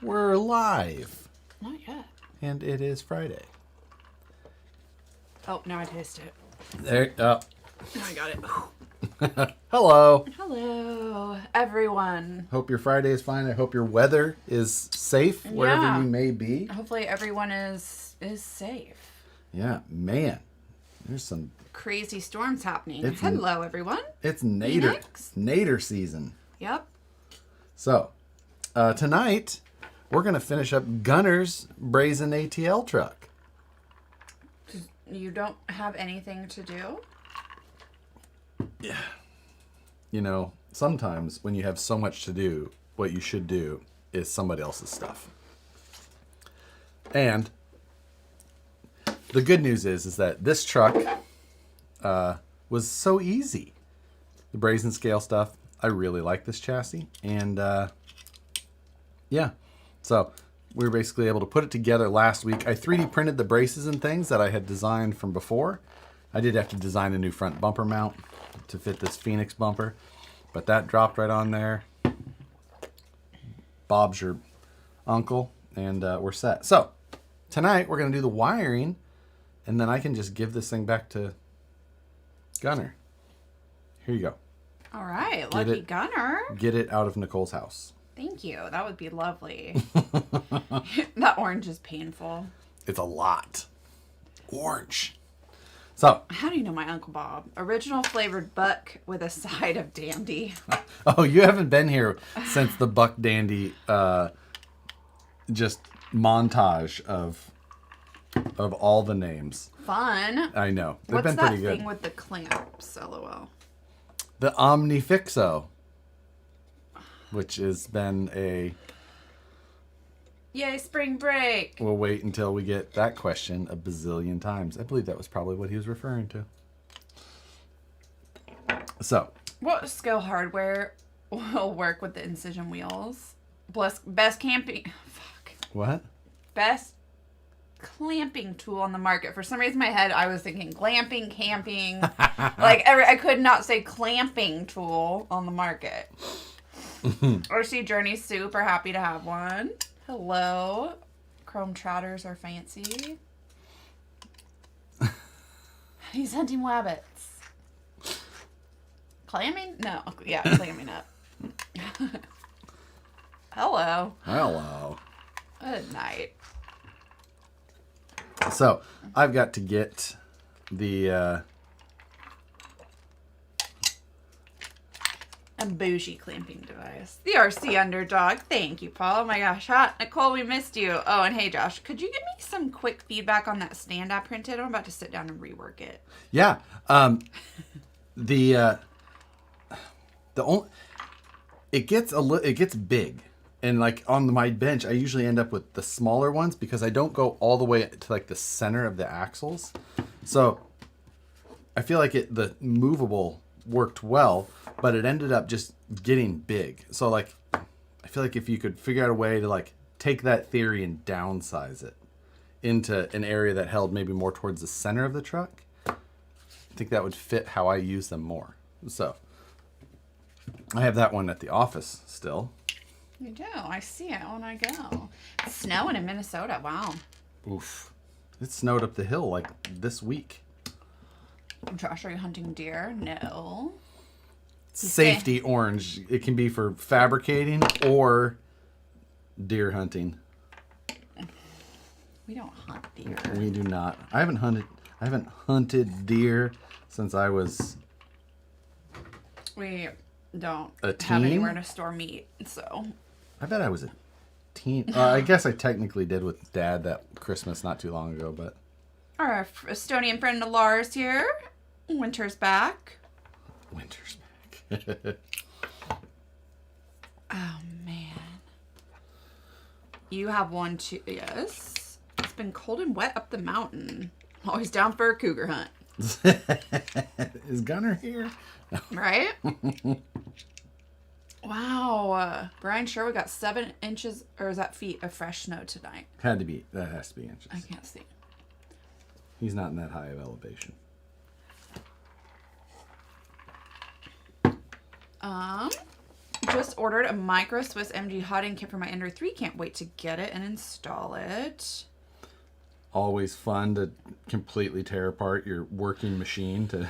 We're live. Not yet. And it is Friday. Oh, now I taste it. There. Now I got it. Hello. Hello, everyone. Hope your Friday is fine. I hope your weather is safe wherever Yeah. you may be. Hopefully everyone is safe. Yeah, man. There's some... Crazy storms happening. It's Hello, everyone. It's Phoenix? Nader season. Yep. So, tonight, we're going to finish up Gunnar's Brazin ATL truck. You don't have anything to do? Yeah. You know, sometimes when you have so much to do, what you should do is somebody else's stuff. And the good news is that this truck was so easy. The Brazin scale stuff, I really like this chassis. And yeah, so we were basically able to put it together last week. I 3D printed the braces and things that I had designed from before. I did have to design a new front bumper mount to fit this Phoenix bumper, but that dropped right on there. Bob's your uncle, and we're set. So tonight we're going to do the wiring, and then I can just give this thing back to Gunnar. Here you go. All right, lucky Gunnar. Get it out of Nicole's house. Thank you. That would be lovely. That orange is painful. It's a lot. Orange. So. How do you know my Uncle Bob? Original flavored buck with a side of dandy. Oh, you haven't been here since the Buck Dandy just montage of all the names. Fun. I know. They've What's been pretty good. What's that thing with the clamps? LOL. The Omnifixo, which has been a... Yay, spring break. We'll wait until we get that question a bazillion times. I believe that was probably what he was referring to. So. What skill hardware will work with the incision wheels? Best camping... Fuck. What? Best clamping tool on the market. For some reason in my head, I was thinking glamping, camping. I could not say clamping tool on the market. RC Journey, super happy to have one. Hello. Chrome trouters are fancy. He's hunting wabbits. Clamming? No. Yeah, clamming up. Hello. Hello. Good night. So, I've got to get the... A bougie clamping device. The RC Underdog. Thank you, Paul. Oh my gosh. Hot. Nicole, we missed you. Oh, and hey, Josh. Could you give me some quick feedback on that stand I printed? I'm about to sit down and rework it. Yeah. It gets big. And like on my bench, I usually end up with the smaller ones because I don't go all the way to like the center of the axles. So I feel like the movable worked well, but it ended up just getting big. So like, I feel like if you could figure out a way to like take that theory and downsize it into an area that held maybe more towards the center of the truck, I think that would fit how I use them more. So I have that one at the office still. You do. I see it when I go. It's snowing in Minnesota. Wow. Oof. It snowed up the hill like this week. Josh, are you hunting deer? No. Safety orange. It can be for fabricating or deer hunting. We don't hunt deer. We do not. I haven't hunted deer since I was We don't a have teen? anywhere to store meat, so. I bet I was a teen. I guess I technically did with Dad that Christmas not too long ago, but... Our Estonian friend Lars here. Winter's back. Winter's back. Oh, man. You have one too. Yes. It's been cold and wet up the mountain. Always down for a cougar hunt. Is Gunnar here? Right? Wow. Brian Sherwood got 7 inches, or is that feet, of fresh snow tonight? Had to be. That has to be inches. I can't see. He's not in that high of elevation. just ordered a micro Swiss MG hotting kit for my Ender 3. Can't wait to get it and install it. Always fun to completely tear apart your working machine to...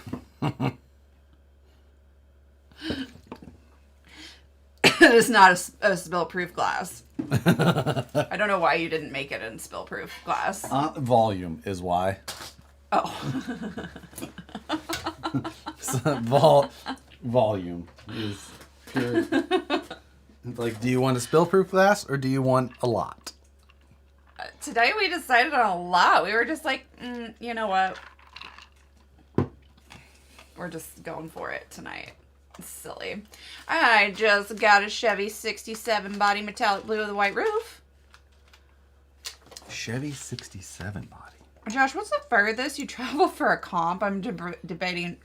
It's not a spill-proof glass. I don't know why you didn't make it in spill-proof glass. Volume is why. Oh. So, volume is pure. Like, do you want a spill-proof glass or do you want a lot? Today we decided on a lot. We were just like, you know what? We're just going for it tonight. It's silly. I just got a Chevy 67 body metallic blue with a white roof. Chevy 67 body. Josh, what's the furthest you travel for a comp? I'm debating.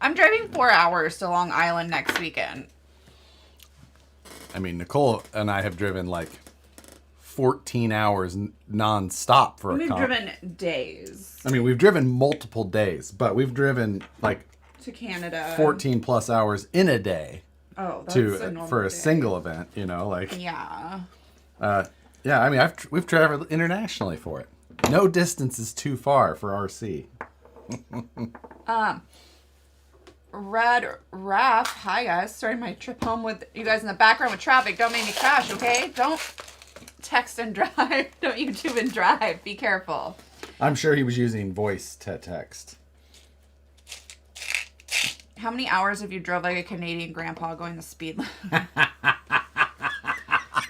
I'm driving 4 hours to Long Island next weekend. I mean, Nicole and I have driven like 14 hours non-stop for a We've comp. driven days I mean, we've driven multiple days, but we've driven like to Canada. 14 plus hours in a day Oh, that's to a normal for a day. single event, you know, like Yeah. yeah, I mean, we've traveled internationally for it. No distance is too far for RC. Red Raff, hi guys. Starting my trip home with you guys in the background with traffic. Don't make me crash, okay? Don't text and drive. Don't YouTube and drive. Be careful. I'm sure he was using voice to text. How many hours have you drove like a Canadian grandpa going the speed limit?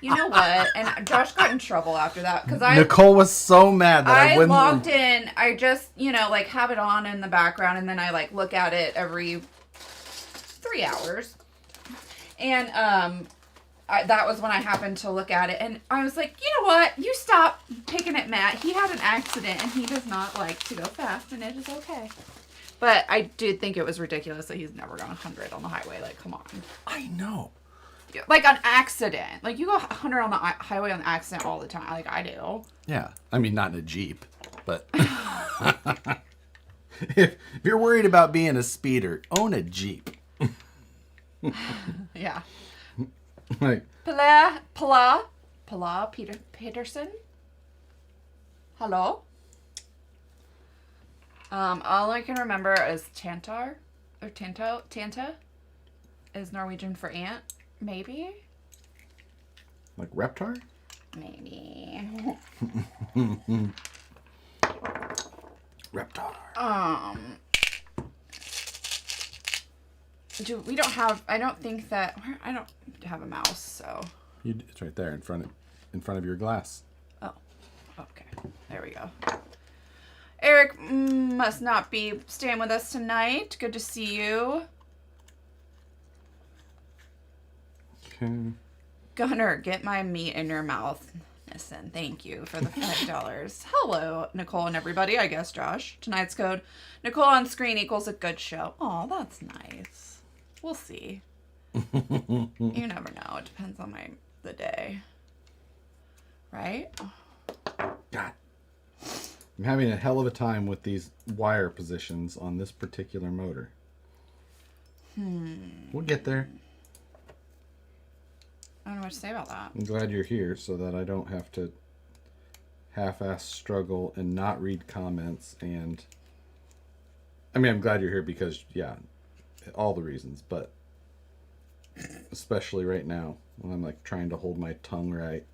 You know what? And Josh got in trouble after that because Nicole was so mad that I wouldn't. logged in. I just, like have it on in the background and then I like look at it every 3 hours. And that was when I happened to look at it and I was like, you know what? You stop picking at Matt. He had an accident and he does not like to go fast and it is okay. But I did think it was ridiculous that he's never gone 100 on the highway. Like, come on. I know. Like an accident. Like you go 100 on the highway on accident all the time. Like I do. Yeah, I mean, not in a Jeep, but if you're worried about being a speeder, own a Jeep. Yeah. Like, Peterson. Hello. All I can remember is Tantar or Tanta is Norwegian for ant. Maybe. like Reptar? Maybe. Reptar. We don't have. I don't think that. I don't have a mouse, so. It's right there in front of your glass. Oh, okay. There we go. Eric must not be staying with us tonight. Good to see you. Okay. Gunnar, get my meat in your mouth. Listen, thank you for the $5. Hello, Nicole and everybody. I guess Josh. Tonight's code, Nicole on screen equals a good show. Oh, that's nice. We'll see. You never know. It depends on the day. Right? God. I'm having a hell of a time with these wire positions on this particular motor. We'll get there. I don't know what to say about that. I'm glad you're here so that I don't have to half-ass struggle and not read comments. And I mean, I'm glad you're here because, yeah, all the reasons, but especially right now when I'm like trying to hold my tongue right.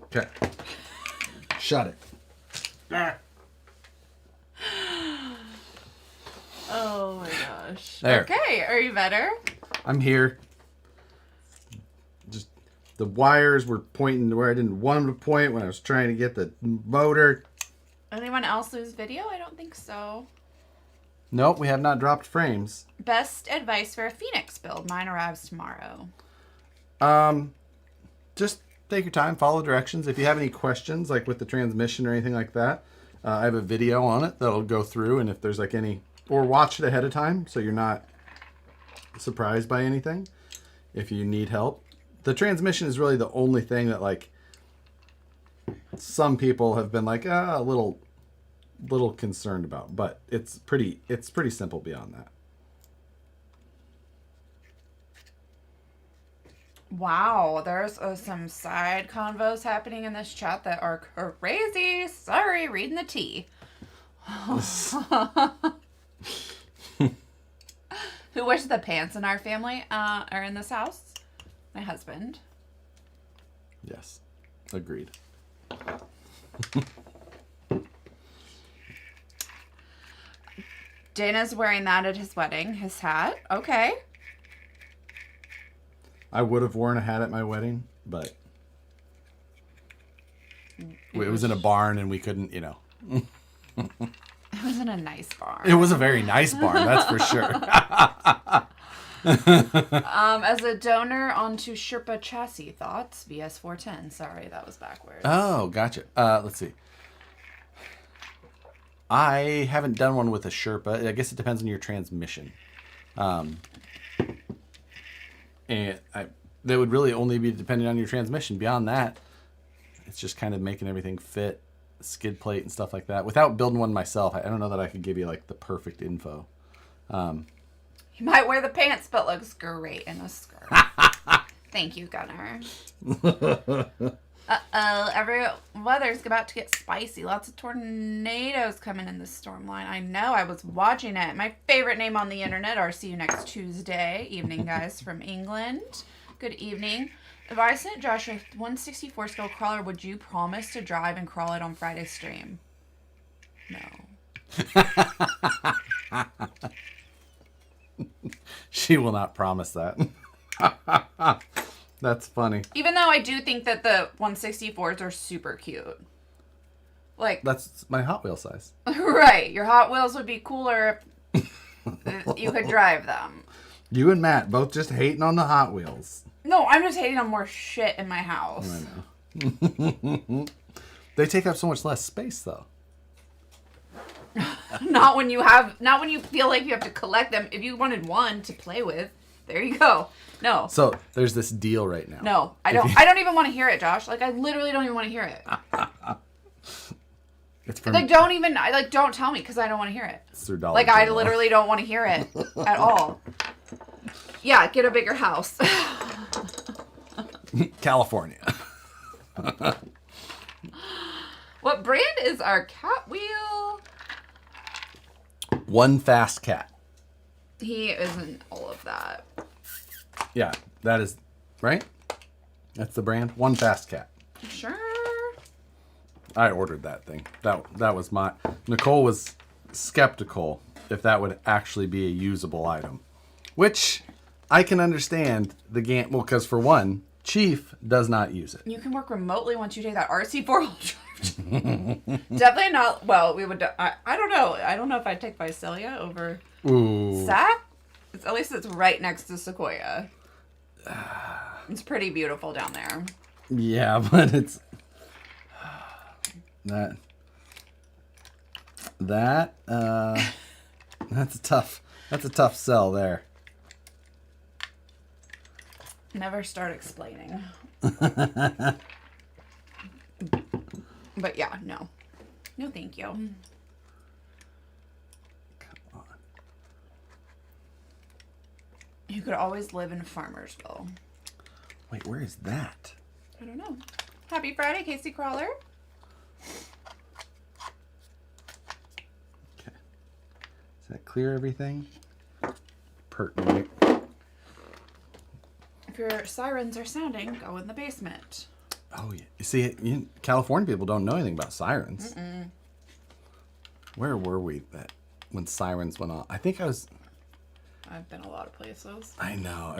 Okay. Shut it. Ah. Oh my gosh. There. Okay, are you better? I'm here. Just the wires were pointing where I didn't want them to point when I was trying to get the motor. Anyone else lose video? I don't think so. Nope, we have not dropped frames. Best advice for a Phoenix build. Mine arrives tomorrow. Just take your time, follow directions. If you have any questions, like with the transmission or anything like that, I have a video on it that'll go through, and if there's like any, or watch it ahead of time so you're not surprised by anything if you need help. The transmission is really the only thing that like some people have been like a little concerned about, but it's pretty simple beyond that. Wow, there's some side convos happening in this chat that are crazy. Sorry, reading the tea. Who wears the pants in our family or in this house? My husband. Yes. Agreed. Dana's wearing that at his wedding, his hat. Okay. I would have worn a hat at my wedding, but it was in a barn and we couldn't, you know. It was in a nice barn. It was a very nice barn, that's for sure. As a donor onto Sherpa chassis thoughts, VS410. Sorry, that was backwards. Oh, gotcha. Let's see. I haven't done one with a Sherpa. I guess it depends on your transmission. And that would really only be depending on your transmission. Beyond that, it's just kind of making everything fit, skid plate and stuff like that. Without building one myself, I don't know that I could give you like the perfect info. He might wear the pants, but looks great in a skirt. Thank you, Gunnar. Every weather's about to get spicy. Lots of tornadoes coming in the storm line. I know, I was watching it. My favorite name on the internet, or see you next Tuesday. Evening, guys, from England. Good evening. If I sent Josh a 164 scale crawler, would you promise to drive and crawl it on Friday's stream? No. She will not promise that. That's funny. Even though I do think that the 164s are super cute. Like, that's my Hot Wheel size. Right. Your Hot Wheels would be cooler if you could drive them. You and Matt both just hating on the Hot Wheels. No, I'm just hating on more shit in my house. I know. They take up so much less space, though. Not when you feel like you have to collect them. If you wanted one to play with, there you go. No. So there's this deal right now. No, I don't even want to hear it, Josh. Like, I literally don't even want to hear it. It's from, don't tell me because I don't want to hear it. It's through Dollar Like, I General. literally don't want to hear it at all. Yeah, get a bigger house. California. What brand is our cat wheel? One Fast Cat. He isn't all of that. Yeah, that is right. That's the brand. One Fast Cat. Sure. I ordered that thing. That was my. Nicole was skeptical if that would actually be a usable item, which I can understand. Well, because for one, Chief does not use it. You can work remotely once you take that RC4 wheel drive. Definitely not. Well, we would. I don't know. I don't know if I'd take Visalia over Sac. At least it's right next to Sequoia. It's pretty beautiful down there. Yeah, but it's that's a tough sell there. Never start explaining. But yeah, no. No, thank you. Come on. You could always live in Farmersville. Wait, where is that? I don't know. Happy Friday, Casey Crawler. Okay. Does that clear everything? Pertinent. If your sirens are sounding, go in the basement. Oh, yeah. You see, California people don't know anything about sirens. Mm-mm. Where were we when sirens went off? I think I've been a lot of places. I know.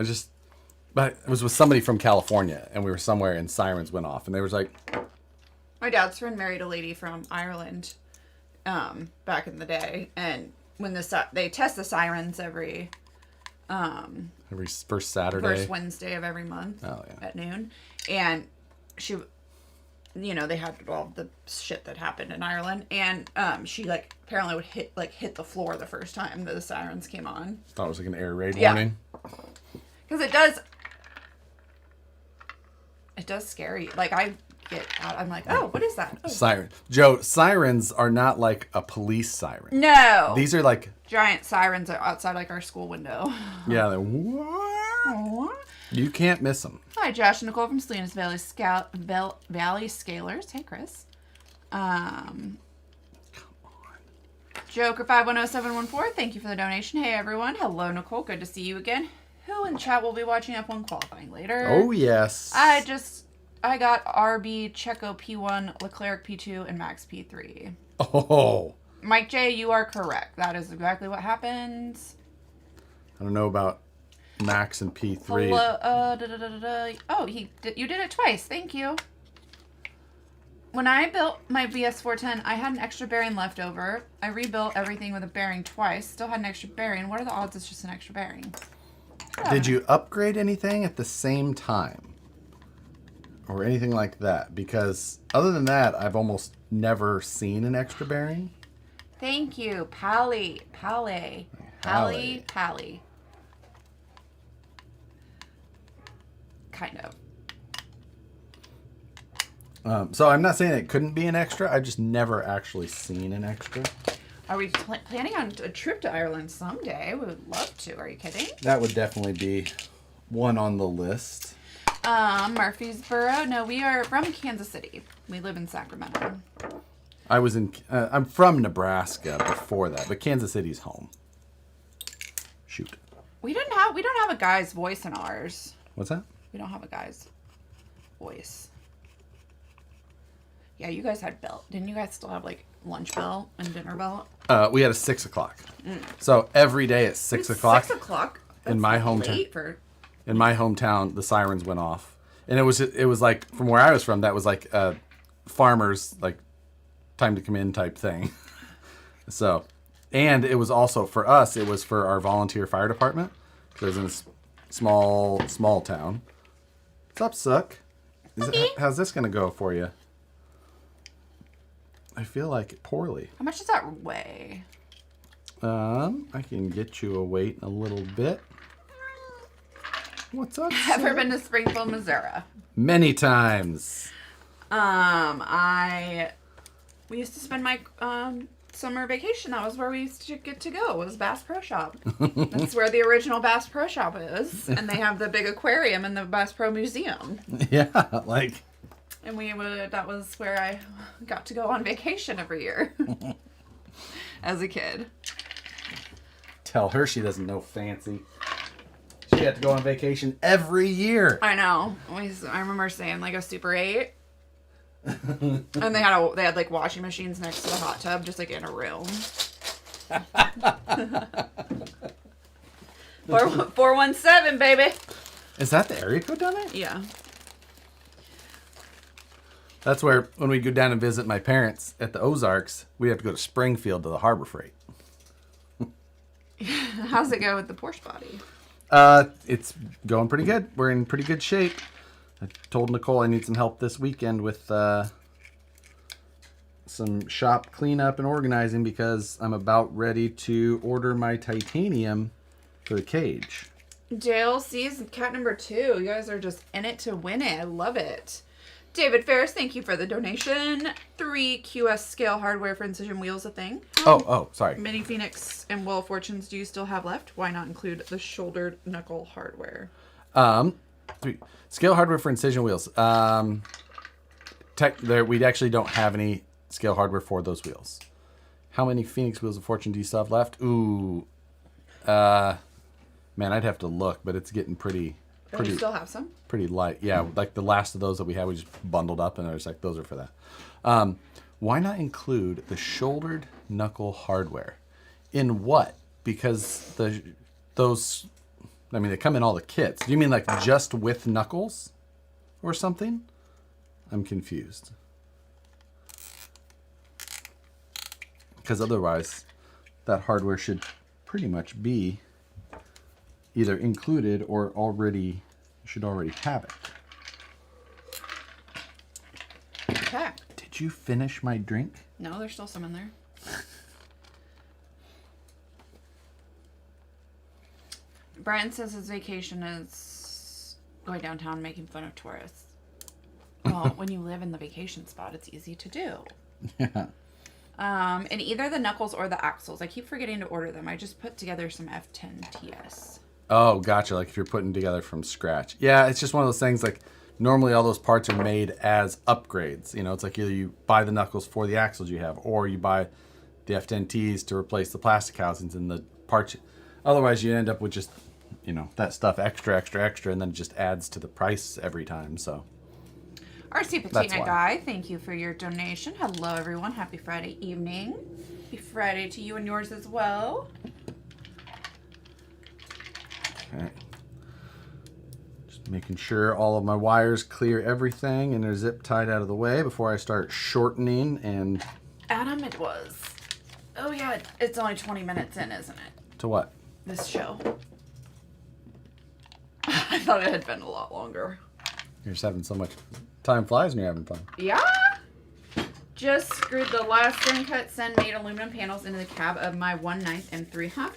But it was with somebody from California, and we were somewhere, and sirens went off, and they was like... My dad's friend married a lady from Ireland back in the day, and when they test the sirens every first Saturday. First Wednesday of every month at noon. And they had all the shit that happened in Ireland. And she apparently would hit the floor the first time the sirens came on. Thought it was like an air raid warning. Because it does scare you. Like, I get out, I'm like, oh, what is that? Oh. Siren. Joe, sirens are not like a police siren. No. These are like... giant sirens outside like our school window. Yeah, they're... Aw. You can't miss them. Hi, Josh and Nicole from Salinas Valley Valley Scalers. Hey, Chris. Joker510714, thank you for the donation. Hey, everyone. Hello, Nicole. Good to see you again. Who in chat will be watching F1 qualifying later? Oh, yes. I got RB, Checo P1, Leclerc P2, and Max P3. Oh. Mike J, you are correct. That is exactly what happened. I don't know about Max and P3. Hello, Oh, you did it twice. Thank you. When I built my VS410, I had an extra bearing left over. I rebuilt everything with a bearing twice. Still had an extra bearing. What are the odds it's just an extra bearing? Yeah. Did you upgrade anything at the same time? Or anything like that? Because other than that, I've almost never seen an extra bearing. Thank you, Pally. Kind of. So I'm not saying it couldn't be an extra. I've just never actually seen an extra. Are we planning on a trip to Ireland someday? We would love to. Are you kidding? That would definitely be one on the list. Murfreesboro. No, we are from Kansas City. We live in Sacramento. I'm from Nebraska before that, but Kansas City's home. Shoot. We don't have a guy's voice in ours. What's that? We don't have a guy's voice. Yeah, you guys had belt. Didn't you guys still have like lunch bell and dinner bell? We had a 6 o'clock. So every day at 6 o'clock. 6 o'clock? That's in my like hometown. late for... In my hometown, the sirens went off, and it was like from where I was from. That was like a farmers like time to come in type thing. So, and it was also for us. It was for our volunteer fire department. Because in a small town. What's up, Suck? How's this gonna go for you? I feel like poorly. How much does that weigh? I can get you a weight in a little bit. What's up? Ever been to Springfield, Missouri? Many times. We used to spend my summer vacation. That was where we used to get to go. It was Bass Pro Shop. That's where the original Bass Pro Shop is, and they have the big aquarium in the Bass Pro Museum. Yeah, like. And that was where I got to go on vacation every year as a kid. Tell her she doesn't know fancy. She had to go on vacation every year. I know. I remember staying like a Super 8. And they had like washing machines next to the hot tub, just like in a room. 417, baby. Is that the area code down there? Yeah. That's where, when we go down and visit my parents at the Ozarks, we have to go to Springfield to the Harbor Freight. How's it go with the Porsche body? It's going pretty good. We're in pretty good shape. I told Nicole I need some help this weekend with some shop cleanup and organizing because I'm about ready to order my titanium for the cage. JLC's cat number 2. You guys are just in it to win it. I love it. David Ferris, thank you for the donation. 3 QS scale hardware for incision wheels a thing. Oh, sorry. Mini Phoenix and Wheel of Fortunes do you still have left? Why not include the shouldered knuckle hardware? 3 scale hardware for incision wheels. We actually don't have any scale hardware for those wheels. How many Phoenix Wheels of Fortune do you still have left? Ooh, man, I'd have to look, but it's getting pretty. Do you still have some? Pretty light, yeah. Like the last of those that we had, we just bundled up, and I was like, those are for that. Why not include the shouldered knuckle hardware? In what? Because they come in all the kits. Do you mean like just with knuckles or something? I'm confused. Because otherwise, that hardware should pretty much be either included or should already have it. Okay. Did you finish my drink? No, there's still some in there. Brian says his vacation is going downtown making fun of tourists. Well, when you live in the vacation spot, it's easy to do. Yeah. And either the knuckles or the axles. I keep forgetting to order them. I just put together some F10 TS. Oh, gotcha. Like if you're putting together from scratch. Yeah, it's just one of those things like normally all those parts are made as upgrades. You know, it's like either you buy the knuckles for the axles you have or you buy the F10Ts to replace the plastic housings and the parts. Otherwise, you end up with just, you know, that stuff extra, and then it just adds to the price every time. So, RC Patina Guy, thank you for your donation. Hello, everyone. Happy Friday evening. Happy Friday to you and yours as well. Okay. Just making sure all of my wires clear everything and they're zip tied out of the way before I start shortening and... Adam, it was. Oh, yeah, it's only 20 minutes in, isn't it? To what? This show. I thought it had been a lot longer. You're just having so much... Time flies when you're having fun. Yeah. Just screwed the last string cut send made aluminum panels into the cab of my 1/9 and 3/2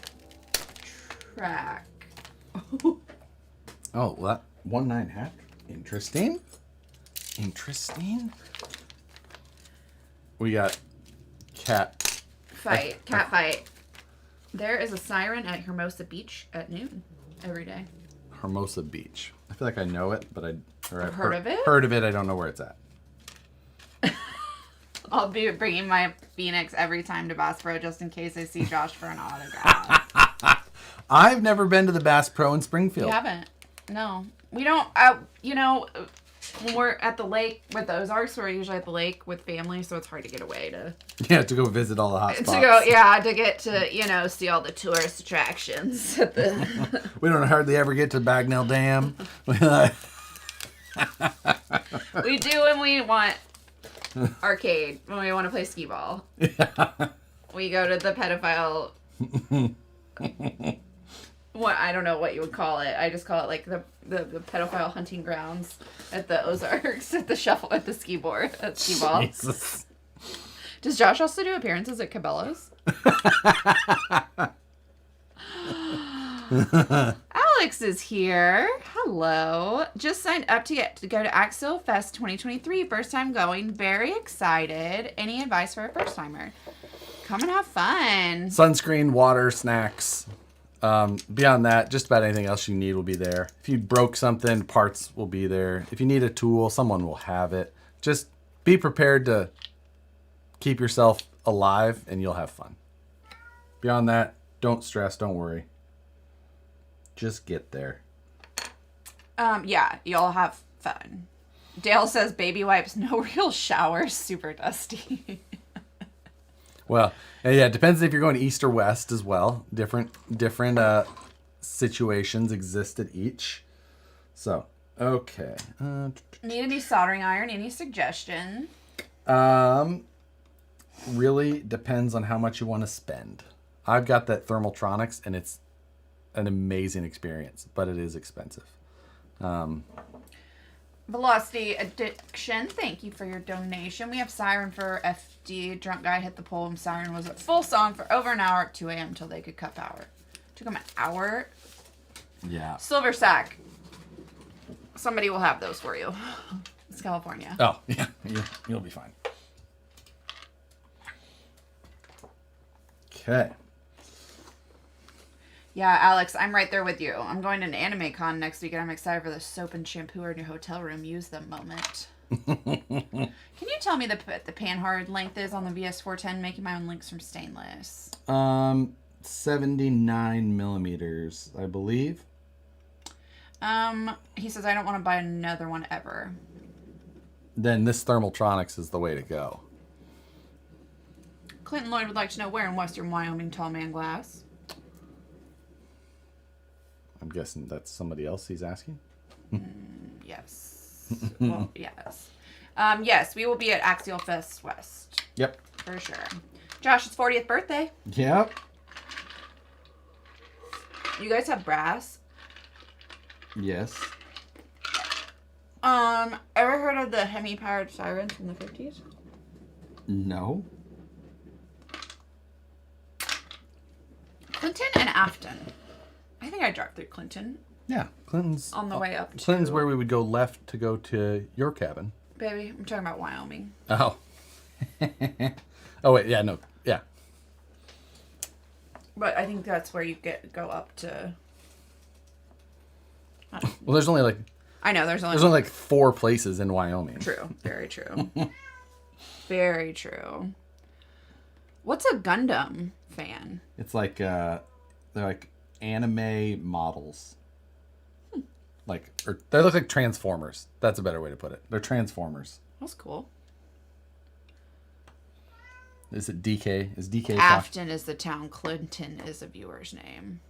track. Oh, well, that 1/9 Interesting. We got cat fight. There is a siren at Hermosa Beach at noon every day. Hermosa Beach. I feel like I know it, but I've heard of it? Heard of it. I don't know where it's at. I'll be bringing my Phoenix every time to Bass Pro just in case I see Josh for an autograph. I've never been to the Bass Pro in Springfield. You haven't? No. We don't, you know, when we're at the lake with the Ozarks, we're usually at the lake with family, so it's hard to get away to... Yeah, to go visit all the hot spots. To get to, you know, see all the tourist attractions. At the... We don't hardly ever get to Bagnell Dam. We do when we want arcade, when we want to play skee ball. Yeah. We go to the pedophile... What, I don't know what you would call it. I just call it like the pedophile hunting grounds at the Ozarks at the ski board at skee ball. Jesus. Does Josh also do appearances at Cabela's? Alex is here. Hello. Just signed up to go to Axial Fest 2023. First time going. Very excited. Any advice for a first timer? Come and have fun. Sunscreen, water, snacks. Beyond that, just about anything else you need will be there. If you broke something, parts will be there. If you need a tool, someone will have it. Just be prepared to keep yourself alive and you'll have fun. Beyond that, don't stress, don't worry. Just get there. Yeah, you'll have fun. Dale says baby wipes, no real showers, super dusty. Well, yeah, it depends if you're going east or west as well. Different situations exist at each. So, okay. Need a new soldering iron? Any suggestion? Really depends on how much you want to spend. I've got that Thermaltronics, and it's an amazing experience, but it is expensive. Velocity Addiction, thank you for your donation. We have Siren for FD. Drunk guy hit the pole and Siren was at full song for over an hour at 2 a.m. until they could cut power. Took them an hour. Yeah. Silver Sack. Somebody will have those for you. It's California. Oh, yeah. You'll be fine. Okay. Yeah, Alex, I'm right there with you. I'm going to an anime con next week, and I'm excited for the soap and shampoo in your hotel room. Use them moment. Can you tell me the panhard length is on the VS410? Making my own links from stainless. 79 millimeters, I believe. He says I don't want to buy another one ever. Then this Thermaltronics is the way to go. Clinton Lloyd would like to know where in Western Wyoming tall man glass. I'm guessing that's somebody else he's asking. Yes. Well, yes. Yes, we will be at Axial Fest West. Yep. For sure. Josh's 40th birthday. Yep. You guys have brass? Yes. Ever heard of the Hemi-powered sirens from the 50s? No. Clinton and Afton. I think I dropped through Clinton. Yeah, Clinton's on the way up to... Clinton's where we would go left to go to your cabin. Baby, I'm talking about Wyoming. Oh. Oh, wait, yeah, no, yeah. But I think that's where you go up to Well, there's only like I know there's only 4 places in Wyoming. True. Very true. Very true. What's a Gundam fan? It's like they're like anime models. Or they look like Transformers. That's a better way to put it. They're Transformers. That's cool. Is it DK? Is DK? Afton is the town. Clinton is a viewer's name.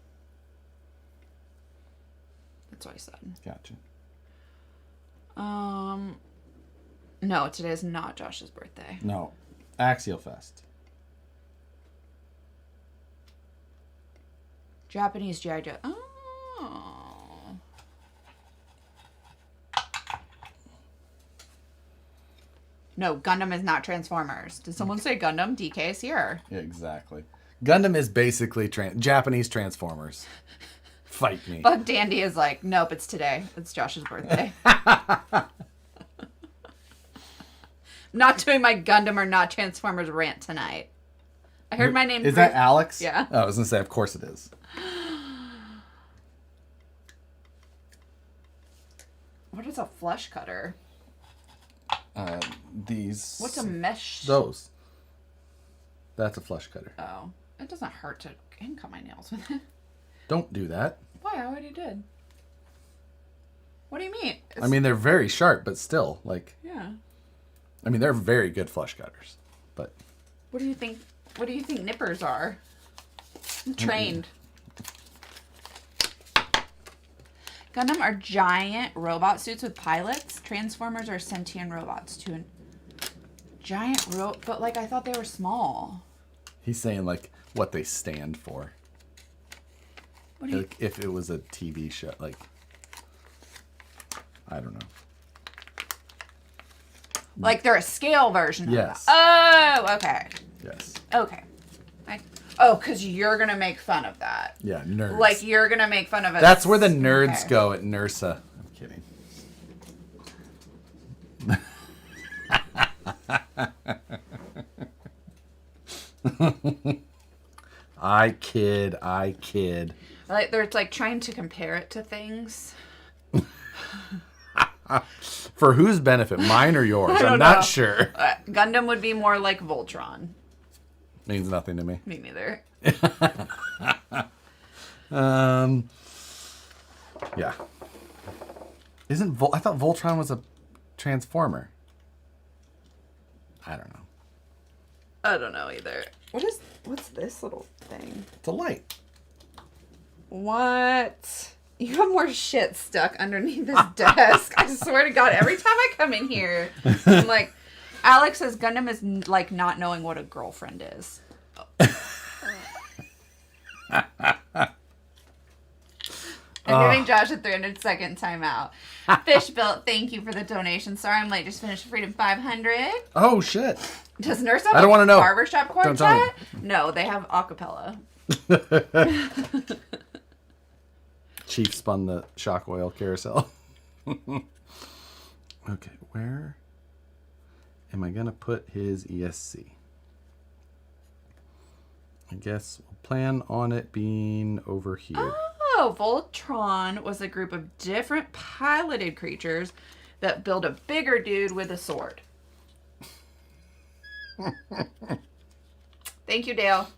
That's what I said. Gotcha. No, today is not Josh's birthday. No. Axial Fest. Japanese G.I. Joe. Oh. No, Gundam is not Transformers. Did someone say Gundam? DK is here. Yeah, exactly. Gundam is basically Japanese Transformers. Fight me. Bug Dandy is like, nope, it's today. It's Josh's birthday. Not doing my Gundam or not Transformers rant tonight. I heard my name. Is that Alex? Yeah. Oh, I was going to say, of course it is. What is a flesh cutter? These. What's a mesh? Those. That's a flesh cutter. Oh. It doesn't hurt to cut my nails with it. Don't do that. Why? I already did. What do you mean? I mean, they're very sharp, but still, like... Yeah. I mean, they're very good flesh cutters, but... What do you think nippers are? I'm trained. Gundam are giant robot suits with pilots. Transformers are sentient robots too. But like I thought they were small. He's saying like what they stand for. What do you... Like if it was a TV show, like I don't know. Like they're a scale version Yes. of that. Oh, okay. Yes. Okay. Because you're going to make fun of that. Yeah, nerds. Like you're going to make fun of it. That's where the nerds go at NERSA. I'm kidding. I kid. Like they're like trying to compare it to things. For whose benefit? Mine or yours? I'm know. not sure. Gundam would be more like Voltron. Means nothing to me. Me neither. Yeah. I thought Voltron was a transformer. I don't know. I don't know either. What's this little thing? It's a light. What? You have more shit stuck underneath this desk. I swear to God, every time I come in here, I'm like, Alex says Gundam is like not knowing what a girlfriend is. I'm giving Josh a 300-second timeout. Fish Built, thank you for the donation. Sorry I'm late. Just finished Freedom 500. Oh, shit. Does Nurse have I don't want to know. barbershop Don't tell me. quartet? No, they have acapella. Chief spun the shock oil carousel. Okay, where am I going to put his ESC? I guess we'll plan on it being over here. Oh, Voltron was a group of different piloted creatures that build a bigger dude with a sword. Thank you, Dale.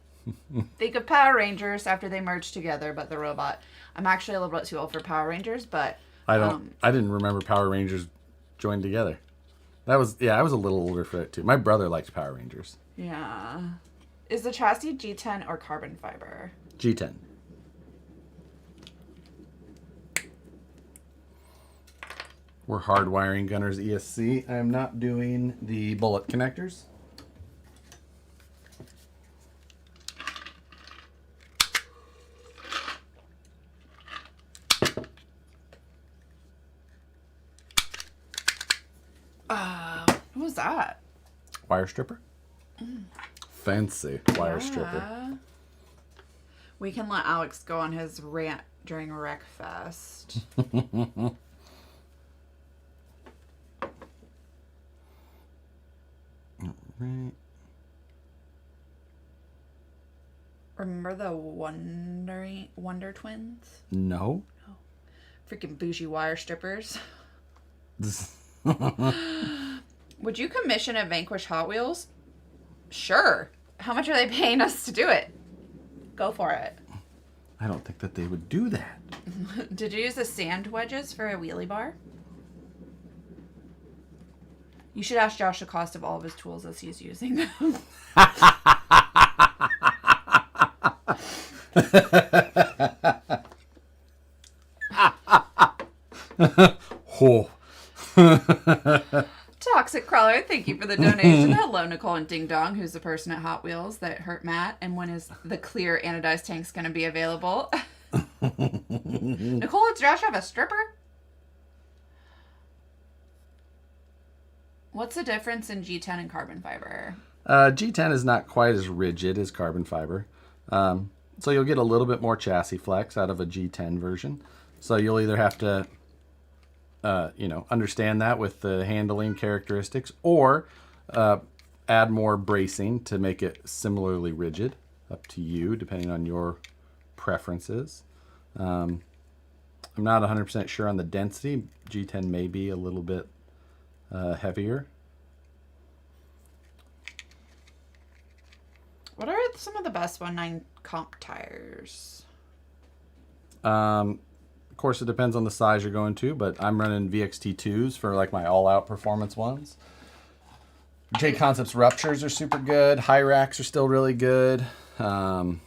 Think of Power Rangers after they merged together, but the robot. I'm actually a little bit too old for Power Rangers, but I didn't remember Power Rangers joined together. I was a little older for it too. My brother liked Power Rangers. yeah. Is the chassis G10 or carbon fiber? G10. We're hardwiring Gunnar's ESC. I am not doing the bullet connectors. What was that? Wire stripper. Fancy wire stripper. We can let Alex go on his rant during Wreckfest. Right. Remember the Wonder Twins? No. Freaking bougie wire strippers. Would you commission a Vanquish Hot Wheels? Sure. How much are they paying us to do it? Go for it. I don't think that they would do that. Did you use the sand wedges for a wheelie bar? You should ask Josh the cost of all of his tools as he's using them. Oh. Toxic Crawler, thank you for the donation. Hello, Nicole and Ding Dong, who's the person at Hot Wheels that hurt Matt. And when is the clear anodized tanks going to be available? Nicole, does Josh have a stripper? What's the difference in G10 and carbon fiber? G10 is not quite as rigid as carbon fiber. So you'll get a little bit more chassis flex out of a G10 version. So you'll either have to understand that with the handling characteristics, or add more bracing to make it similarly rigid. Up to you, depending on your preferences. I'm not 100% sure on the density. G10 may be a little bit heavier. What are some of the best 1.9 comp tires? Of course, it depends on the size you're going to, but I'm running VXT2s for like my all-out performance ones. J Concepts Ruptures are super good. High Racks are still really good. Well,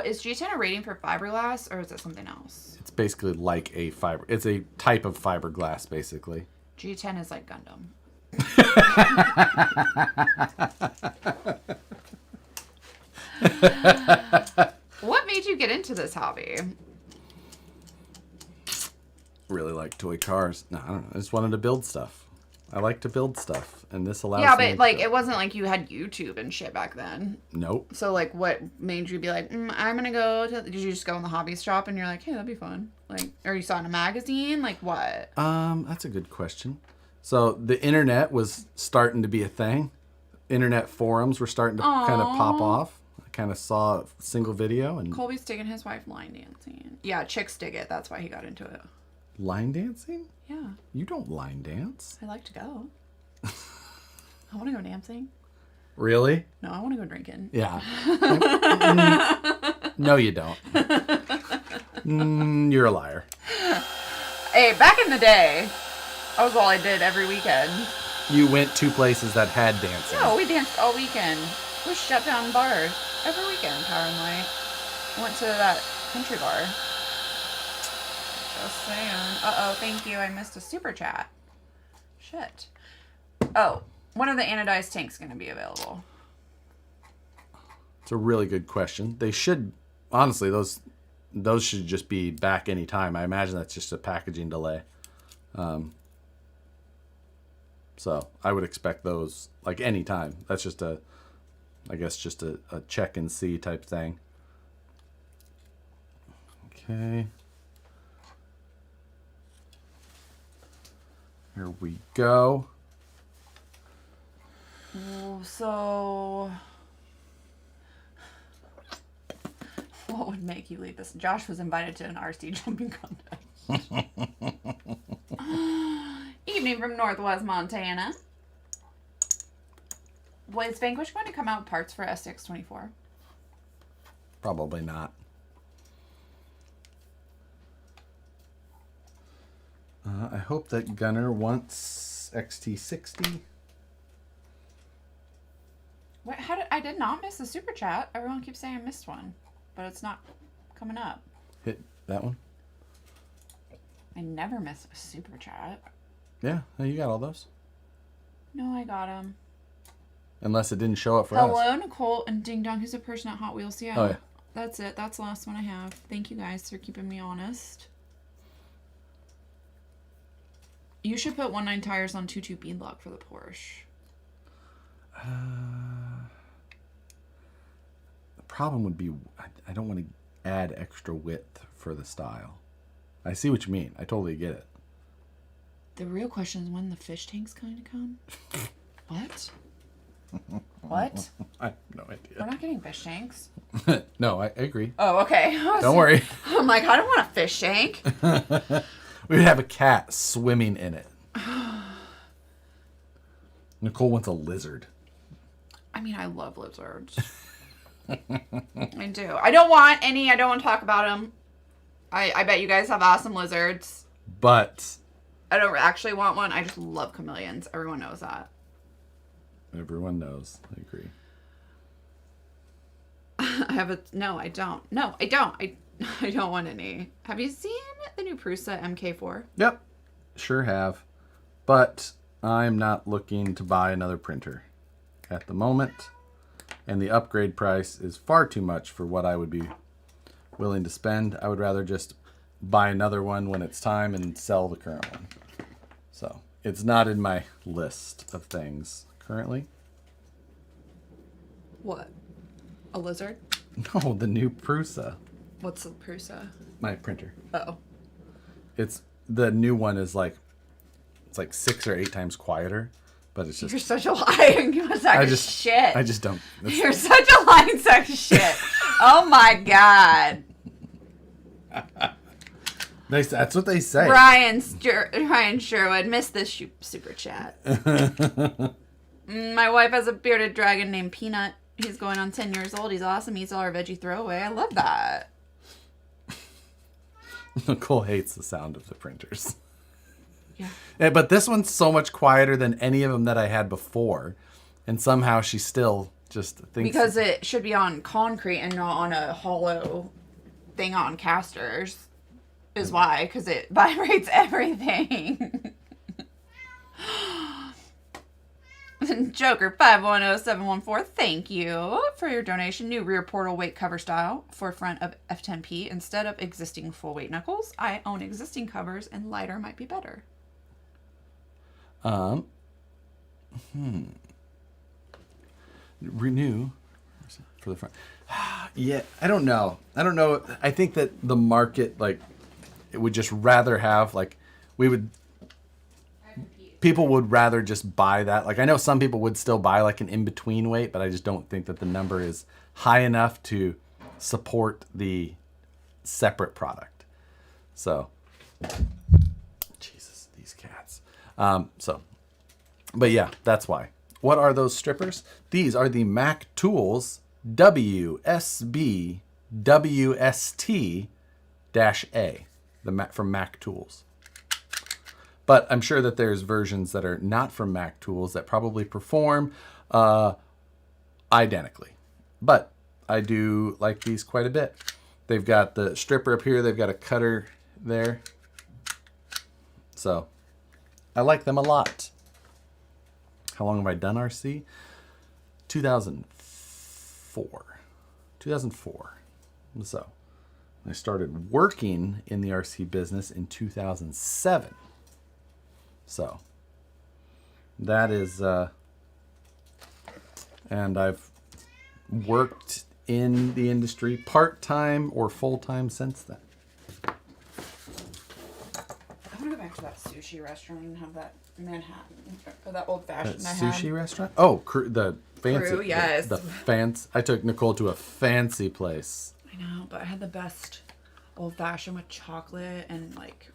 is G10 a rating for fiberglass, or is it something else? It's basically like a fiber. It's a type of fiberglass, basically. G10 is like Gundam. What made you get into this hobby? Really like toy cars. No, I don't know. I just wanted to build stuff. I like to build stuff, and this allows Yeah, me but like it wasn't like you had YouTube and shit back then. Nope. So like, what made you be like, I'm gonna go to? Did you just go in the hobby shop and you're like, hey, that'd be fun? Like, or you saw it in a magazine? Like what? That's a good question. So the internet was starting to be a thing. Internet forums were starting to kind of pop off. I kind of saw a single video and Colby's digging his wife line dancing. Yeah, chicks dig it. That's why he got into it. line dancing. Yeah. You don't line dance. I like to go. I want to go dancing. Really? No, I want to go drinking. Yeah. No, you don't. You're a liar. Hey, back in the day, that was all I did every weekend. You went to places that had dancing. No, we danced all weekend. We shut down bars every weekend, Power and Light. I went to that country bar. Just saying. Uh-oh, thank you. I missed a super chat. Shit. Oh, when are the anodized tanks going to be available? It's a really good question. They should, honestly, those should just be back any time. I imagine that's just a packaging delay. So I would expect those like any time. That's just a check and see type thing. Okay. Here we go. So, what would make you leave this? Josh was invited to an RC jumping contest. Evening from Northwest Montana. Was Vanquish going to come out with parts for SX24? Probably not. I hope that Gunnar wants XT60. What? I did not miss a super chat. Everyone keeps saying I missed one, but it's not coming up. Hit that one. I never miss a super chat. Yeah, no, you got all those. No, I got them. Unless it didn't show up for us. Hello, Nicole and Ding Dong, who's a person at Hot Wheels. Yeah. Oh, yeah. That's it. That's the last one I have. Thank you guys for keeping me honest. You should put 1.9 tires on 2.2 beadlock for the Porsche. The problem would be I don't want to add extra width for the style. I see what you mean. I totally get it. The real question is when the fish tank's going to come. What? What? I have no We're idea. not getting fish shanks. No, I agree. Oh, okay. Don't worry. I'm like, I don't want a fish shank. We would have a cat swimming in it. Nicole wants a lizard. I mean, I love lizards. I do. I don't want any. I don't want to talk about them. I bet you guys have awesome lizards. But I don't actually want one. I just love chameleons. Everyone knows that. everyone knows. I agree. I have a... No, I don't. No, I don't. I don't want any. Have you seen the new Prusa MK4? Yep. Sure have. But I'm not looking to buy another printer at the moment. And the upgrade price is far too much for what I would be willing to spend. I would rather just buy another one when it's time and sell the current one. So it's not in my list of things currently. What? A lizard? No, the new Prusa. What's a Prusa? My printer. Oh. It's the new one is like it's like 6 or 8 times quieter, but it's You're just such a lying sack of shit. I just don't. You're such a lying sack of shit. Oh my god. That's what they say. Ryan Sherwood missed this super chat. My wife has a bearded dragon named Peanut. He's going on 10 years old. He's awesome. Eats all our veggie throwaway. I love that. Nicole hates the sound of the printers. Yeah. But this one's so much quieter than any of them that I had before. And somehow she still just thinks... Because it should be on concrete and not on a hollow thing on casters. Is why. Because it vibrates everything. Joker 510714, thank you for your donation. New rear portal weight cover style for front of F10P instead of existing full weight knuckles. I own existing covers and lighter might be better. Renew for the front. Yeah, I don't know. I think that the market, like, it would just rather have, like, people would rather just buy that. Like, I know some people would still buy, like, an in-between weight, but I just don't think that the number is high enough to support the separate product. So, Jesus, these cats. But yeah, that's why. What are those strippers? These are the Mac Tools WSB WST-A, from Mac Tools. But I'm sure that there's versions that are not from Mac Tools that probably perform identically. But I do like these quite a bit. They've got the stripper up here. They've got a cutter there. So I like them a lot. How long have I done RC? 2004. 2004. So I started working in the RC business in 2007. So that is, and I've worked in the industry part-time or full-time since then. I want to go back to that sushi restaurant and have that Manhattan, or that old-fashioned That sushi restaurant? Oh, the fancy. Crew, yes. I took Nicole to a fancy place. I know, but I had the best old-fashioned with chocolate and, like...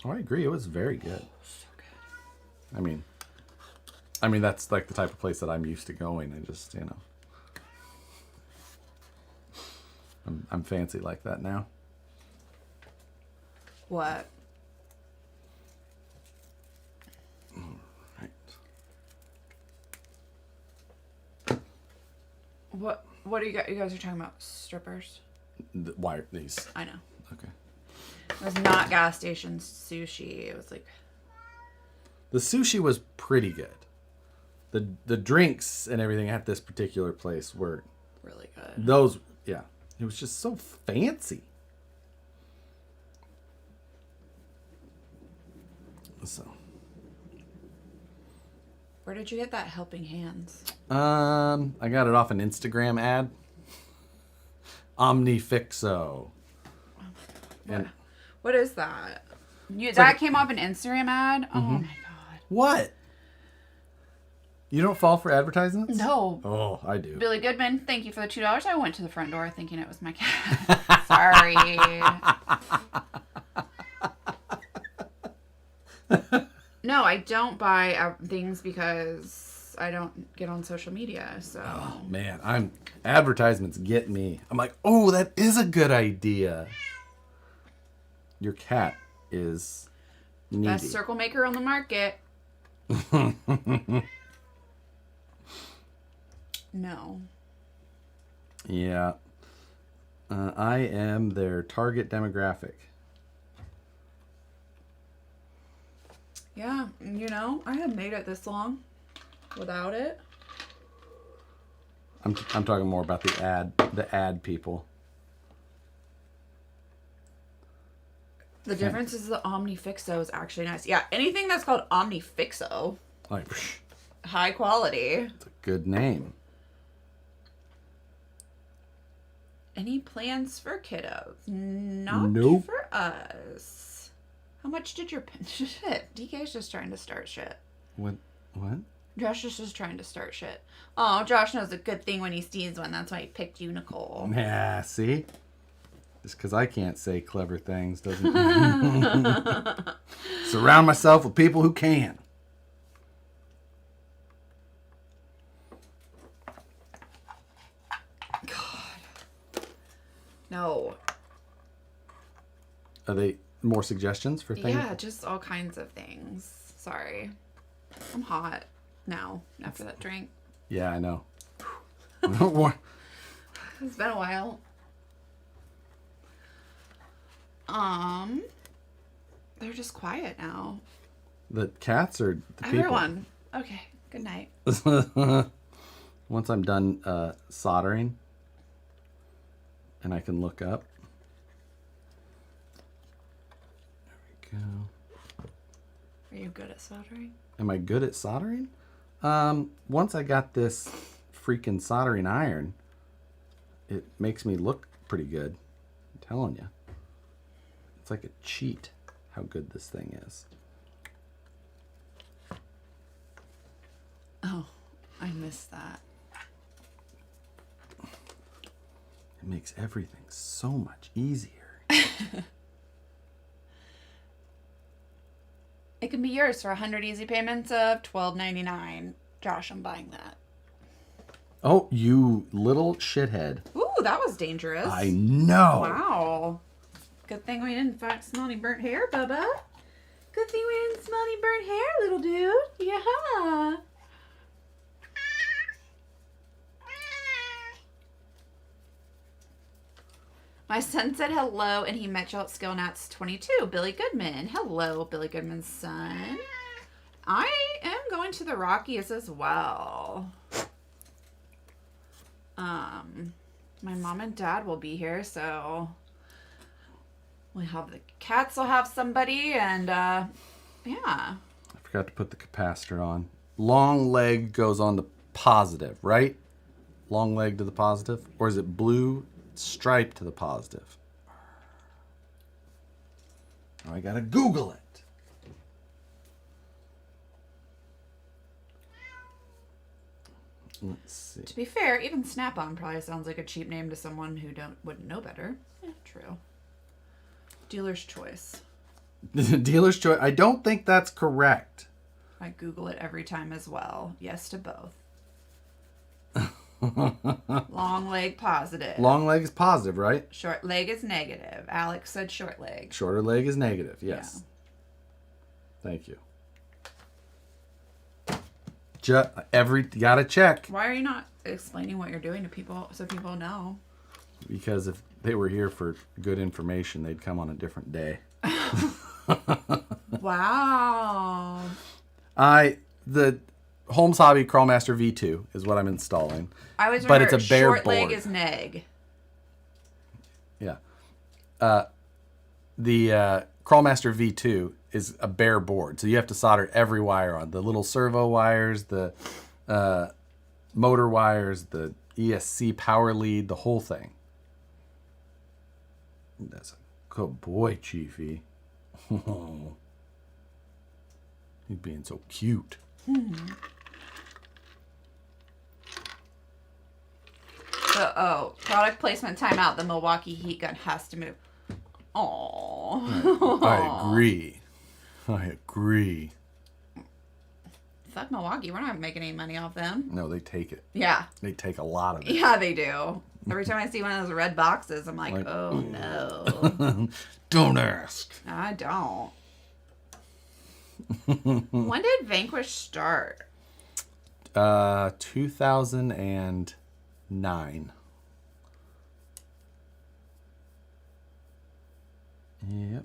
Oh, I agree. It was very good. So good. I mean, that's like the type of place that I'm used to going. I just, I'm fancy like that now. What? Right. What are you guys are talking about? Strippers? Why are these? I know. Okay. It was not gas station sushi. It was like... The sushi was pretty good. The drinks and everything at this particular place were... really good. Those, yeah. It was just so fancy. So... Where did you get that helping hands? I got it off an Instagram ad. Omnifixo. And What is that? That came off an Instagram ad? Oh my god. what? You don't fall for advertisements? No. Oh, I do. Billy Goodman, thank you for the $2. I went to the front door thinking it was my cat. Sorry. No, I don't buy things because I don't get on social media. So. Oh man, advertisements get me. I'm like, oh, that is a good idea. Your cat is needy. Best circle maker on the market. No. Yeah. I am their target demographic. Yeah, I haven't made it this long without it. I'm talking more about the ad people. The difference is the Omnifixo is actually nice. Yeah, anything that's called Omnifixo, Like, high quality. it's a good name. Any plans for kiddos? Not Nope. for us. How much did your shit? DK's just trying to start shit. What? Josh is just trying to start shit. Oh, Josh knows a good thing when he sees one. That's why he picked you, Nicole. Yeah, see? Just because I can't say clever things doesn't... Surround myself with people who can. God. No. Are they more suggestions for things? Yeah, just all kinds of things. Sorry. I'm hot now after that drink. Yeah, I know. It's been a while. They're just quiet now. The cats or the people? Everyone. Okay, good night. Once I'm done soldering and I can look up. There we go. Are you good at soldering? Am I good at soldering? Once I got this freaking soldering iron, it makes me look pretty good. I'm telling you. It's like a cheat how good this thing is. Oh, I missed that. It makes everything so much easier. It can be yours for 100 easy payments of $12.99. Josh, I'm buying that. Oh, you little shithead. Ooh, that was dangerous. I know. Wow. Good thing we didn't smell any burnt hair, Bubba. Good thing we didn't smell any burnt hair, little dude. Yeah. My son said hello, and he met you at Skillnats 22. Billy Goodman. Hello, Billy Goodman's son. I am going to the Rockies as well. My mom and dad will be here, so we have the cats will have somebody, and yeah. I forgot to put the capacitor on. Long leg goes on the positive, right? Long leg to the positive? Or is it blue stripe to the positive? Now I gotta Google it. Let's see. To be fair, even Snap-on probably sounds like a cheap name to someone who wouldn't know better. Yeah, true. Dealer's choice. Dealer's choice. I don't think that's correct. I Google it every time as well. Yes to both. Long leg positive. Long leg is positive, right? Short leg is negative. Alex said short leg. Shorter leg is negative, yes. Yeah. Thank you. Gotta check. Why are you not explaining what you're doing to people so people know? Because if they were here for good information, they'd come on a different day. Wow. The Holmes Hobby Crawlmaster V2 is what I'm installing. I was but it's a bare short board. leg is neg. Yeah. The Crawlmaster V2 is a bare board, so you have to solder every wire on. The little servo wires, the motor wires, the ESC power lead, the whole thing. That's a good boy, Chiefy. Oh, he's being so cute. So, product placement timeout. The Milwaukee heat gun has to move. Oh. I agree. Fuck Milwaukee. We're not making any money off them. No, they take it. Yeah. They take a lot of it. Yeah, they do. Every time I see one of those red boxes, I'm like, oh no. Don't ask. I don't. When did Vanquish start? 2009. Yep.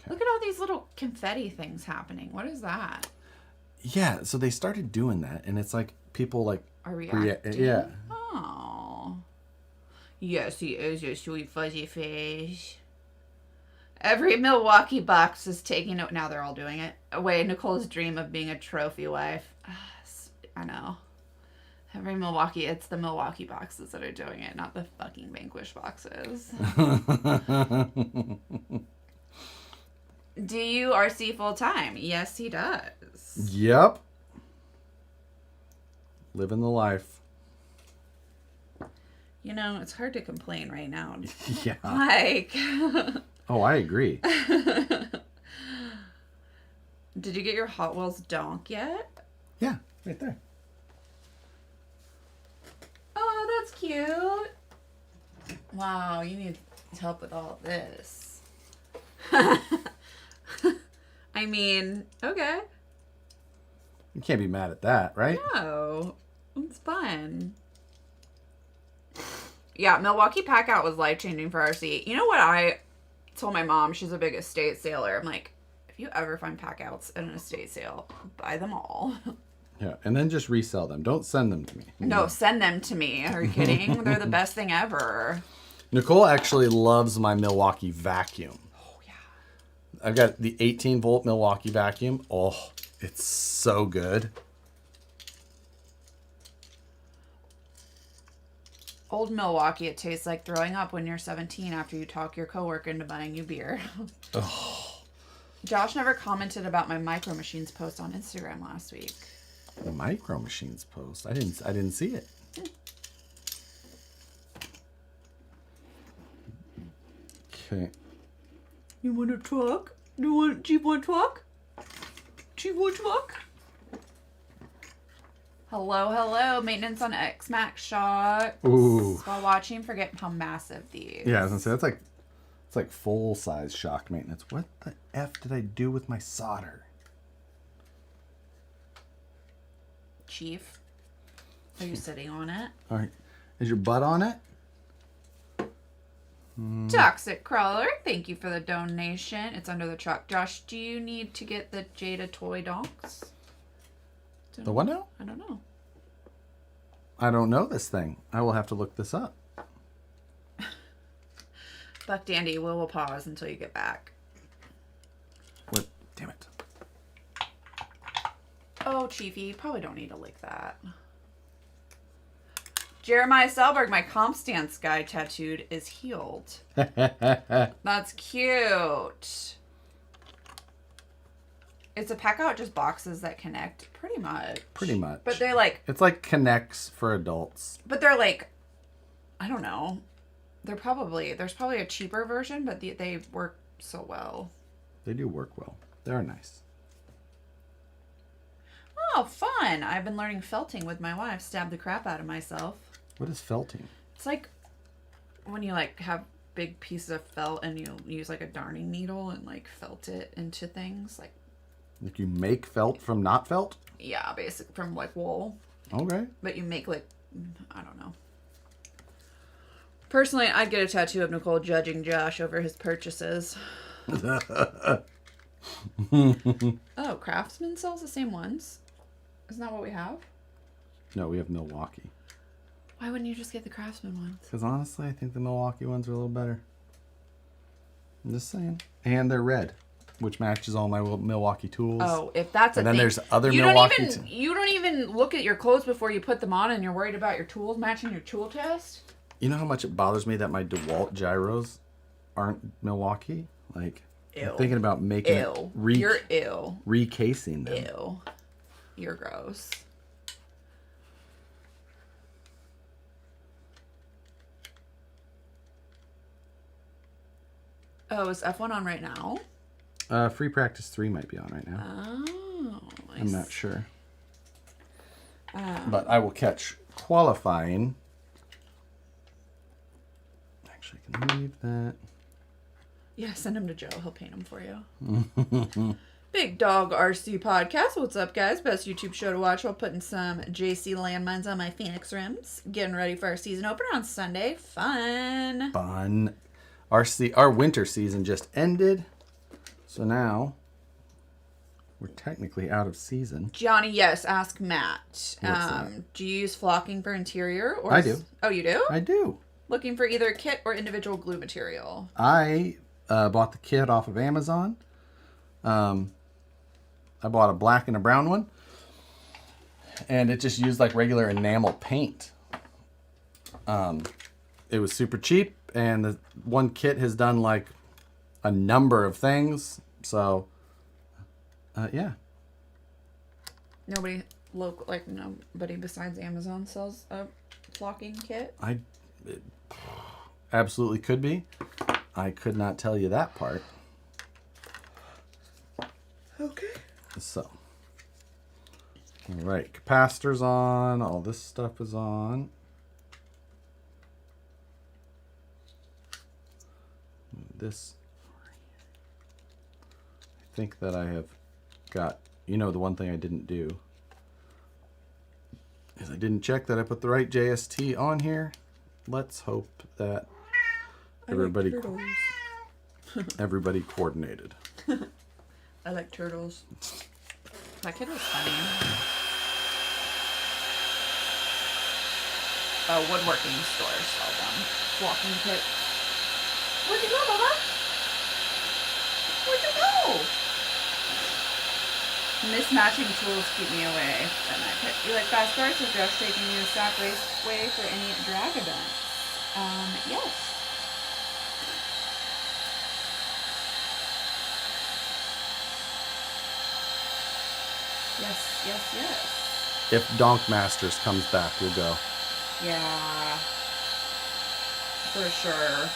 Look at all these little confetti things happening. What is that? Yeah, so they started doing that, and it's like people like Are reacting? Yeah. Oh. Yes, he is your sweet fuzzy face. Every Milwaukee box is taking it. Now they're all doing it. Away Nicole's dream of being a trophy wife. I know. Every Milwaukee, it's the Milwaukee boxes that are doing it, not the fucking Vanquish boxes. Do you RC full time? Yes, he does. Yep. Living the life. You know, it's hard to complain right now. Yeah. Like. Oh, I agree. Did you get your Hot Wheels donk yet? Yeah, right there. Oh, that's cute. Wow, you need help with all this. I mean, okay. You can't be mad at that, right? No, it's fun. Yeah, Milwaukee Pack-Out was life-changing for RC. You know what I told my mom? She's a big estate sailor. I'm like, if you ever find Pack-Outs at an estate sale, buy them all. Yeah, and then just resell them. Don't send them to me. No, send them to me. Are you kidding? They're the best thing ever. Nicole actually loves my Milwaukee vacuum. Oh, yeah. I've got the 18-volt Milwaukee vacuum. Oh, it's so good. Old Milwaukee, it tastes like throwing up when you're 17 after you talk your coworker into buying you beer. Oh, Josh never commented about my Micro Machines post on Instagram last week. the Micro Machines post. I didn't see it. Okay. You want a truck? Do you want Jeep one truck? Jeep one truck? Hello. Maintenance on X-Max shots. Ooh. While watching, forget how massive these. Yeah, I was gonna say it's like full size shock maintenance. What the F did I do with my solder? Chief, are you sitting on it? All right, is your butt on it? Toxic Crawler, thank you for the donation. It's under the truck. Josh, do you need to get the Jada toy donks? The what now? I don't know. I don't know this thing. I will have to look this up. Buck Dandy, we'll pause until you get back. What? Damn it. Oh, Chiefy, you probably don't need to lick that. Jeremiah Selberg, my comp stance guy tattooed is healed. That's cute. It's a Pack-Out just boxes that connect, pretty much. Pretty much. But they're like... It's like Connects for adults. But they're like... I don't know. There's probably a cheaper version, but they work so well. They do work well. They're nice. Oh, fun. I've been learning felting with my wife. Stabbed the crap out of myself. What is felting? It's like when you like have big pieces of felt and you use like a darning needle and like felt it into things. Like you make felt from not felt? Yeah, basically from like wool. Okay. But you make like, I don't know. Personally, I'd get a tattoo of Nicole judging Josh over his purchases. Oh, Craftsman sells the same ones? Isn't that what we have? No, we have Milwaukee. Why wouldn't you just get the Craftsman ones? Because honestly, I think the Milwaukee ones are a little better. I'm just saying. And they're red, which matches all my Milwaukee tools. Oh, if that's a and then thing. there's other you Milwaukee. You don't even look at your clothes before you put them on, and you're worried about your tools matching your tool chest. You know how much it bothers me that my DeWalt gyros aren't Milwaukee? Like, Ew. I'm thinking about making Ew. You're ew. recasing them. Ew. You're gross. Oh, is F1 on right now? Free practice 3 might be on right now. Oh, I'm not sure. But I will catch qualifying. Actually, I can leave that. Yeah, send him to Joe. He'll paint him for you. Big Dog RC Podcast. What's up, guys? Best YouTube show to watch while putting some JC landmines on my Phoenix rims. Getting ready for our season opener on Sunday. Fun. Our winter season just ended. So now we're technically out of season. Johnny, yes. Ask Matt. What's that? Do you use flocking for interior? Or I do. Oh, you do? I do. Looking for either kit or individual glue material. I bought the kit off of Amazon. I bought a black and a brown one. And it just used like regular enamel paint. It was super cheap. And the one kit has done like a number of things. So, yeah. Nobody local, like nobody besides Amazon sells a flocking kit. It absolutely could be. I could not tell you that part. Okay. So, all right, capacitor's on. All this stuff is on. This, I think that I have got, the one thing I didn't do is I didn't check that I put the right JST on here. Let's hope that everybody coordinated. I like turtles. That kid was funny. Woodworking stores sell them. Flocking kit. Where'd you go, Bubba? Where'd you go? Mismatching tools keep me away at night. You like fast starts? Is Josh taking you to stock raceway for any drag events? Yes. Yes. If Donk Masters comes back, we'll go. Yeah. For sure.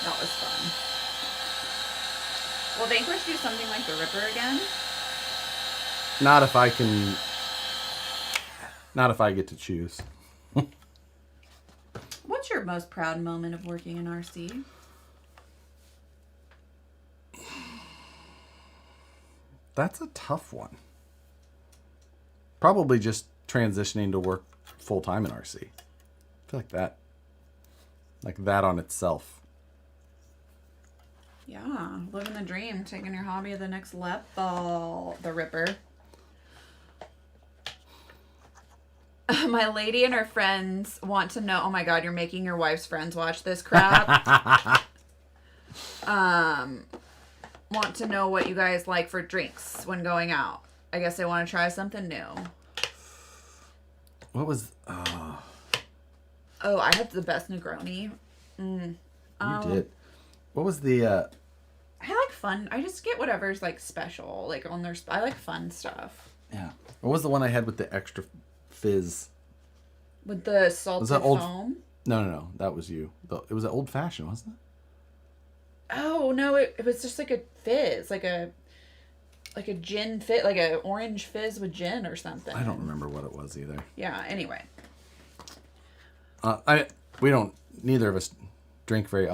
That was fun. Will Vanquish do something like the Ripper again? Not if I get to choose. What's your most proud moment of working in RC? That's a tough one. Probably just transitioning to work full-time in RC. I feel like that on itself. Yeah, living the dream, taking your hobby to the next level. The Ripper. My lady and her friends want to know. Oh my God, you're making your wife's friends watch this crap. Want to know what you guys like for drinks when going out. I guess they want to try something new. What was... Oh, I have the best Negroni. You did. What was the... I like fun. I just get whatever's like special. Like on their... I like fun stuff. Yeah. What was the one I had with the extra fizz? With the salted foam? No. That was you. It was an old fashioned, wasn't it? Oh, no. It was just like a fizz. Like a gin fizz. Like an orange fizz with gin or something. I don't remember what it was either. Yeah, anyway. Neither of us drink very...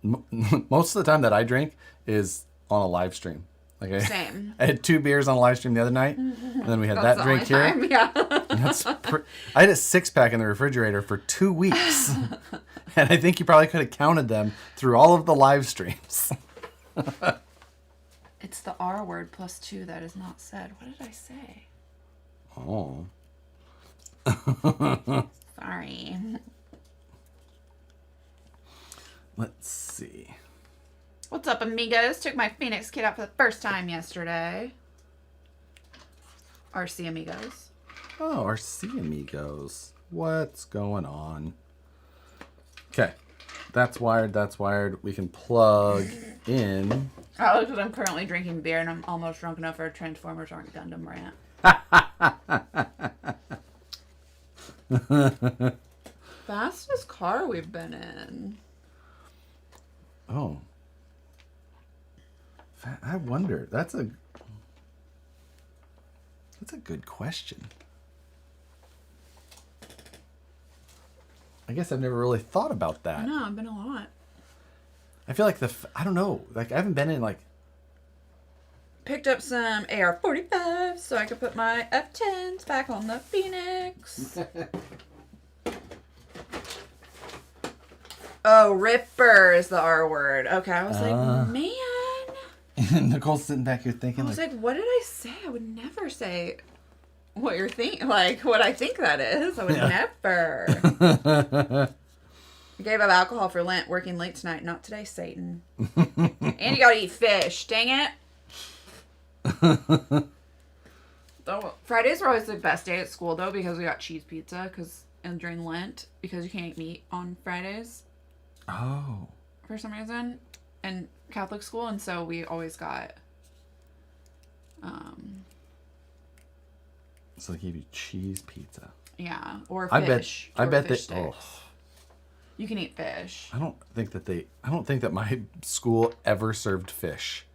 most of the time that I drink is on a live stream. Same. I had 2 beers on a live stream the other night, and then we had that drink here. Time, yeah. I had a 6-pack in the refrigerator for 2 weeks, and I think you probably could have counted them through all of the live streams. It's the R word plus 2 that is not said. What did I say? Oh. Sorry. Let's see. What's up, amigos? Took my Phoenix kit out for the first time yesterday. RC amigos. Oh, RC amigos. What's going on? Okay. That's wired. We can plug in. Oh, because I'm currently drinking beer and I'm almost drunk enough for a Transformers Aren't Gundam rant. Fastest car we've been in. Oh. I wonder. That's a good question. I guess I've never really thought about that. I know, I've been a lot. I feel like I don't know. Like I haven't been in like. Picked up some AR-45s so I could put my F10s back on the Phoenix. Oh, Ripper is the R word. Okay, I was like, man. Nicole's sitting back here thinking. I was like, what did I say? I would never say what you're thinking, like what I think that is. I would never. I gave up alcohol for Lent, working late tonight. Not today, Satan. And you gotta eat fish. Dang it. Fridays were always the best day at school though because we got cheese pizza and during Lent because you can't eat meat on Fridays. Oh. For some reason, in Catholic school, and so we always got. So they gave you cheese pizza. Yeah, or fish. I bet fish they. sticks. Oh. You can eat fish. I don't think that my school ever served fish.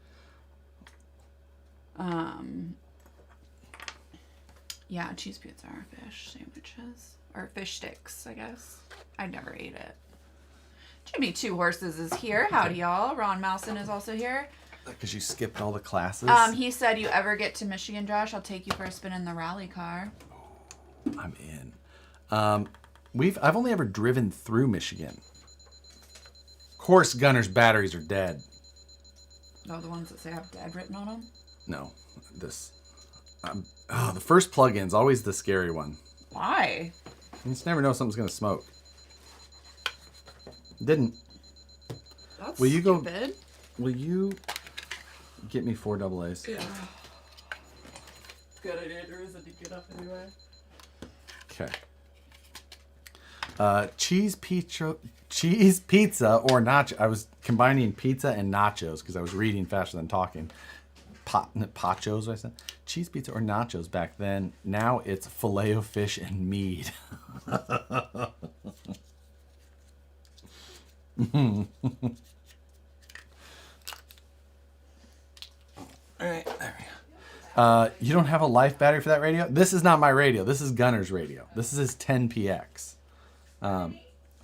Yeah, cheese pizza or fish sandwiches. Or fish sticks, I guess. I never ate it. Jimmy Two Horses is here. Howdy, y'all. Ron Mousen is also here. Because you skipped all the classes? He said, you ever get to Michigan, Josh, I'll take you for a spin in the rally car. I'm in. I've only ever driven through Michigan. Of course, Gunnar's batteries are dead. Oh, the ones that say have dead written on them? No, this. The first plug-in's always the scary one. Why? You just never know if something's gonna smoke. Didn't. That's will you stupid. Will you get me 4 AA's? Yeah. Good idea. There isn't to get up anyway. Okay. Cheese pizza or nacho. I was combining pizza and nachos because I was reading faster than talking. Pachos, I said. Cheese pizza or nachos back then. Now it's Filet-O-Fish and mead. All right, there we go. You don't have a life battery for that radio? This is not my radio. This is Gunnar's radio. This is his 10PX.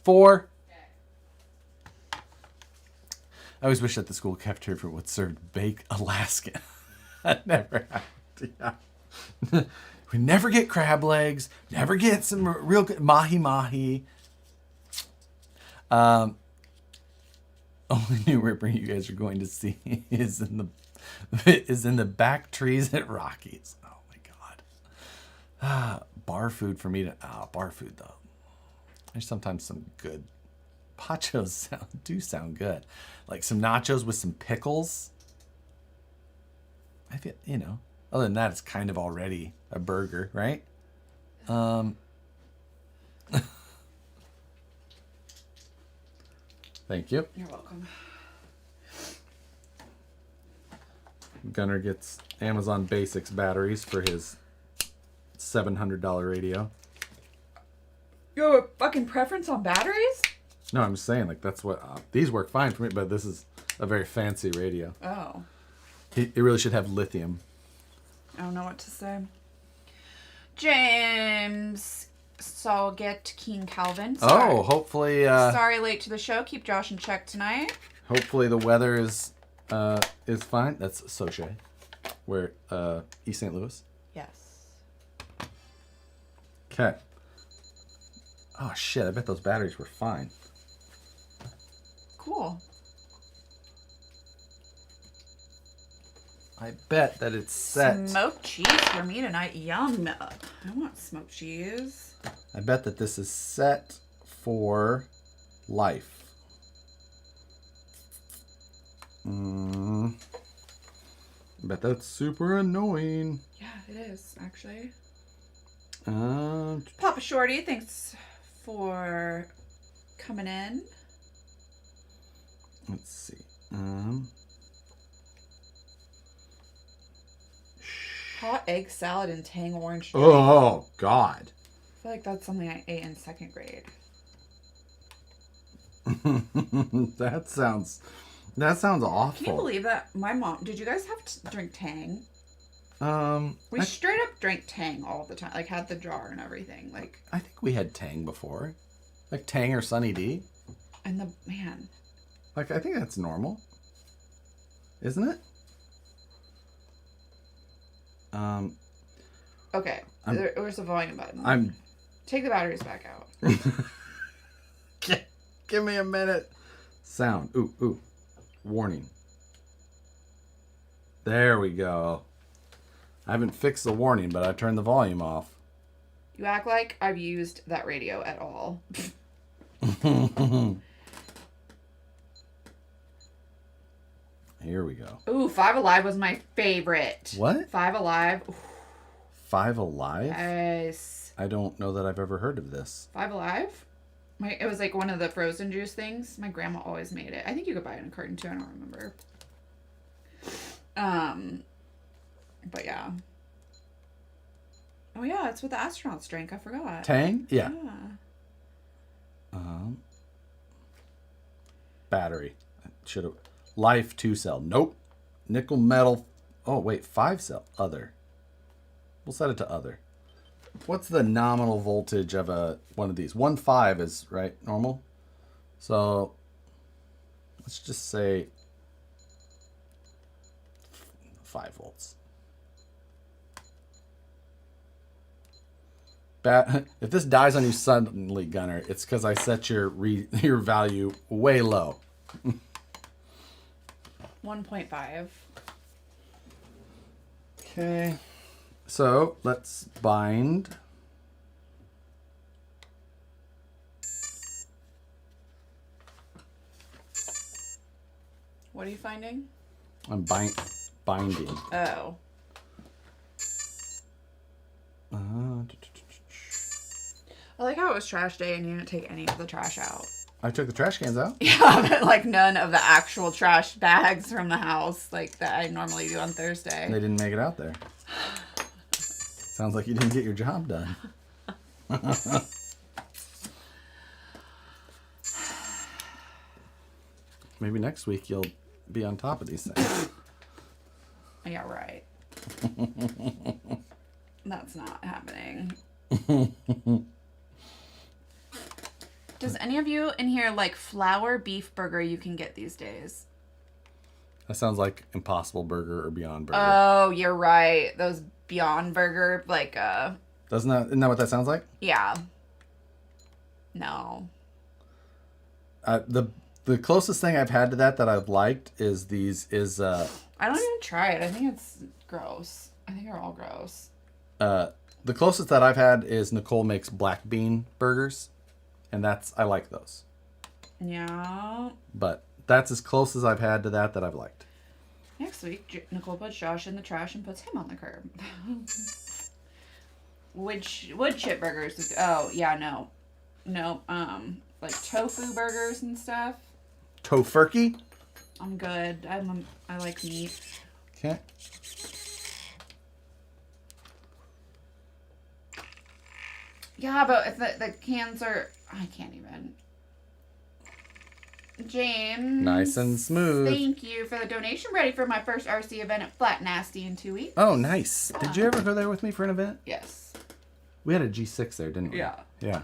4. I always wish that the school cafeteria would serve baked Alaskan. I never had to. Yeah. We never get crab legs. Never get some real good mahi. Only new Ripper you guys are going to see is in the back trees at Rockies. Oh my god. Bar food for me to bar food though. There's sometimes some good pachos do sound good. Like some nachos with some pickles. I feel, other than that, it's kind of already a burger, right? Thank you. You're welcome. Gunnar gets Amazon Basics batteries for his $700 radio. You have a fucking preference on batteries? No, I'm just saying, like, that's what... these work fine for me, but this is a very fancy radio. Oh. It really should have lithium. I don't know what to say. James saw get King Calvin. Sorry. Oh, hopefully... Sorry late to the show. Keep Josh in check tonight. Hopefully the weather is fine. That's Soche. Where, East St. Louis? Yes. Okay. Oh, shit. I bet those batteries were fine. Cool. I bet that it's set. Smoked cheese for me tonight. Yum. I want smoked cheese. I bet that this is set for life. I bet that's super annoying. Yeah, it is, actually. Um, Papa Shorty, thanks for coming in. Let's see. Hot egg salad and tang orange juice. Oh, God. I feel like that's something I ate in 2nd grade. That sounds That sounds awful. Can you believe that? My mom, did you guys have to drink Tang? We I straight up drank Tang all the time. Like, had the jar and everything. Like, think we had Tang before. Like Tang or Sunny D. and man. Like, I think that's normal. Isn't it? Okay. Where's the volume button? I'm... Take the batteries back out. Give me a minute. Sound. Ooh. Warning. There we go. I haven't fixed the warning, but I turned the volume off. You act like I've used that radio at all. Here we go. Ooh, Five Alive was my favorite. What? Five Alive. Ooh, Five Alive? yes. I don't know that I've ever heard of this. Five Alive? It was like one of the frozen juice things. My grandma always made it. I think you could buy it in a carton too. I don't remember. But yeah. Oh yeah, it's what the astronauts drank. I forgot. Tang? Yeah. Yeah. Battery. Should have. Life 2-cell. Nope. Nickel metal. Oh, wait. 5-cell. Other. We'll set it to other. What's the nominal voltage of one of these? 1.5 is, right, normal? So, let's just say 5 volts. If this dies on you suddenly, Gunnar, it's because I set your value way low. 1.5. Okay. So let's bind. What are you finding? I'm binding. Oh. I like how it was trash day and you didn't take any of the trash out. I took the trash cans out. Yeah, but like none of the actual trash bags from the house like that I normally do on Thursday. They didn't make it out there. Sounds like you didn't get your job done. Maybe next week you'll be on top of these things. Yeah, right. That's not happening. Does any of you in here like flour beef burger you can get these days? That sounds like Impossible Burger or Beyond Burger. Oh, you're right. Those Beyond Burger, like, Isn't that what that sounds like? yeah. No. The closest thing I've had to that I've liked is I don't even try it. I think it's gross. I think they're all gross. the closest that I've had is Nicole makes black bean burgers, and I like those. Yeah. But that's as close as I've had to that I've liked. Next week, Nicole puts Josh in the trash and puts him on the curb. Which wood chip burgers? Oh yeah, no, like tofu burgers and stuff. Tofurkey? I'm good. I like meat. Okay. Yeah, but if the cans are, I can't even. James. Nice and smooth. Thank you for the donation. Ready for my first RC event at Flat Nasty in 2 weeks. Oh, nice. Did you ever go there with me for an event? Yes. We had a G6 there, didn't we? Yeah. Yeah.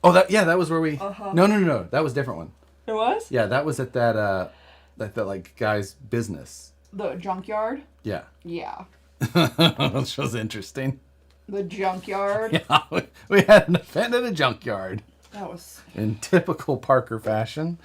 Oh, that was where we. Uh-huh. No. That was a different one. It was? Yeah, that was at that like guy's business. The junkyard? Yeah. Yeah. Which was interesting. The junkyard? Yeah, we had an event at a junkyard. That was... In typical Parker fashion.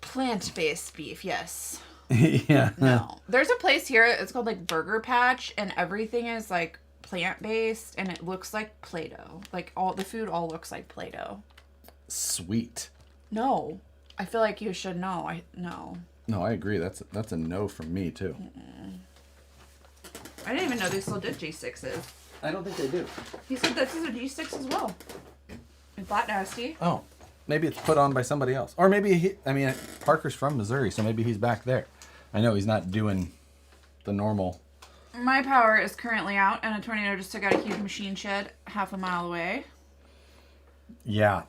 Plant-based beef, yes. Yeah. No. There's a place here, it's called like Burger Patch, and everything is like plant-based, and it looks like Play-Doh. Like the food all looks like Play-Doh. Sweet. No. I feel like you should know. No. No, I agree. That's a no from me too. I didn't even know they still did G6s. I don't think they do. He said this is a G6 as well. And Flat Nasty. Oh, maybe it's put on by somebody else, or maybe Parker's from Missouri, so maybe he's back there. I know he's not doing the normal My power is currently out, and a tornado just took out a huge machine shed half a mile away. Yeah,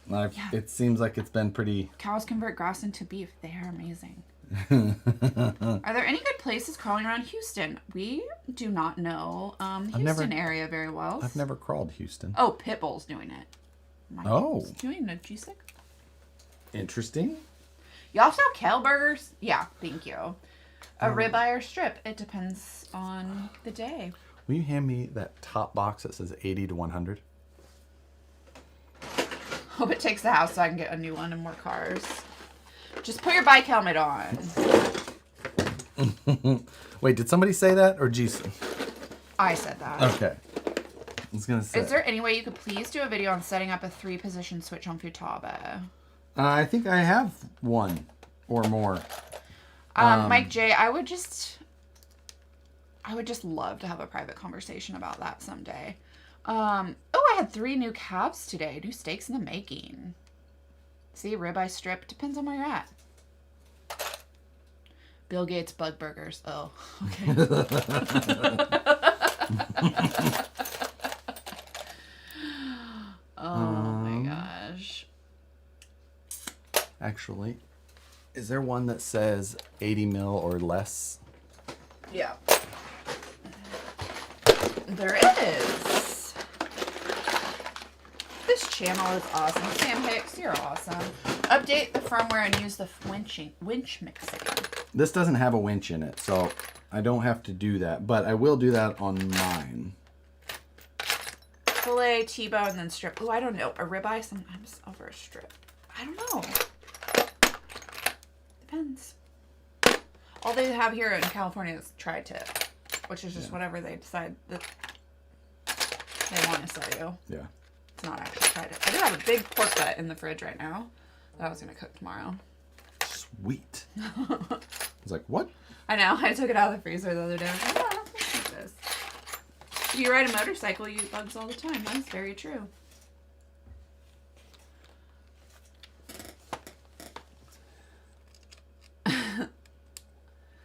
it seems like it's been pretty... Cows convert grass into beef. They are amazing. Are there any good places crawling around Houston? We do not know Houston area very well. I've never crawled Houston. Oh, Pitbull's doing it. Oh. Doing a G6. Interesting. Y'all sell kale burgers? Yeah, thank you. A ribeye or strip. It depends on the day. Will you hand me that top box that says 80 to 100? Hope it takes the house so I can get a new one and more cars. Just put your bike helmet on. Wait, did somebody say that or Jason? I said that. Okay. I was going to say. Is there any way you could please do a video on setting up a 3-position switch on Futaba? I think I have one or more. Mike J, I would just love to have a private conversation about that someday. Oh, I had 3 new calves today. New steaks in the making. See, ribeye strip. Depends on where you're at. Bill Gates bug burgers. Oh, okay. Oh my gosh. Actually, is there one that says 80 mil or less? Yeah. There is. This channel is awesome. Sam Hicks, you're awesome. Update the firmware and use the winch mixing. This doesn't have a winch in it, so I don't have to do that, but I will do that on mine. Filet, T-bone, and then strip. Oh, I don't know. A ribeye sometimes over a strip. I don't know. Depends. All they have here in California is tri-tip, which is just whatever they decide that they want to sell you. Yeah. It's not actually tri-tip. I do have a big pork butt in the fridge right now that I was going to cook tomorrow. Sweet. I was like, what? I know. I took it out of the freezer the other day. I was like, oh, I don't think this. If you ride a motorcycle, you eat bugs all the time. That's very true.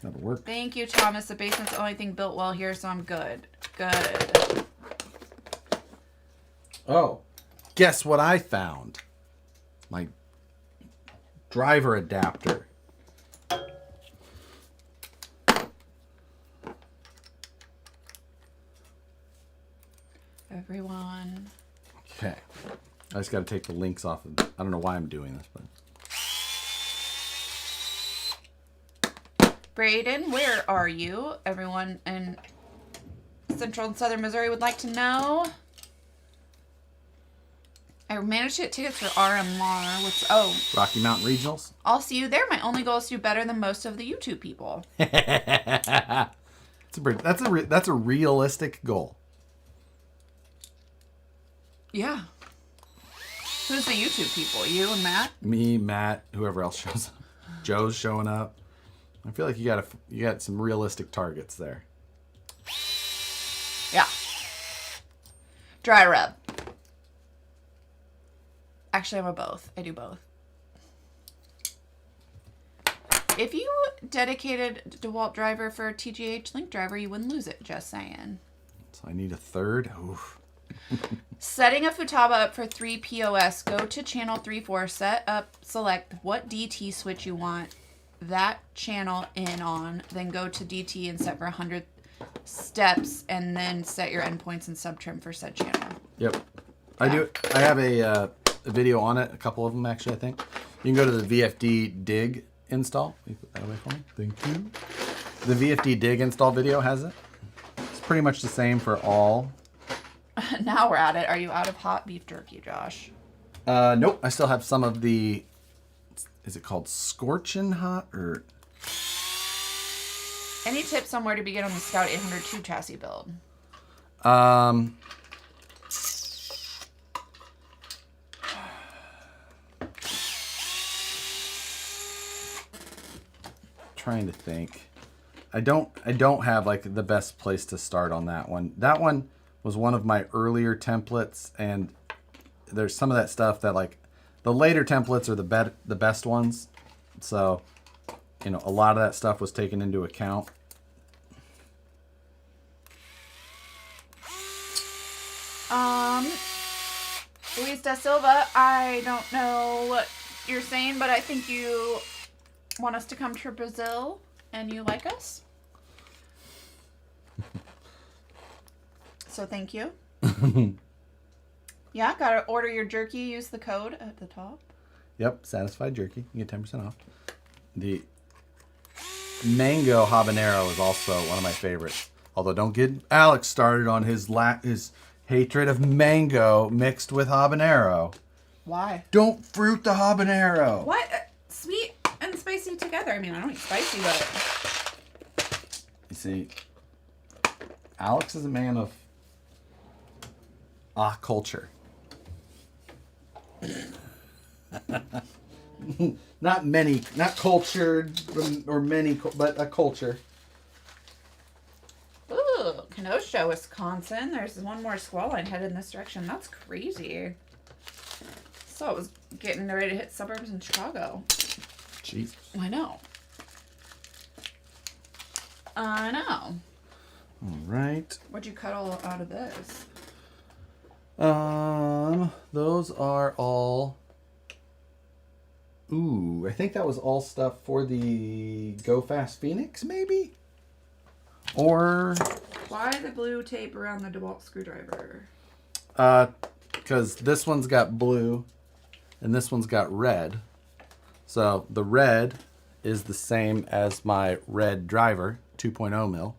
That'll work. Thank you, Thomas. The basement's the only thing built well here, so I'm good. Good. Oh, guess what I found? My driver adapter. Everyone. Okay. I just got to take the links off of I don't know why I'm doing this, but Braden, where are you? Everyone in Central and Southern Missouri would like to know. I managed to get tickets for RMR, which, Rocky Mountain Regionals. I'll see you there. My only goal is to do better than most of the YouTube people. That's a realistic goal. Yeah. Who's the YouTube people? You and Matt? Me, Matt, whoever else shows up. Joe's showing up. I feel like you got some realistic targets there. Yeah. Dry rub. Actually, I'm a both. I do both. If you dedicated DeWalt driver for a TGH Link driver, you wouldn't lose it. Just saying. So I need a third. Oof. Setting a Futaba up for 3 POS. Go to channel 3-4. Set up. Select what DT switch you want that channel in on. Then go to DT and set for 100 steps. And then set your endpoints and subtrim for said channel. Yep. I do. I have a video on it. A couple of them, actually, I think. You can go to the VFD dig install. Can you put that away for me? Thank you. The VFD dig install video has it. It's pretty much the same for all. Now we're at it. Are you out of hot beef jerky, Josh? Nope. I still have some of the... Is it called Scorchin' Hot or... Any tips on where to begin on the Scout 802 chassis build? Trying to think. I don't have like the best place to start on that one. That one was one of my earlier templates, and there's some of that stuff that like the later templates are the best ones. So, a lot of that stuff was taken into account. Luis da Silva, I don't know what you're saying, but I think you want us to come to Brazil and you like us. So thank you. Yeah, gotta order your jerky. Use the code at the top. Yep, Satisfied Jerky. You get 10% off. The mango habanero is also one of my favorites. Although don't get Alex started on his hatred of mango mixed with habanero. Why? Don't fruit the habanero. What? Sweet and spicy together. I mean, I don't eat spicy, but... You see, Alex is a man of culture. Not cultured or many, but a culture. Ooh, Kenosha, Wisconsin. There's one more squall line headed in this direction. That's crazy. So it was getting ready to hit suburbs in Chicago. Jeez. I know. I know. All right. What'd you cut all out of this? Those are all. Ooh, I think that was all stuff for the Go Fast Phoenix, maybe? Or... Why the blue tape around the DeWalt screwdriver? Because this one's got blue and this one's got red. So the red is the same as my red driver, 2.0 mil.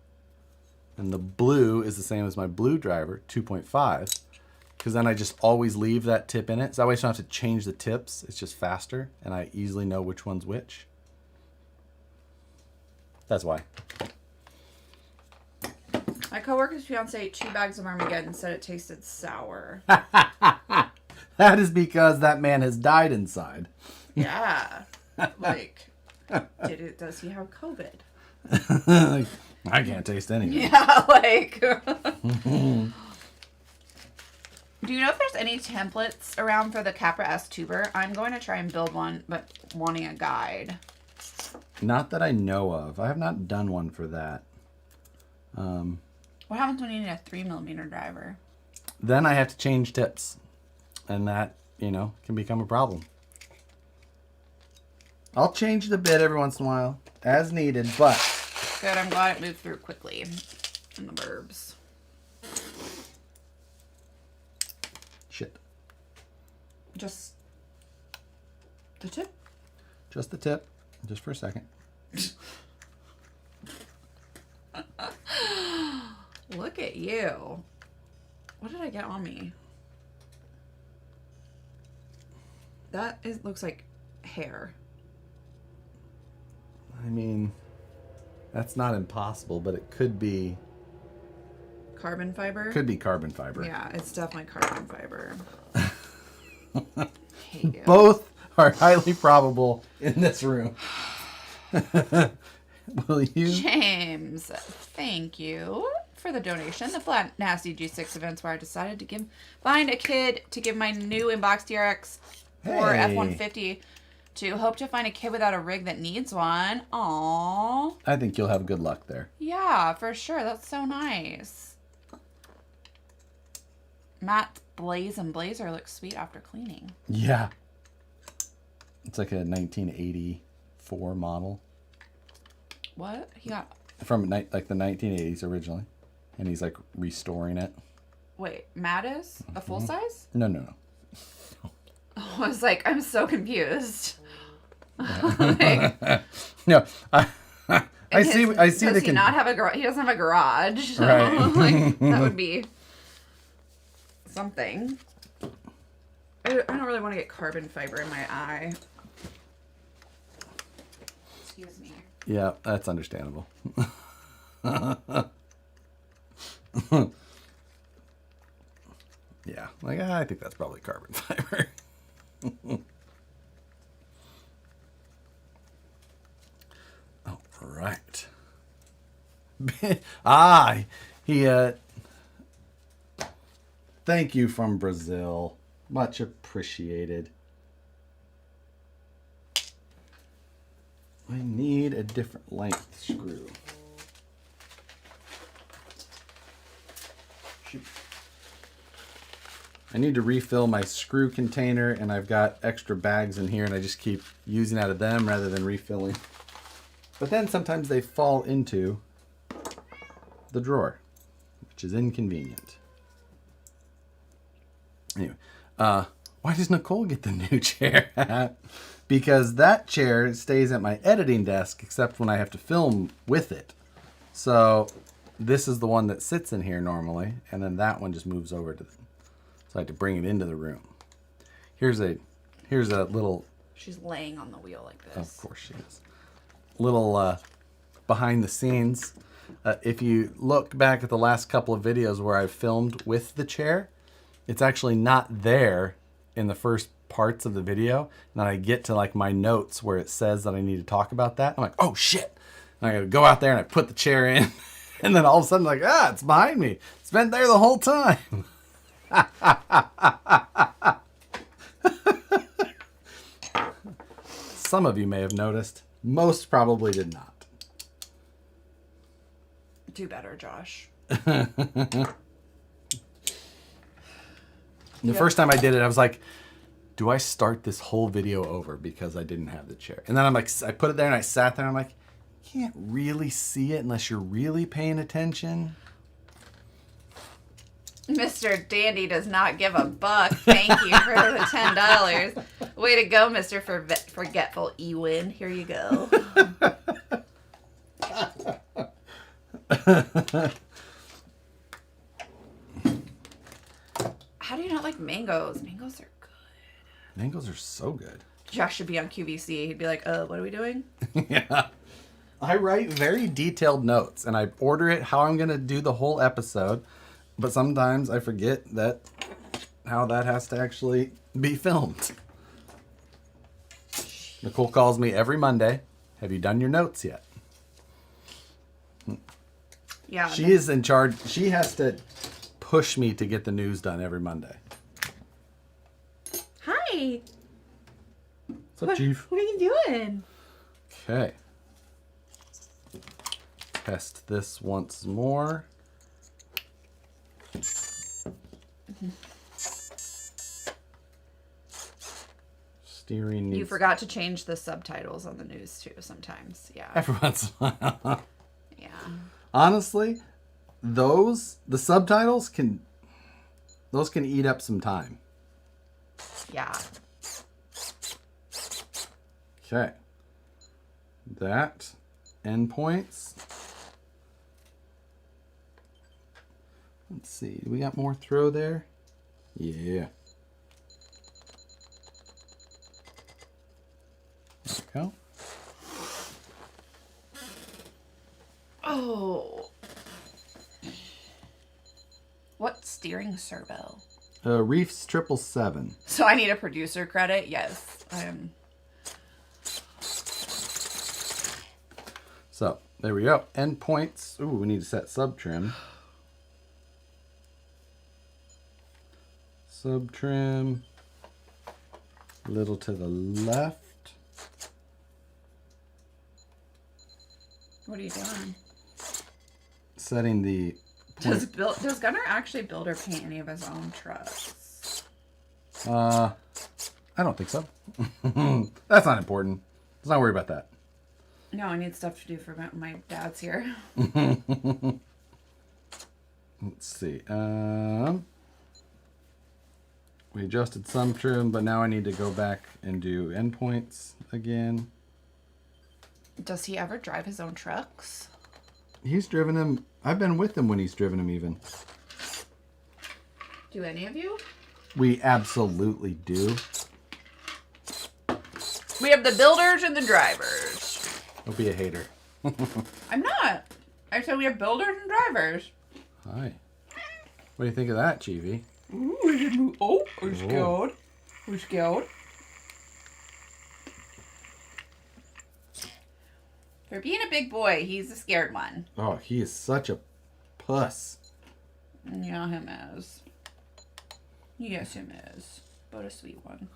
And the blue is the same as my blue driver, 2.5. Because then I just always leave that tip in it. So that way I don't have to change the tips. It's just faster. And I easily know which one's which. That's why. My coworker's fiance ate 2 bags of Armageddon and said it tasted sour. That is because that man has died inside. Yeah. Like, does he have COVID? I can't taste anything. Yeah, like... Do you know if there's any templates around for the Capra S tuber? I'm going to try and build one, but wanting a guide. Not that I know of. I have not done one for that. What happens when you need a 3mm driver? Then I have to change tips. And that, can become a problem. I'll change the bit every once in a while, as needed, but... Good, I'm glad it moved through quickly in the burbs. Shit. Just the tip? Just the tip. Just for a second. Look at you. What did I get on me? That looks like hair. I mean, that's not impossible, but it could be... Carbon fiber? Could be carbon fiber. Yeah, it's definitely carbon fiber. Hate you. Both are highly probable in this room. Will you? James, thank you for the donation. The Flat Nasty G6 events where I decided to find a kid to give my new inbox DRX for Hey. F-150 to hope to find a kid without a rig that needs one. Aww. I think you'll have good luck there. Yeah, for sure. That's so nice. Matt's Brazin blazer looks sweet after cleaning. Yeah. It's like a 1984 model. What? He got... From like the 1980s originally. And he's like restoring it. Wait, Matt is? A full size? No. I was like, I'm so confused. Like, No, I see does the he not have a garage? He doesn't have a garage. So, Right. like, that would be something. I don't really want to get carbon fiber in my eye. Excuse me. Yeah, that's understandable. Yeah, like I think that's probably carbon fiber. All right. He thank you from Brazil. Much appreciated. I need a different length screw. Shoot. I need to refill my screw container, and I've got extra bags in here, and I just keep using out of them rather than refilling. But then sometimes they fall into the drawer, which is inconvenient. Anyway, why does Nicole get the new chair? Because that chair stays at my editing desk, except when I have to film with it. So this is the one that sits in here normally, and then that one just moves over to them. So I have to bring it into the room. Here's a little... She's laying on the wheel like this. Of course she is. Little behind the scenes. If you look back at the last couple of videos where I've filmed with the chair, it's actually not there in the first parts of the video. And then I get to like my notes where it says that I need to talk about that. I'm like, oh shit. And I gotta go out there and I put the chair in. And then all of a sudden like, it's behind me. It's been there the whole time. Some of you may have noticed. Most probably did not. Do better, Josh. The first time I did it, I was like, do I start this whole video over because I didn't have the chair? And then I'm like, I put it there and I sat there and I'm like, you can't really see it unless you're really paying attention. Mr. Dandy does not give a buck. Thank you for the $10. Way to go, Mr. Forgetful Ewan. Here you go. How do you not like mangoes? Mangoes are good. Mangoes are so good. Josh should be on QVC. He'd be like, what are we doing? Yeah. I write very detailed notes and I order it how I'm going to do the whole episode. But sometimes I forget how that has to actually be filmed. Nicole calls me every Monday. Have you done your notes yet? Yeah. She is in charge. She has to push me to get the news done every Monday. Hi. What's up, Chief? What are you doing? Okay. Test this once more. Steering needs... You forgot to change the subtitles on the news too sometimes. Yeah. Every once in a while. Yeah. Honestly, the subtitles can eat up some time. Yeah. Okay. That endpoints. Let's see. Do we got more throw there? Yeah. There we go. Oh. What steering servo? Reefs 777. So I need a producer credit? Yes. I am. So, there we go. Endpoints. Ooh, we need to set sub trim. Sub trim. A little to the left. What are you doing? Setting the... Does Gunnar actually build or paint any of his own trucks? I don't think so. That's not important. Let's not worry about that. No, I need stuff to do for my dad's here. Let's see. We adjusted some trim, but now I need to go back and do endpoints again. Does he ever drive his own trucks? He's driven him. I've been with him when he's driven him even. Do any of you? We absolutely do. We have the builders and the drivers. Don't be a hater. I'm not. I said we have builders and drivers. Hi. What do you think of that, Chivi? Ooh, oh, we're scared. We're scared. For being a big boy, he's the scared one. Oh, he is such a puss. Yeah, him is. Yes, him is. But a sweet one.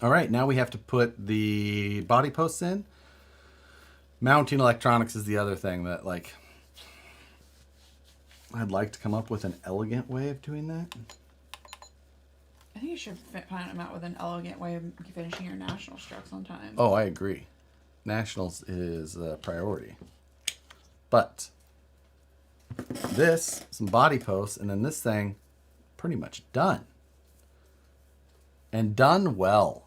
All right, now we have to put the body posts in. Mounting electronics is the other thing that, like, I'd like to come up with an elegant way of doing that. I think you should find out with an elegant way of finishing your nationals trucks on time. Oh, I agree. Nationals is a priority. But this, some body posts, and then this thing, pretty much done. And done well.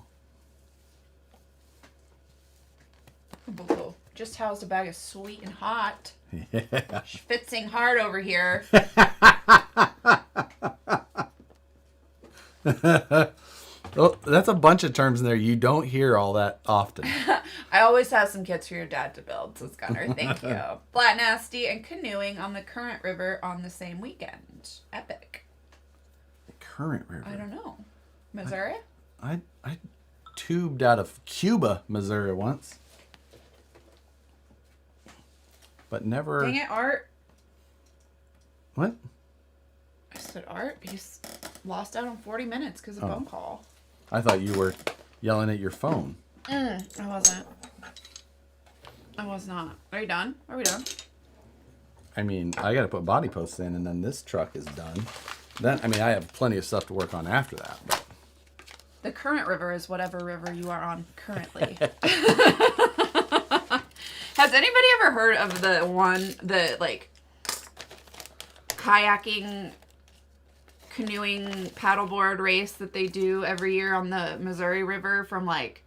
Just housed a bag of sweet and hot. Yeah. Schwitzing hard over here. Oh, that's a bunch of terms in there you don't hear all that often. I always have some kits for your dad to build, says Gunnar. Thank you. Flat Nasty and canoeing on the Current River on the same weekend. Epic. The Current River. I don't know. Missouri? I tubed out of Cuba, Missouri once. But never... Dang it, Art. What? I said, Art, he's lost out on 40 minutes because of phone call. I thought you were yelling at your phone. I wasn't. I was not. Are you done? Are we done? I mean, I got to put body posts in, and then this truck is done. Then, I mean, I have plenty of stuff to work on after that. But... The Current River is whatever river you are on currently. Has anybody ever heard of the like kayaking, canoeing, paddleboard race that they do every year on the Missouri River from like,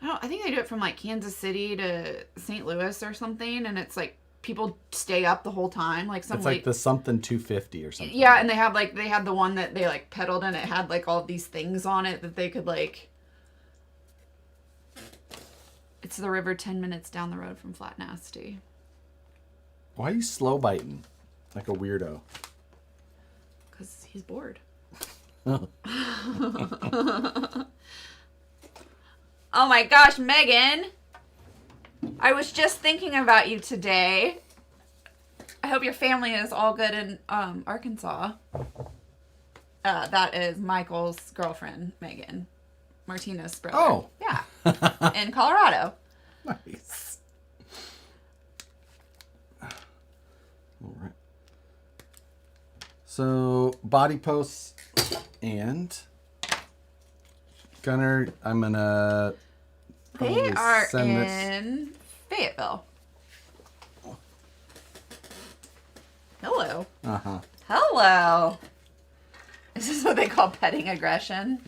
I think they do it from like Kansas City to St. Louis or something, and it's like people stay up the whole time, like some. It's like the something 250 or something. Yeah, and they had the one that they like pedaled, and it had like all these things on it that they could like. It's the river 10 minutes down the road from Flat Nasty. Why are you slow biting like a weirdo? Because he's bored. Oh my gosh, Megan! I was just thinking about you today. I hope your family is all good in Arkansas. That is Michael's girlfriend, Megan. Martina's brother. Oh. Yeah. In Colorado. Nice. All right. So, body posts and Gunnar, I'm going to They are send this. in Fayetteville. Hello. Uh-huh. Hello. Is this what they call petting aggression?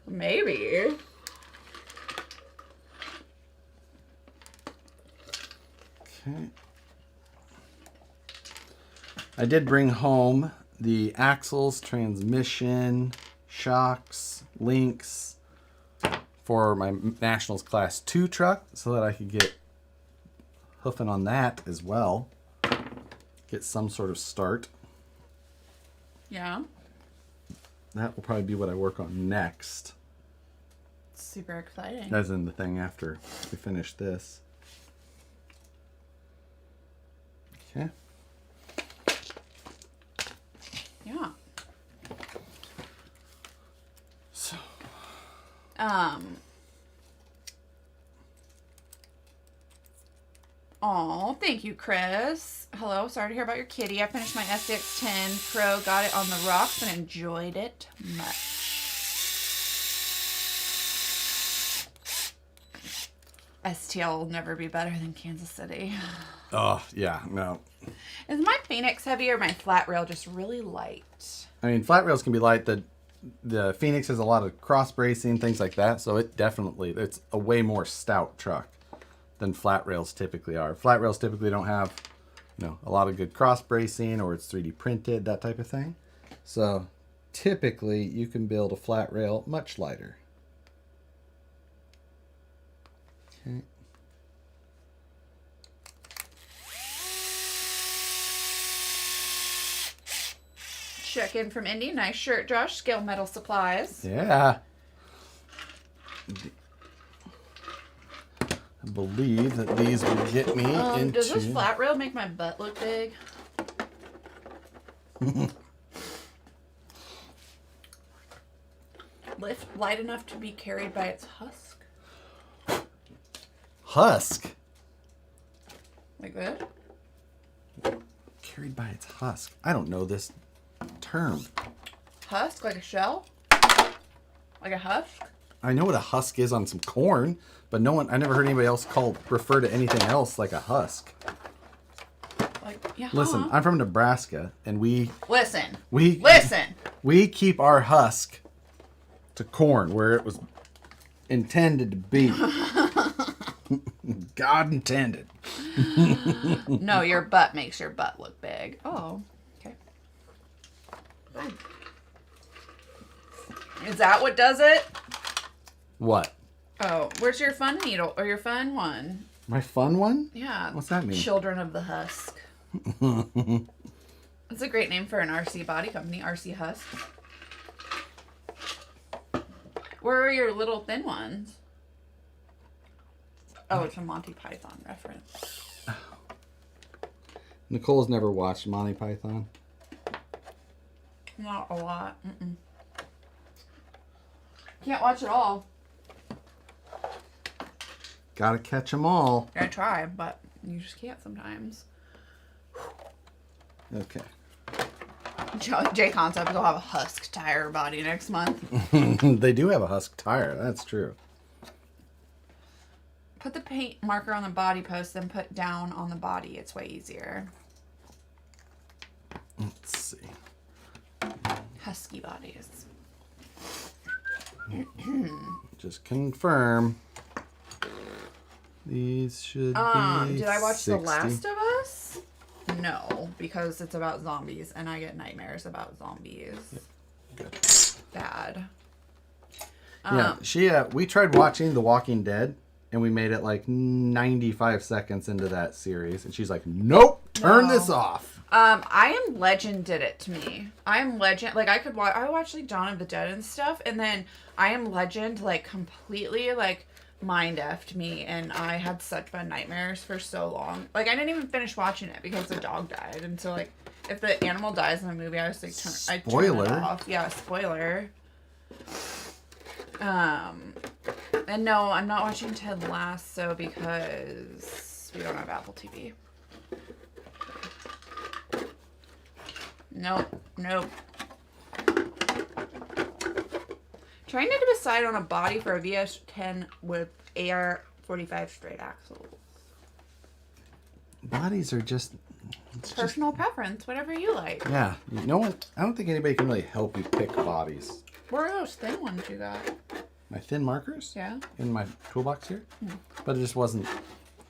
Maybe. Okay. I did bring home the axles, transmission, shocks, links for my Nationals Class 2 truck so that I could get hoofing on that as well. Get some sort of start. Yeah. That will probably be what I work on next. Super exciting. As in the thing after we finish this. Okay. Yeah. So. Oh, thank you, Chris. Hello, sorry to hear about your kitty. I finished my SDX10 Pro, got it on the rocks, and enjoyed it much. STL will never be better than Kansas City. Oh, yeah, no. Is my Phoenix heavy or my flat rail just really light? I mean, flat rails can be light. The Phoenix has a lot of cross bracing, things like that. So it's a way more stout truck than flat rails typically are. Flat rails typically don't have, a lot of good cross bracing, or it's 3D printed, that type of thing. So typically you can build a flat rail much lighter. Okay. Check in from Indy. Nice shirt, Josh. Scale Metal Supplies. Yeah. I believe that these will get me into... Does this flat rail make my butt look big? Lift light enough to be carried by its husk. Husk? Like that? Carried by its husk. I don't know this term. Husk, like a shell? Like a husk? I know what a husk is on some corn, but I never heard anybody else refer to anything else like a husk. Like, yeah. Listen, I'm from Nebraska, and we keep our husk to corn where it was intended to be. God intended. No, your butt makes your butt look big. Oh, okay. Is that what does it? What? Oh, where's your fun needle or your fun one? My fun one? Yeah. What's that mean? Children of the Husk. That's a great name for an RC body company, RC Husk. Where are your little thin ones? Oh, it's a Monty Python reference. Nicole's never watched Monty Python. Not a lot. Mm-mm. Can't watch it all. Gotta catch them all. I try, but you just can't sometimes. Okay. Jay Concept will have a husk tire body next month. They do have a husk tire. That's true. Put the paint marker on the body post, then put down on the body. It's way easier. Let's see. Husky bodies. Just confirm. These should be Did I watch 60. The Last of Us? No, because it's about zombies, and I get nightmares about zombies. Good. Bad. Yeah, we tried watching The Walking Dead, and we made it like 95 seconds into that series, and she's like, "Nope, turn this off." I Am Legend did it to me. I Am Legend, like I watched like Dawn of the Dead and stuff, and then I Am Legend like completely like mind effed me, and I had such bad nightmares for so long. Like I didn't even finish watching it because the dog died, and so like if the animal dies in the movie, I was like, I turn it off. Yeah, spoiler. And no, I'm not watching Ted Lasso because we don't have Apple TV. Nope. Trying to decide on a body for a VS10 with AR45 straight axles. Bodies are just Personal preference, whatever you like. Yeah, no one. I don't think anybody can really help you pick bodies. What are those thin ones you got? My thin markers? Yeah. In my toolbox here? But it just wasn't.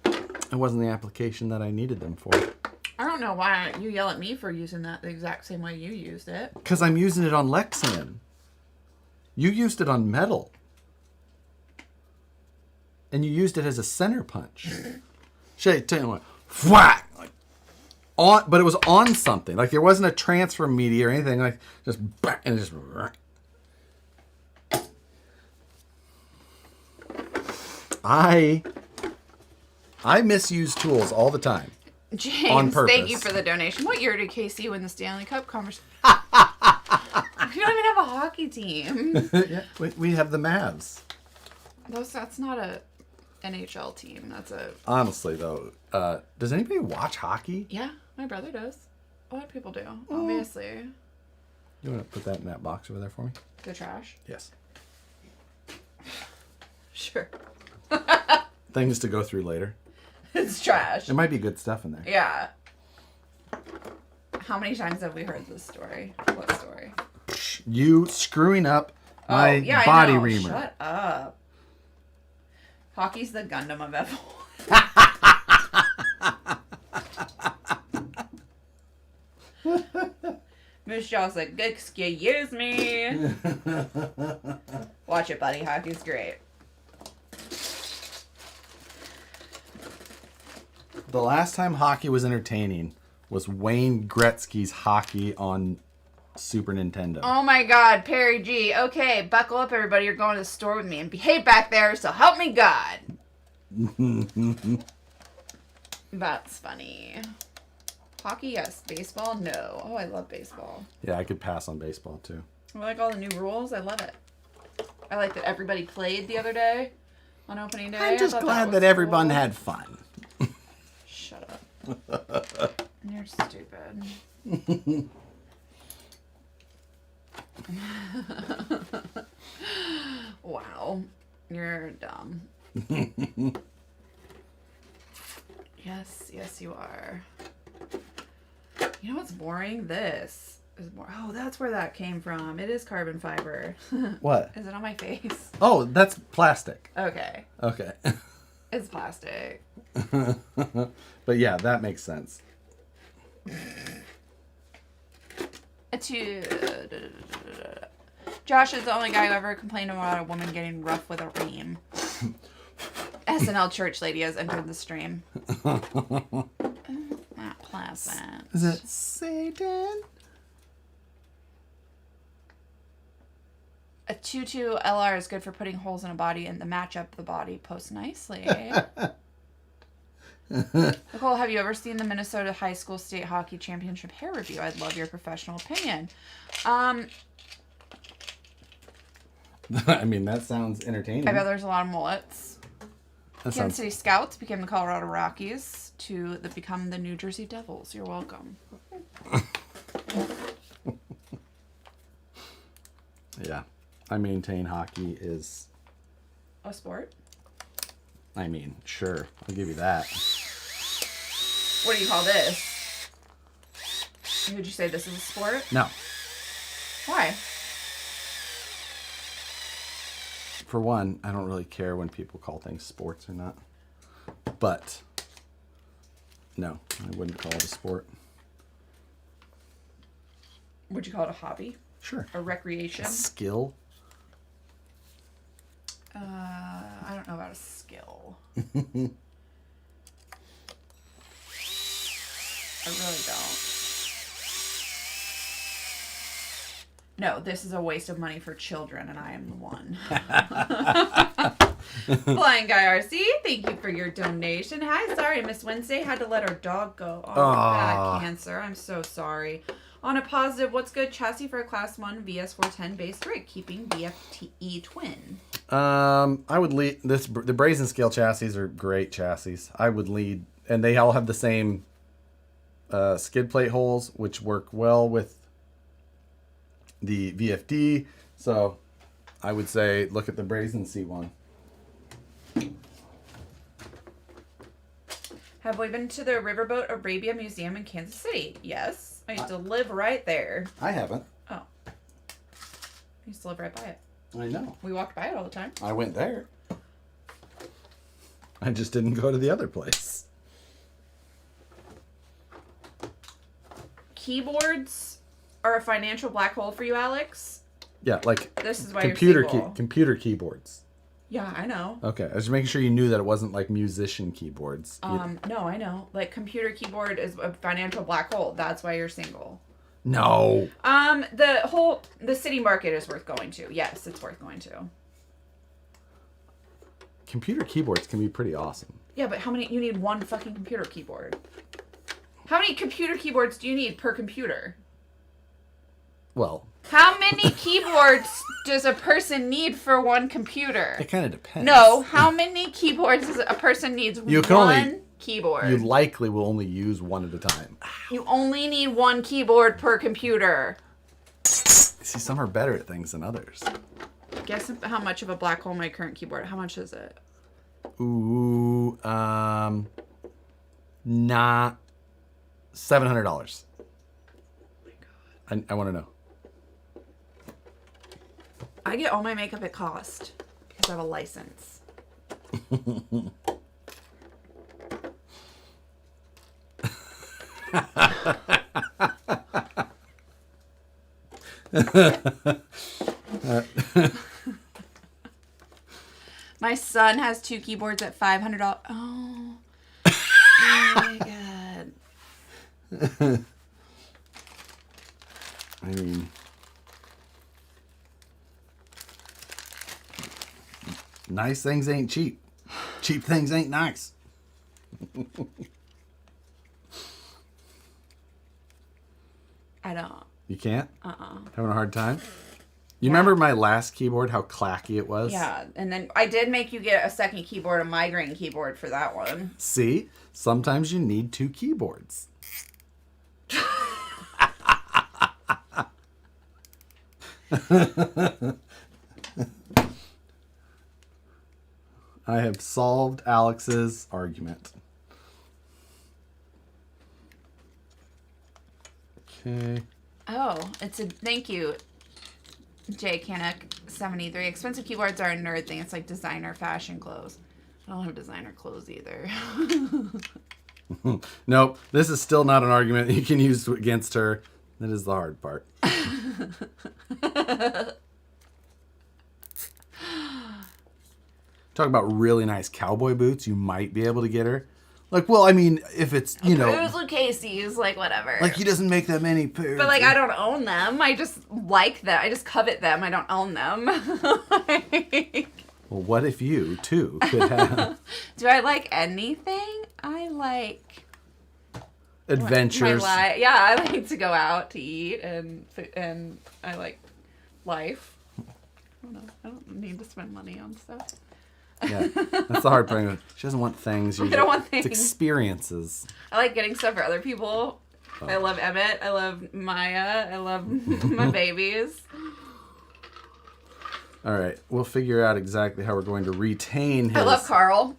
It wasn't the application that I needed them for. I don't know why you yell at me for using that the exact same way you used it. Because I'm using it on Lexan. You used it on metal. And you used it as a center punch. Should I tell you what? Whack! Like, on, but it was on something. Like there wasn't a transfer media or anything. Like just and just. I misuse tools all the time. James, on purpose. Thank you for the donation. What year did KC win the Stanley Cup conversation? We don't even have a hockey team. Yeah, we have the Mavs. That's not a NHL team. That's a... Honestly, though, does anybody watch hockey? Yeah, my brother does. A lot of people do, obviously. You want to put that in that box over there for me? The trash? Yes. Sure. Things to go through later. It's trash. There might be good stuff in there. Yeah. How many times have we heard this story? What story? You screwing up my body reamer. Shut up. Hockey's the Gundam of F1. Miss Shaw's like, excuse me. Watch it, buddy. Hockey's great. The last time hockey was entertaining was Wayne Gretzky's hockey on Super Nintendo. Oh my God, Perry G. Okay, buckle up, everybody. You're going to the store with me and behave back there, so help me God. That's funny. Hockey, yes. Baseball, no. Oh, I love baseball. Yeah, I could pass on baseball too. I like all the new rules. I love it. I like that everybody played the other day on opening day. I'm just glad that was everyone cool. had fun. Shut up. You're stupid. Wow. You're dumb. Yes, you are. You know what's boring? This is more. Oh, that's where that came from. It is carbon fiber. What? Is it on my face? Oh, that's plastic. Okay. Okay. It's plastic. But yeah, that makes sense. Josh is the only guy who ever complained about a woman getting rough with a ream. SNL church lady has entered the stream. Not pleasant. Is it Satan? A 2-2 LR is good for putting holes in a body, and the matchup the body posts nicely. Nicole, have you ever seen the Minnesota High School State Hockey Championship hair review? I'd love your professional opinion. I mean, that sounds entertaining. I bet there's a lot of mullets. That Kansas City Scouts became the Colorado Rockies to become the New Jersey Devils. You're welcome. Yeah. I maintain hockey is... A sport? I mean, sure. I'll give you that. What do you call this? Would you say this is a sport? No. Why? For one, I don't really care when people call things sports or not. But, no, I wouldn't call it a sport. Would you call it a hobby? Sure. A recreation? A skill? I don't know about a skill. I really don't. No, this is a waste of money for children, and I am the one. Flying Guy RC, thank you for your donation. Hi, sorry, Miss Wednesday had to let her dog go. Oh, bad cancer. I'm so sorry. On a positive, what's good chassis for a Class 1 VS410 base rig, keeping BFTE twin? I would lead this. The Brazin scale chassis are great chassis. I would lead, and they all have the same skid plate holes, which work well with the VFD. So I would say look at the Brazin C1. Have we been to the Riverboat Arabia Museum in Kansas City? Yes. I used to live right there. I haven't. Oh. I used to live right by it. I know. We walked by it all the time. I went there. I just didn't go to the other place. Keyboards are a financial black hole for you, Alex. Yeah, like This is why computer you're single. computer keyboards. Yeah, I know. Okay, I was making sure you knew that it wasn't like musician keyboards. No, I know. Like, computer keyboard is a financial black hole. That's why you're single. No. The city market is worth going to. Yes, it's worth going to. Computer keyboards can be pretty awesome. Yeah, but you need one fucking computer keyboard. How many computer keyboards do you need per computer? Well, how many keyboards does a person need for one computer? it kind of depends. No, how many keyboards does a person needs one keyboard? You likely will only use one at a time. You only need one keyboard per computer. See, some are better at things than others. Guess how much of a black hole my current keyboard. How much is it? Ooh, not $700. Oh my god. I want to know. I get all my makeup at cost because I have a license. My son has 2 keyboards at $500. Oh my god. I mean, nice things ain't cheap. Cheap things ain't nice. I don't. You can't? Having a hard time? You remember my last keyboard, how clacky it was? Yeah, and then I did make you get a second keyboard, a migraine keyboard for that one. See? Sometimes you need 2 keyboards. I have solved Alex's argument. Okay. Oh, it's a thank you, J Canuck 73. Expensive keyboards are a nerd thing. It's like designer fashion clothes. I don't have designer clothes either. Nope. This is still not an argument you can use against her. That is the hard part. Talk about really nice cowboy boots. You might be able to get her. Like, well, I mean, if it's, you know. It was with Casey's, like, whatever. Like, he doesn't make that many pairs. But, like, I don't own them. I just like them. I just covet them. I don't own them. Well, what if you, too, could have. Do I like anything? I like adventures. Yeah, I like to go out to eat, and I like life. I don't know. I don't need to spend money on stuff. Yeah, that's the hard part. She doesn't want things. I don't want things. It's experiences. I like getting stuff for other people. Oh. I love Emmett. I love Maya. I love my babies. All right, we'll figure out exactly how we're going to retain his. I love Carl.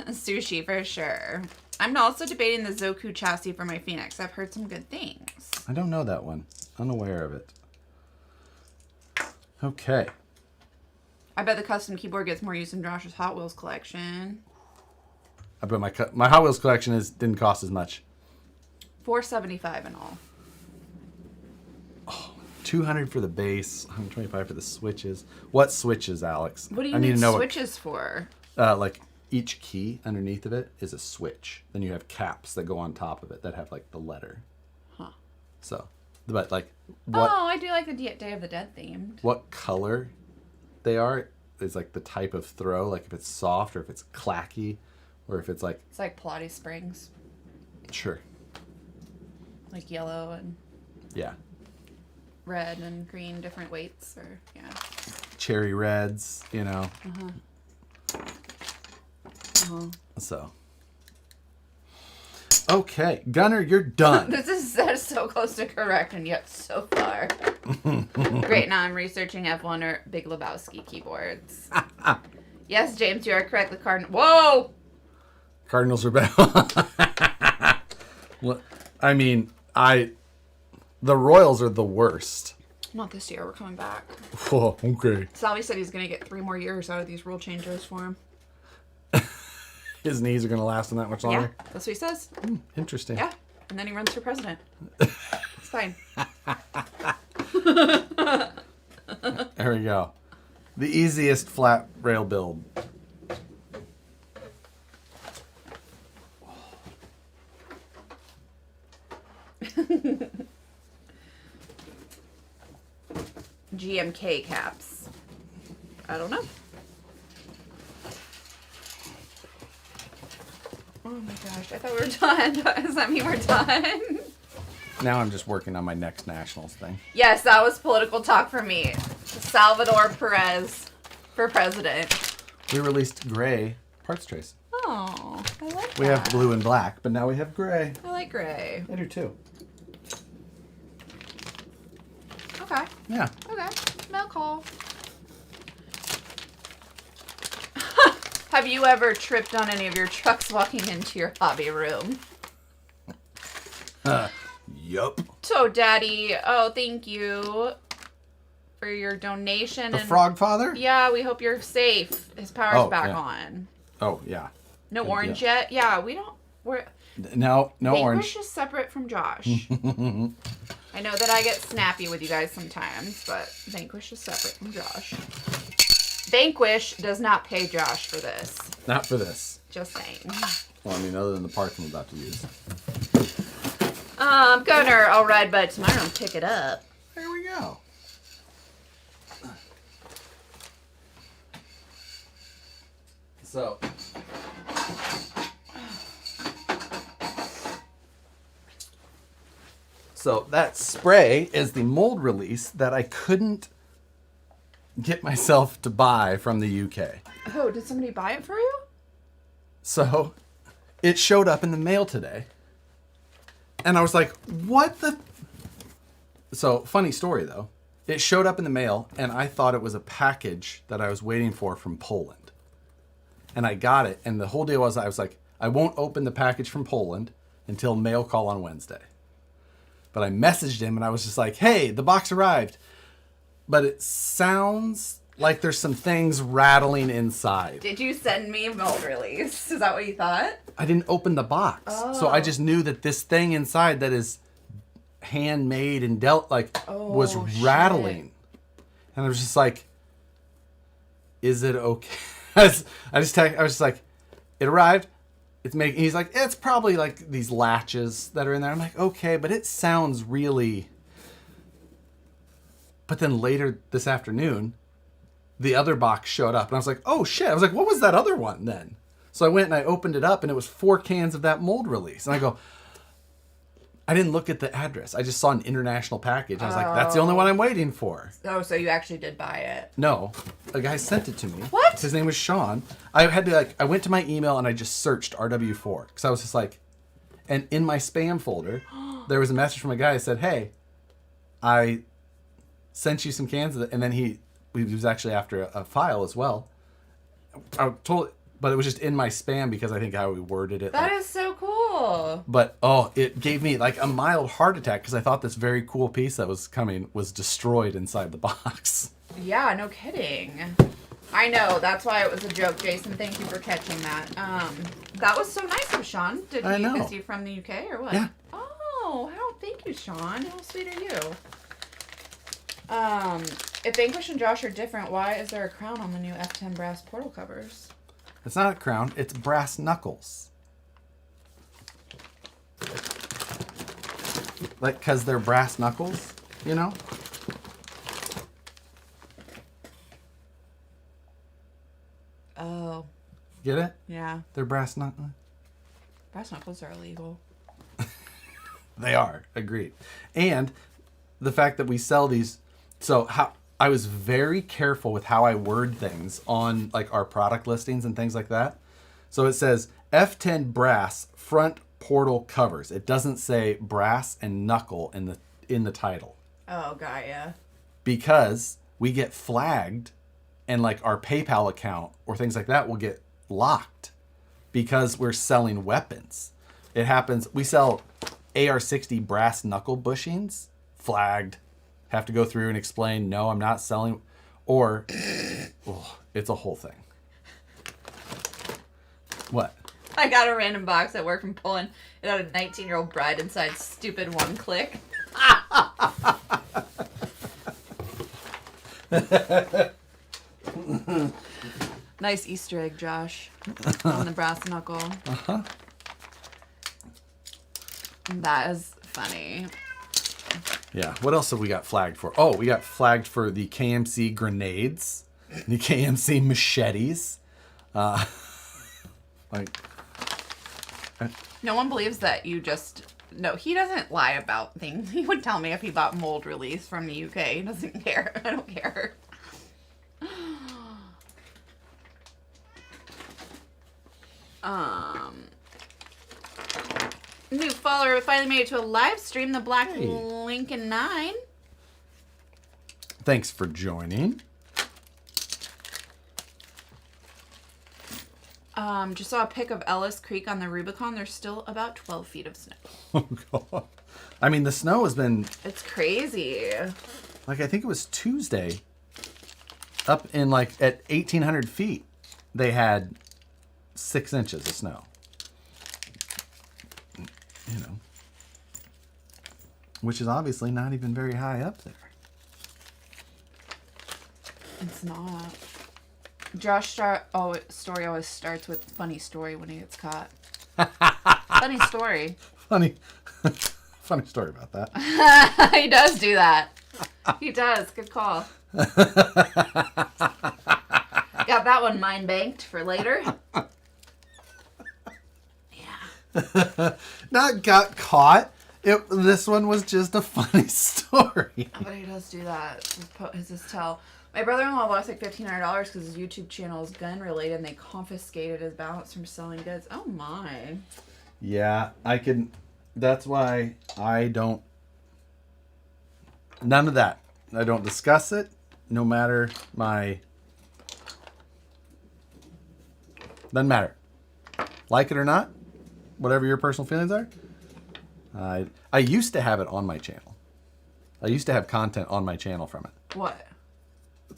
Sushi for sure. I'm also debating the Zoku chassis for my Phoenix. I've heard some good things. I don't know that one. Unaware of it. Okay. I bet the custom keyboard gets more use in Josh's Hot Wheels collection. I bet my Hot Wheels collection didn't cost as much. $475 in all. Oh, $200 for the base, $125 for the switches. What switches, Alex? What do you need switches for? Like each key underneath of it is a switch. Then you have caps that go on top of it that have like the letter. Huh. So, but like what? Oh, I do like the Day of the Dead themed. What color they are is like the type of throw. Like if it's soft or if it's clacky, or if it's like. It's like Pilates springs. Sure. Like yellow and. Yeah. Red and green, different weights, or yeah. Cherry reds, you know. So. Okay, Gunnar, you're done. That is so close to correct and yet so far. Great, now I'm researching F1 or Big Lebowski keyboards. Yes, James, you are correct. The Whoa! Cardinals are bad. Well, I mean, the Royals are the worst. Not this year. We're coming back. Oh, okay. Salvi said he's going to get 3 more years out of these rule changes for him. His knees are going to last him that much longer? Yeah, that's what he says. Interesting. Yeah, and then he runs for president. It's fine. There we go. The easiest flat rail build. GMK caps. I don't know. Oh my gosh, I thought we were done. Does that mean we're done? Now I'm just working on my next nationals thing. Yes, that was political talk for me. Salvador Perez for president. We released gray parts trace. Oh, I like that. We have blue and black, but now we have gray. I like gray. I do too. Okay. Yeah. Okay. Mail call. Have you ever tripped on any of your trucks walking into your hobby room? Yup. So, Daddy, thank you for your donation. The Frog Father? Yeah, we hope you're safe. His power's back on. Oh, yeah. No orange yet? Yeah, we're... No orange. Vanquish is separate from Josh. I know that I get snappy with you guys sometimes, but Vanquish is separate from Josh. Vanquish does not pay Josh for this. Not for this. Just saying. Well, I mean, other than the parts I'm about to use. Gunnar, I'll ride by tomorrow and pick it up. There we go. So that spray is the mold release that I couldn't get myself to buy from the UK. Oh, did somebody buy it for you? So it showed up in the mail today. And I was like, what the? So, funny story, though. It showed up in the mail, and I thought it was a package that I was waiting for from Poland. And I got it, and the whole deal was I was like, I won't open the package from Poland until mail call on Wednesday. But I messaged him, and I was just like, hey, the box arrived. But it sounds like there's some things rattling inside. Did you send me a mold release? Is that what you thought? I didn't open the box. Oh. So I just knew that this thing inside that is handmade and dealt was rattling. And I was just like, is it okay? I was just like, it arrived. It's making. He's like, it's probably like these latches that are in there. I'm like, okay, but it sounds really. But then later this afternoon, the other box showed up, and I was like, oh shit! I was like, what was that other one then? So I went and I opened it up, and it was 4 cans of that mold release. And I go, I didn't look at the address. I just saw an international package. I was like, that's the only one I'm waiting for. Oh, so you actually did buy it? No, a guy sent it to me. What? His name was Sean. I had to I went to my email and I just searched RW4 because I was just like, and in my spam folder, there was a message from a guy that said, hey, I sent you some cans of it. And then he was actually after a file as well. I told. But it was just in my spam because I think how we worded it. That is so cool. But, it gave me like a mild heart attack because I thought this very cool piece that was coming was destroyed inside the box. Yeah, no kidding. I know. That's why it was a joke, Jason. Thank you for catching that. That was so nice of Sean. Did he visit you from the UK or what? Yeah. Oh, thank you, Sean. How sweet are you? If Vanquish and Josh are different, why is there a crown on the new F10 brass portal covers? It's not a crown. It's brass knuckles. Like, because they're brass knuckles, you know? Oh. Get it? Yeah. They're brass knuckles. Brass knuckles are illegal. They are. Agreed. And the fact that we sell these... So, I was very careful with how I word things on like our product listings and things like that. So it says F10 brass front portal covers. It doesn't say brass and knuckle in the title. Oh, Gaia. Because we get flagged and like our PayPal account or things like that will get locked because we're selling weapons. It happens. We sell AR-60 brass knuckle bushings, flagged. Have to go through and explain, no, I'm not selling, or it's a whole thing. What? I got a random box at work from Poland. It had a 19-year-old bride inside. Stupid one click. Nice Easter egg, Josh, on the brass knuckle. Uh-huh. That is funny. Yeah. What else have we got flagged for? Oh, we got flagged for the KMC grenades, the KMC machetes. No one believes that you just... No, he doesn't lie about things. He would tell me if he bought mold release from the UK. He doesn't care. I don't care. New follower finally made it to a live stream. The Black Lincoln 9. Thanks for joining. Just saw a pic of Ellis Creek on the Rubicon. There's still about 12 feet of snow. Oh, God. I mean, the snow has been... It's crazy. Like, I think it was Tuesday. Up in, like, at 1,800 feet, they had 6 inches of snow. You know. Which is obviously not even very high up there. It's not. Josh story always starts with funny story when he gets caught. Funny story. Funny story about that. He does do that. He does. Good call. Got that one mind banked for later. Yeah. Not got caught. This one was just a funny story. But he does do that. His tell. My brother-in-law lost like $1,500 because his YouTube channel is gun-related, and they confiscated his balance from selling goods. Oh, my. Yeah, I can That's why I don't. None of that. I don't discuss it, no matter my. Doesn't matter. Like it or not, whatever your personal feelings are. I used to have it on my channel. I used to have content on my channel from it. What?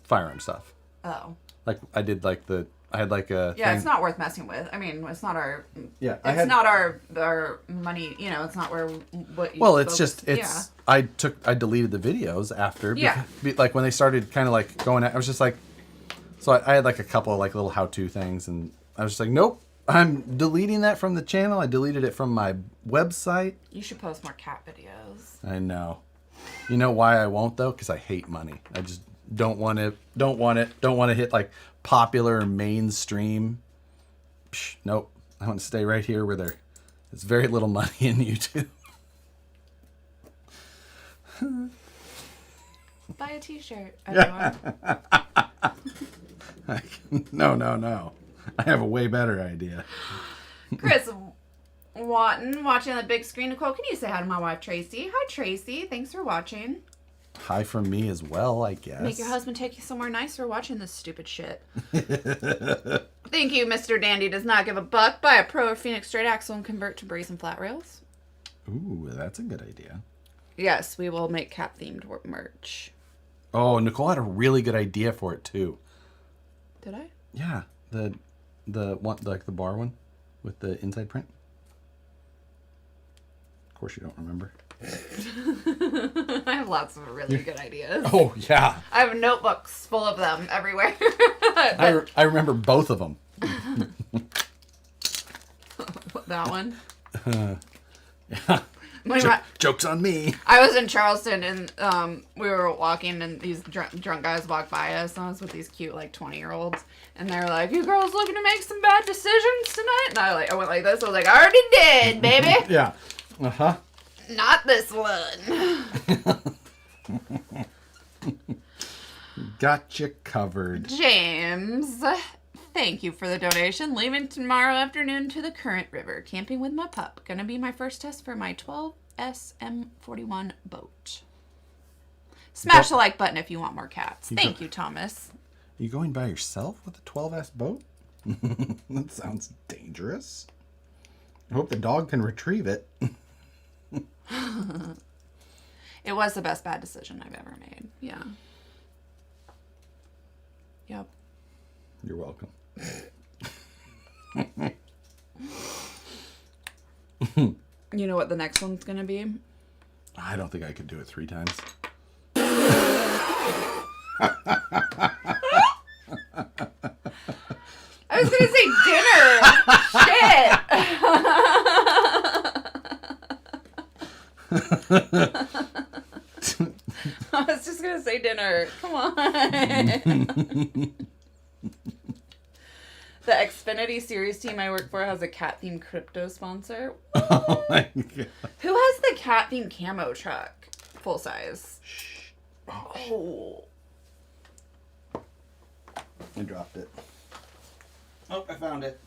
Firearm stuff. Oh. Like I did like the. I had like a. Yeah, thing. it's not worth messing with. I mean, it's not our. Yeah, it's not our money. You know, it's not where what. You Well, it's focus- just it's. Yeah. I deleted the videos after. Yeah. Like when they started kind of like going. I was just like, so I had like a couple of like little how-to things, and I was just like, nope, I'm deleting that from the channel. I deleted it from my website. You should post more cat videos. I know. You know why I won't though? Because I hate money. I just don't want it. Don't want to hit like popular or mainstream. Nope. I want to stay right here where there's very little money in YouTube. Buy a t-shirt. Everyone. No. I have a way better idea. Chris Watton watching on the big screen. Nicole, can you say hi to my wife Tracy? Hi Tracy. Thanks for watching. Hi from me as well, I guess. Make your husband take you somewhere nice for watching this stupid shit. Thank you, Mr. Dandy does not give a buck. Buy a Pro or Phoenix straight axle and convert to Brazin flat rails. Ooh, that's a good idea. Yes, we will make cat themed merch. Oh, Nicole had a really good idea for it too. Did I? Yeah, the one like the bar one with the inside print. Of course, you don't remember. I have lots of really good ideas. Oh yeah, I have notebooks full of them everywhere. I remember both of them. That one. Yeah. Joke's on me. I was in Charleston and we were walking and these drunk guys walked by us and I was with these cute like 20-year-olds and they're like, "You girls looking to make some bad decisions tonight?" And I went like this. I was like, "I already did, baby." Yeah. Uh-huh. Not this one. Gotcha covered. James, thank you for the donation. Leaving tomorrow afternoon to the Current River. Camping with my pup. Gonna be my first test for my 12S M41 boat. Smash the like button if you want more cats. Thank you, Thomas. Are you going by yourself with a 12S boat? That sounds dangerous. I hope the dog can retrieve it. It was the best bad decision I've ever made. Yeah. Yep. You're welcome. You know what the next one's gonna be? I don't think I could do it 3 times. I was gonna say dinner. Shit. I was just gonna say dinner. Come on. The Xfinity Series team I work for has a cat-themed crypto sponsor. Oh my God. Who has the cat-themed camo truck? Full size. Oh. I dropped it. Oh, I found it.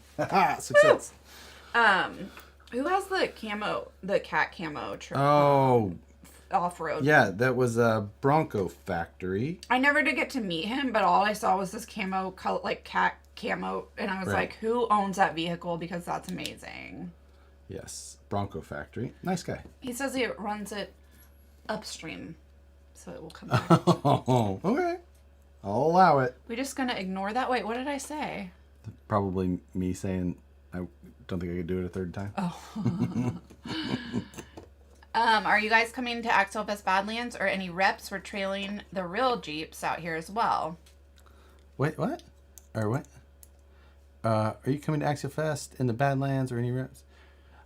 Success. Who has the cat camo truck? Oh, Off-road. yeah, that was a Bronco factory. I never did get to meet him, but all I saw was this camo, like cat camo, and I was Right. like, who owns that vehicle? Because that's amazing. Yes, Bronco factory. Nice guy. He says he runs it upstream, so it will come back. Oh, okay. I'll allow it. We're just gonna ignore that. Wait, what did I say? Probably me saying I don't think I could do it a 3rd time. Oh. Are you guys coming to Axel Fest Badlands or any reps? We're trailing the real Jeeps out here as well. Wait, what? Or what? Are you coming to Axel Fest in the Badlands or any reps?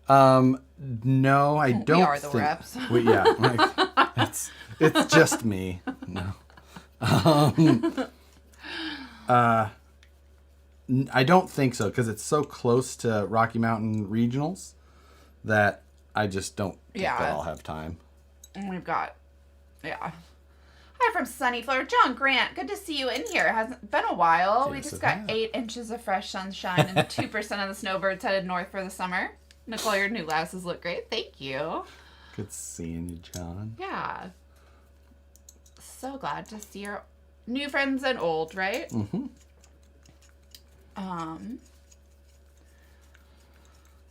No, I don't. We are the think, reps. Yeah, like, it's just me. No. I don't think so because it's so close to Rocky Mountain Regionals that I just don't think that I'll have time. And we've got, Hi from Sunny Florida. John Grant, good to see you in here. It hasn't been a while. Yes, We just it got has. 8 inches of fresh sunshine and 2% of the snowbirds headed north for the summer. Nicole, your new glasses look great. Thank you. Good seeing you, John. Yeah. So glad to see your new friends and old, right? Mm-hmm.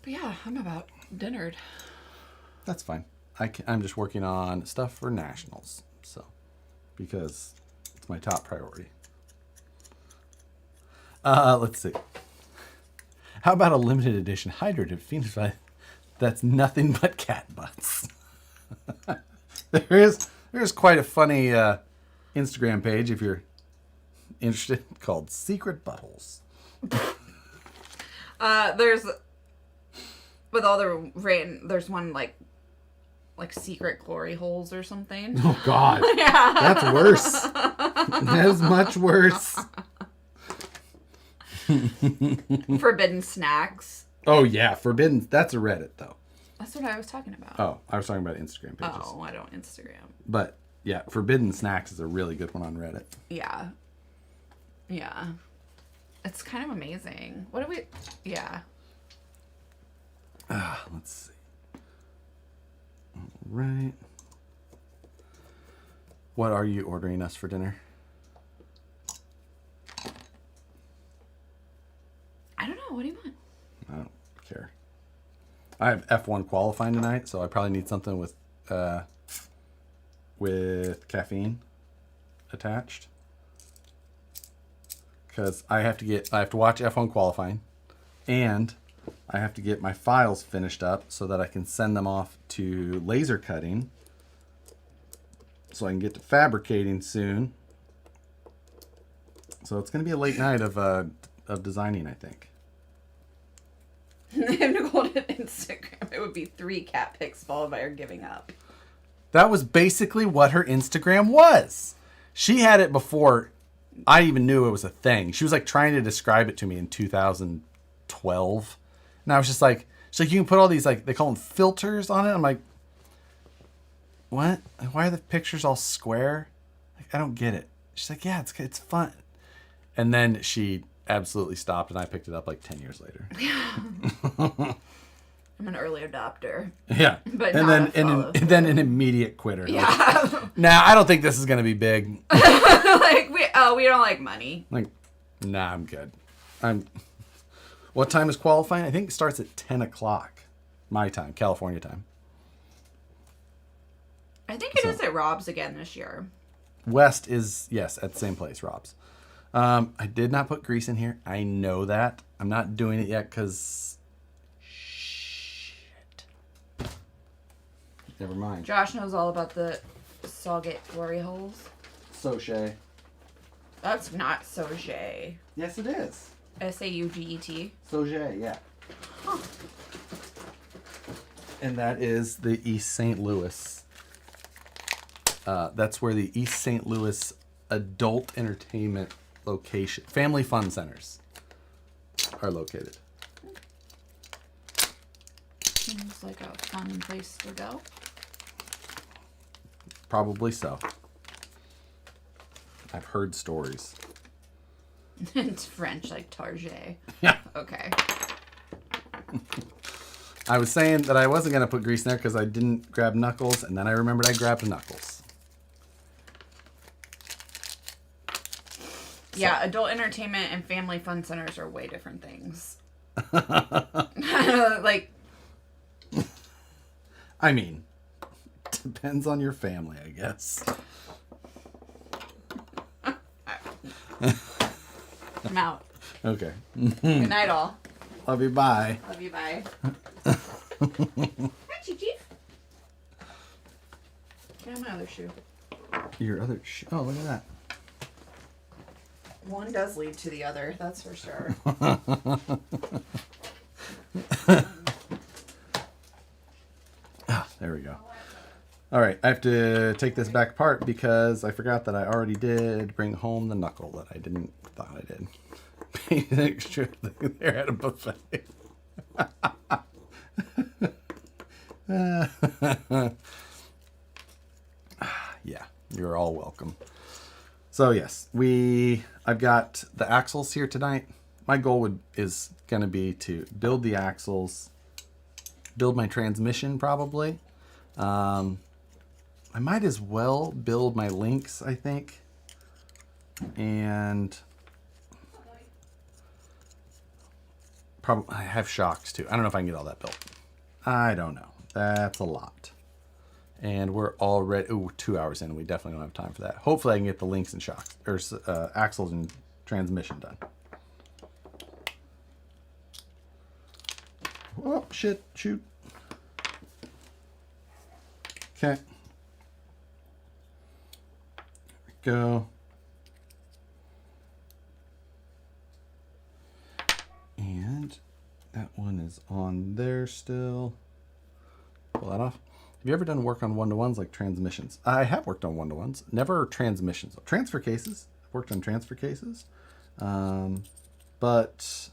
But yeah, I'm about dinnered. That's fine. I'm just working on stuff for nationals, so because it's my top priority. Let's see. How about a limited edition hydrated Phoenix that's nothing but cat butts? There's quite a funny Instagram page if you're interested called Secret Buttholes. There's with all the rain. There's one like secret glory holes or something. Oh God, Yeah, that's worse. That's much worse. Forbidden snacks. Oh yeah, forbidden. That's a Reddit though. That's what I was talking about. Oh, I was talking about Instagram pages. Oh, I don't Instagram. But yeah, forbidden snacks is a really good one on Reddit. Yeah. Yeah. It's kind of amazing. What do we... Yeah. Let's see. All right. What are you ordering us for dinner? I don't know. What do you want? I don't care. I have F1 qualifying tonight, so I probably need something with caffeine attached. Because I have to watch F1 qualifying, and I have to get my files finished up so that I can send them off to laser cutting, so I can get to fabricating soon. So it's going to be a late night of designing, I think. If Nicole did Instagram, it would be 3 cat pics followed by her giving up. That was basically what her Instagram was. She had it before I even knew it was a thing. She was like trying to describe it to me in 2012. And I was just like, she's like, you can put all these, like, they call them filters on it. I'm like, what? Like, why are the pictures all square? Like, I don't get it. She's like, yeah, it's fun. And then she absolutely stopped, and I picked it up like 10 years later. I'm an early adopter. Yeah. But and not then an immediate quitter. Yeah. Like, nah, I don't think this is going to be big. Like, we don't like money. Like, nah, I'm good. What time is qualifying? I think it starts at 10 o'clock. My time, California time. I think it is at Rob's again this year. West is, yes, at the same place, Rob's. I did not put grease in here. I know that. I'm not doing it yet because... Shit. Never mind. Josh knows all about the Sauget glory holes. Sauget. That's not Sauget. Yes, it is. Sauget. Sauget, yeah. Huh. And that is the East St. Louis. That's where the East St. Louis adult entertainment location, family fun centers are located. Seems like a fun place to go. Probably so. I've heard stories. It's French, like Target. Yeah. Okay. I was saying that I wasn't going to put grease in there because I didn't grab Knuckles, and then I remembered I grabbed Knuckles. Yeah, adult entertainment and family fun centers are way different things. Like, I mean, depends on your family, I guess. I'm out. Okay. Good night, all. Love you, bye. Love you, bye. Hi, Chief. Get on my other shoe. Your other oh, look at that. One does lead to the other, that's for sure. There we go. All right, I have to take this back apart because I forgot that I already did bring home the knuckle that I didn't thought I did. Paid an extra thing there at a buffet. Yeah, you're all welcome. So yes, I've got the axles here tonight. My goal is going to be to build the axles build my transmission probably. I might as well build my links, I think. And probably I have shocks too. I don't know if I can get all that built. I don't know. That's a lot. And we're already 2 hours in. We definitely don't have time for that. Hopefully I can get the links and shocks, or axles and transmission done. Oh, shit. Shoot. Okay. There we go. And that one is on there still. Pull that off. Have you ever done work on one-to-ones like transmissions? I have worked on one-to-ones. Never transmissions. Transfer cases. I've worked on transfer cases. But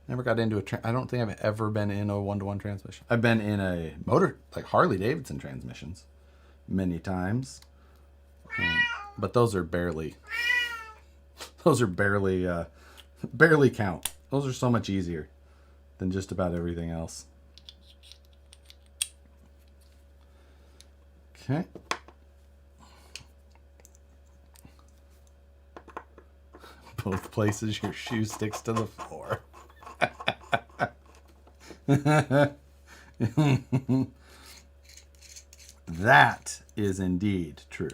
never got into I don't think I've ever been in a one-to-one transmission. I've been in a motor, like Harley Davidson transmissions many times. But those are barely barely count. Those are so much easier than just about everything else. Okay. Both places your shoe sticks to the floor. That is indeed true.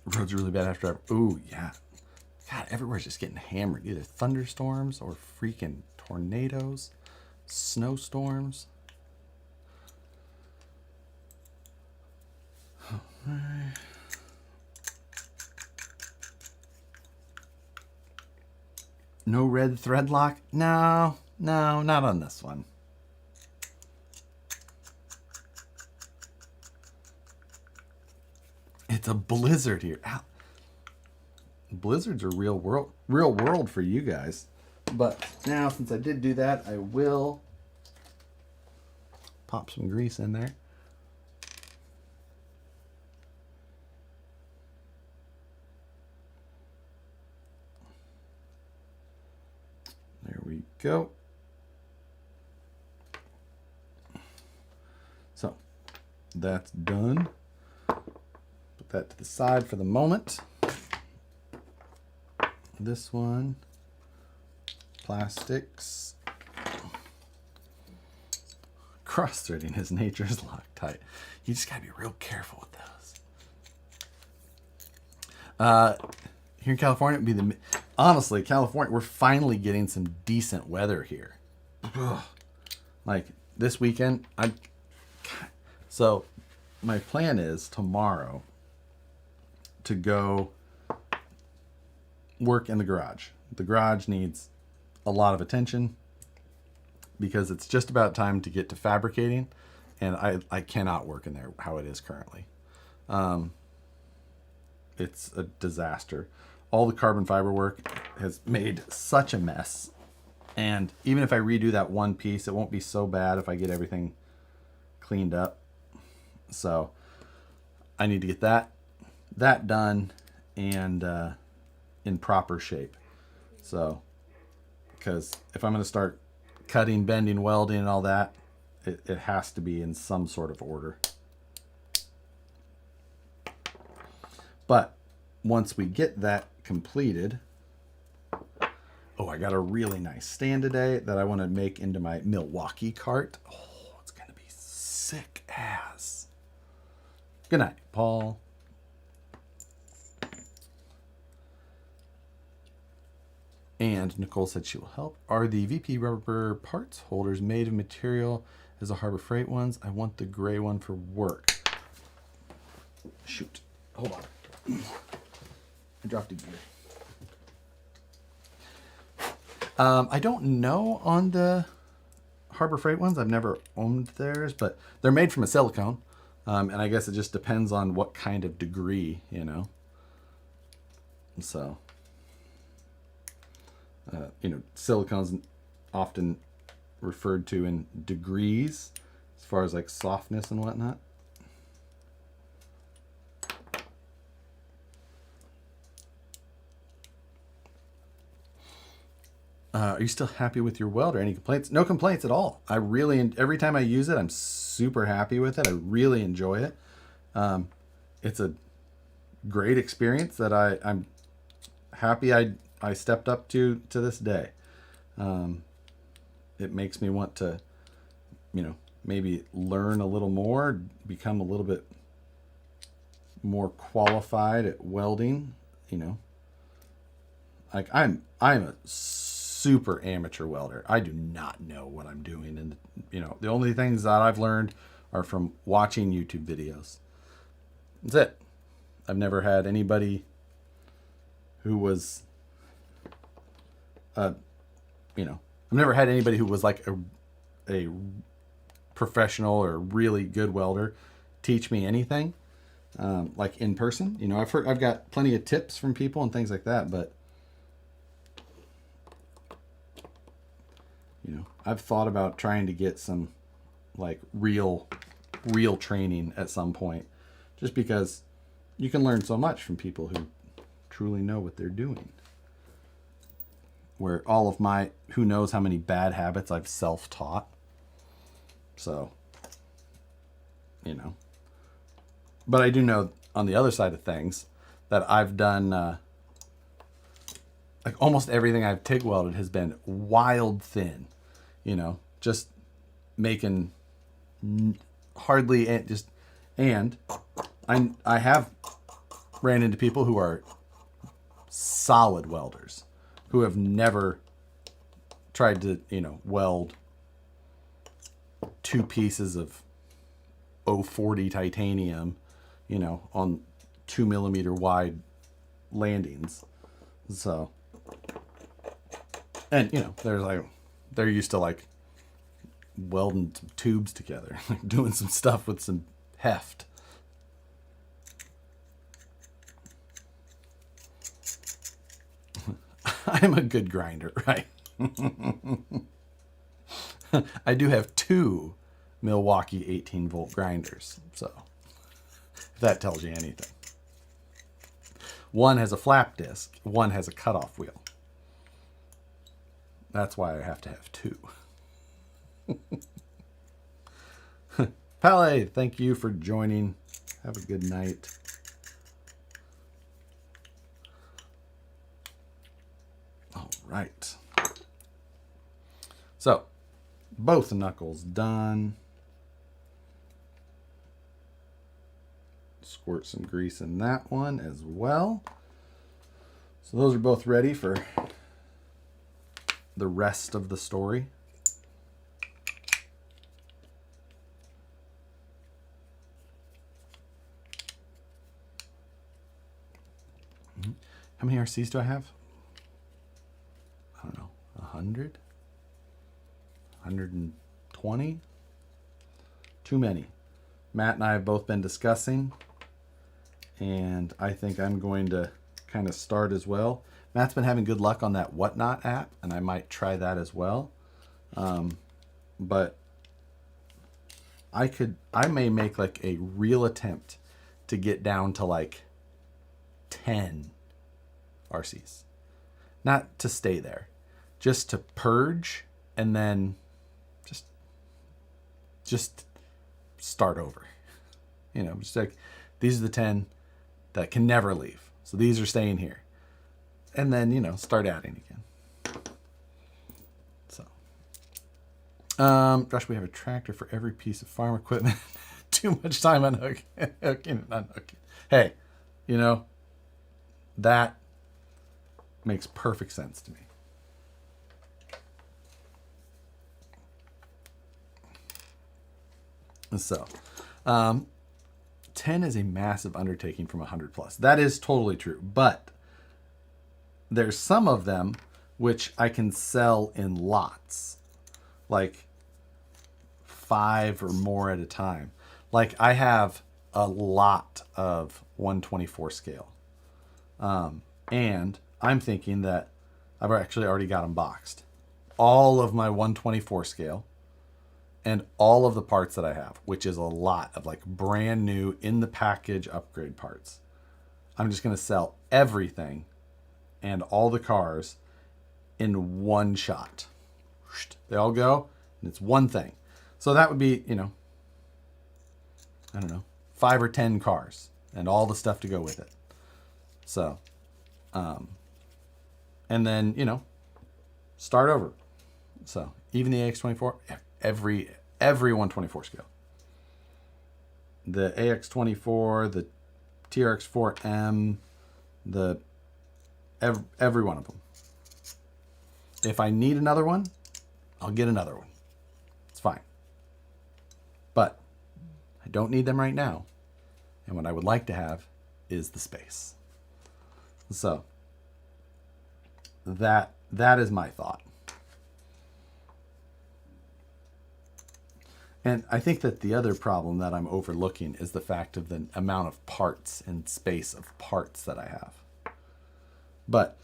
Roads are really bad after. Ooh, yeah. God, everywhere's just getting hammered. Either thunderstorms or freaking tornadoes, snowstorms. No red thread lock? No, not on this one. It's a blizzard here. Ow. Blizzards are real world for you guys. But now, since I did do that, I will pop some grease in there. There we go. So that's done. Put that to the side for the moment. This one, plastics. Cross-threading is nature's Loctite. You just gotta be real careful with those. Here in California, it'd be honestly, California, we're finally getting some decent weather here. Ugh. Like this weekend, so my plan is tomorrow to go work in the garage. The garage needs a lot of attention because it's just about time to get to fabricating, and I cannot work in there how it is currently. It's a disaster. All the carbon fiber work has made such a mess, and even if I redo that one piece, it won't be so bad if I get everything cleaned up. So I need to get that done and in proper shape. So, because if I'm going to start cutting, bending, welding, and all that, it has to be in some sort of order. But once we get that completed, I got a really nice stand today that I want to make into my Milwaukee cart. Oh, it's going to be sick ass. Good night, Paul. And Nicole said she will help. Are the VP rubber parts holders made of material as the Harbor Freight ones? I want the gray one for work. Shoot. Hold on. I dropped a gear. I don't know on the Harbor Freight ones. I've never owned theirs, but they're made from a silicone. And I guess it just depends on what kind of degree, you know. So, silicone's often referred to in degrees as far as like softness and whatnot. Are you still happy with your welder? Any complaints? No complaints at all. I really, every time I use it, I'm super happy with it. I really enjoy it. It's a great experience that I'm happy I stepped up to this day. It makes me want to, maybe learn a little more, become a little bit more qualified at welding. Like I'm a super amateur welder. I do not know what I'm doing, and the only things that I've learned are from watching YouTube videos. That's it. I've never had anybody who was I've never had anybody who was like a professional or really good welder teach me anything, like in person. I've got plenty of tips from people and things like that, but I've thought about trying to get some like real training at some point, just because you can learn so much from people who truly know what they're doing. Where all of my, who knows how many bad habits I've self-taught. So, but I do know on the other side of things that I've done, like almost everything I've TIG welded has been wild thin, just making hardly just, and I have ran into people who are solid welders who have never tried to, weld 2 pieces of 040 titanium, on 2 millimeter wide landings. So, and, they're used to like welding some tubes together, doing some stuff with some heft. I'm a good grinder, right? I do have 2 Milwaukee 18 volt grinders, so if that tells you anything. One has a flap disc, one has a cutoff wheel. That's why I have to have 2. Pele, thank you for joining. Have a good night. All right. So, both knuckles done. Squirt some grease in that one as well. So those are both ready for the rest of the story. How many RCs do I have? I don't know, 100? 120? Too many. Matt and I have both been discussing, and I think I'm going to kind of start as well. Matt's been having good luck on that Whatnot app, and I might try that as well. But I may make like a real attempt to get down to like 10 RCs. Not to stay there, just to purge and then just start over. Just like, these are the 10 that can never leave. So these are staying here. And then, start adding again. So, Josh, we have a tractor for every piece of farm equipment. Too much time on hooking and unhooking. Hey, that makes perfect sense to me. So, 10 is a massive undertaking from 100 plus. That is totally true. But there's some of them which I can sell in lots, like 5 or more at a time. Like I have a lot of 124 scale. And I'm thinking that I've actually already got them boxed. All of my 124 scale and all of the parts that I have, which is a lot of like brand new in the package upgrade parts. I'm just going to sell everything and all the cars in one shot. They all go, and it's one thing. So that would be, I don't know, 5 or 10 cars and all the stuff to go with it. So, and then, start over. So even the AX24, every 124 scale. The AX24, the TRX4M, every one of them. If I need another one, I'll get another one. It's fine. But I don't need them right now. And what I would like to have is the space. So that is my thought. And I think that the other problem that I'm overlooking is the fact of the amount of parts and space of parts that I have. But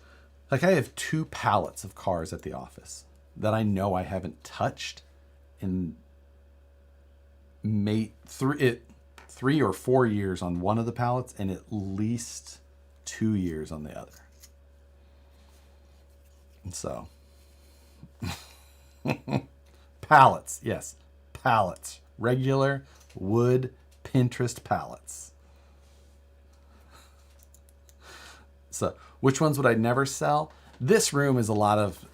like I have 2 pallets of cars at the office that I know I haven't touched in 3 or 4 years on one of the pallets and at least 2 years on the other. And so pallets, yes, pallets, regular wood Pinterest pallets. So which ones would I never sell? This room is a lot of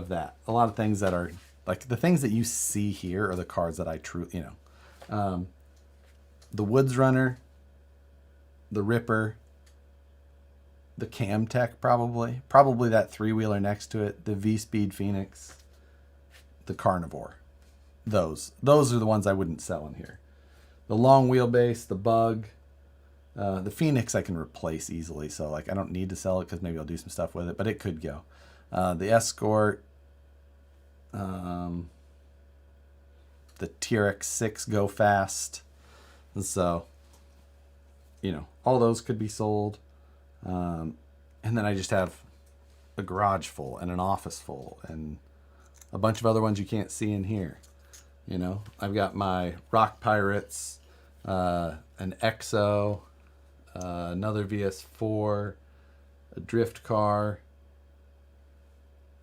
that. A lot of things that are like the things that you see here are the cars that I truly, the Woods Runner, the Ripper, the Camtech probably that 3-wheeler next to it, the V-Speed Phoenix, the Carnivore. Those are the ones I wouldn't sell in here. The long wheelbase, the Bug, the Phoenix I can replace easily, so like I don't need to sell it because maybe I'll do some stuff with it, but it could go. The Escort, the TRX6 Go Fast, and so all those could be sold. And then I just have a garage full and an office full and a bunch of other ones you can't see in here. I've got my Rock Pirates, an XO, another VS4, a drift car,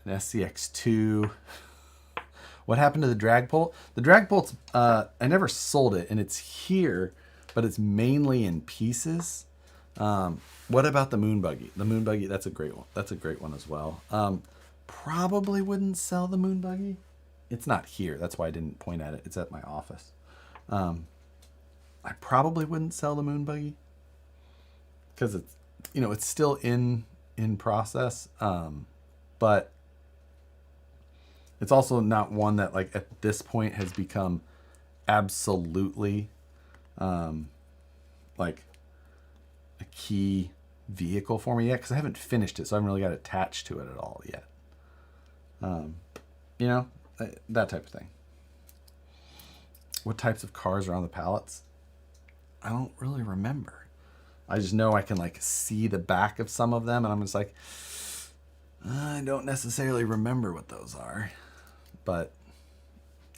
an SCX2. What happened to the drag bolt? The drag bolt's, I never sold it, and it's here, but it's mainly in pieces. What about the Moon Buggy? The Moon Buggy, that's a great one. That's a great one as well. Probably wouldn't sell the Moon Buggy. It's not here. That's why I didn't point at it. It's at my office. I probably wouldn't sell the Moon Buggy because it's, it's still in process. But it's also not one that like at this point has become absolutely like a key vehicle for me yet, because I haven't finished it, so I haven't really got attached to it at all yet. That type of thing. What types of cars are on the pallets? I don't really remember. I just know I can like see the back of some of them, and I'm just like, I don't necessarily remember what those are, but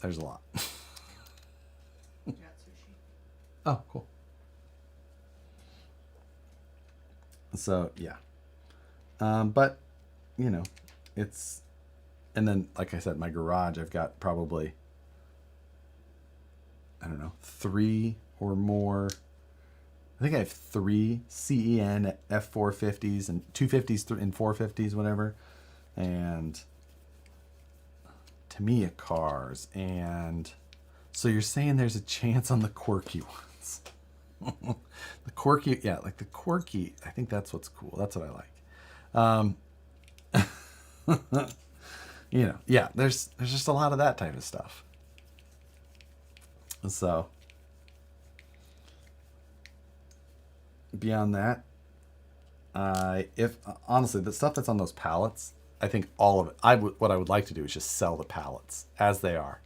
there's a lot. Oh, cool. So yeah, but it's, and then like I said, my garage, I've got probably, I don't know, 3 or more. I think I have 3 CEN F450s and 250s and 450s, whatever, and Tamiya cars. And so you're saying there's a chance on the quirky ones. The quirky, yeah, like the quirky, I think that's what's cool. That's what I like. Yeah, there's just a lot of that type of stuff. So beyond that, if honestly, the stuff that's on those pallets, I think all of it, what I would like to do is just sell the pallets as they are.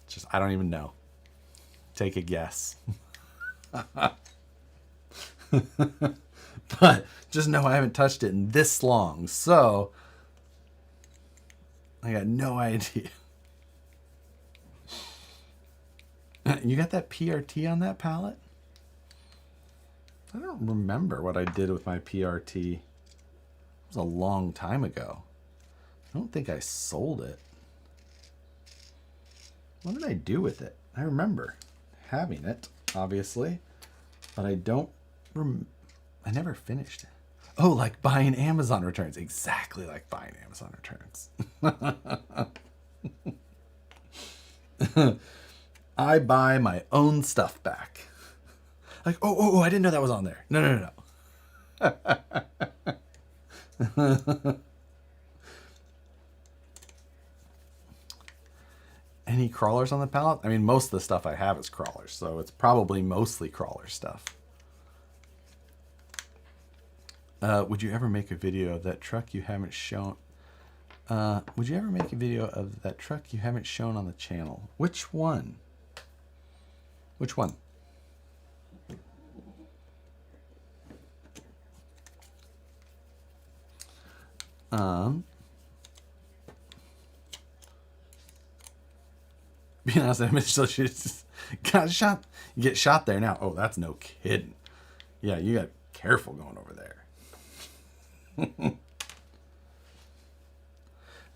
Just, I don't even know. Take a guess. But just know I haven't touched it in this long, so I got no idea. You got that PRT on that pallet? I don't remember what I did with my PRT. It was a long time ago. I don't think I sold it. What did I do with it? I remember having it, obviously, but I don't I never finished it. Oh, like buying Amazon returns. Exactly like buying Amazon returns. I buy my own stuff back. Like, oh, I didn't know that was on there. No. Any crawlers on the pallet? I mean, most of the stuff I have is crawlers, so it's probably mostly crawler stuff. Would you ever make a video of that truck you haven't shown? Would you ever make a video of that truck you haven't shown on the channel? Which one? Which one? Being honest, I so she just got shot. You get shot there now. Oh, that's no kidding. Yeah, you got careful going over there.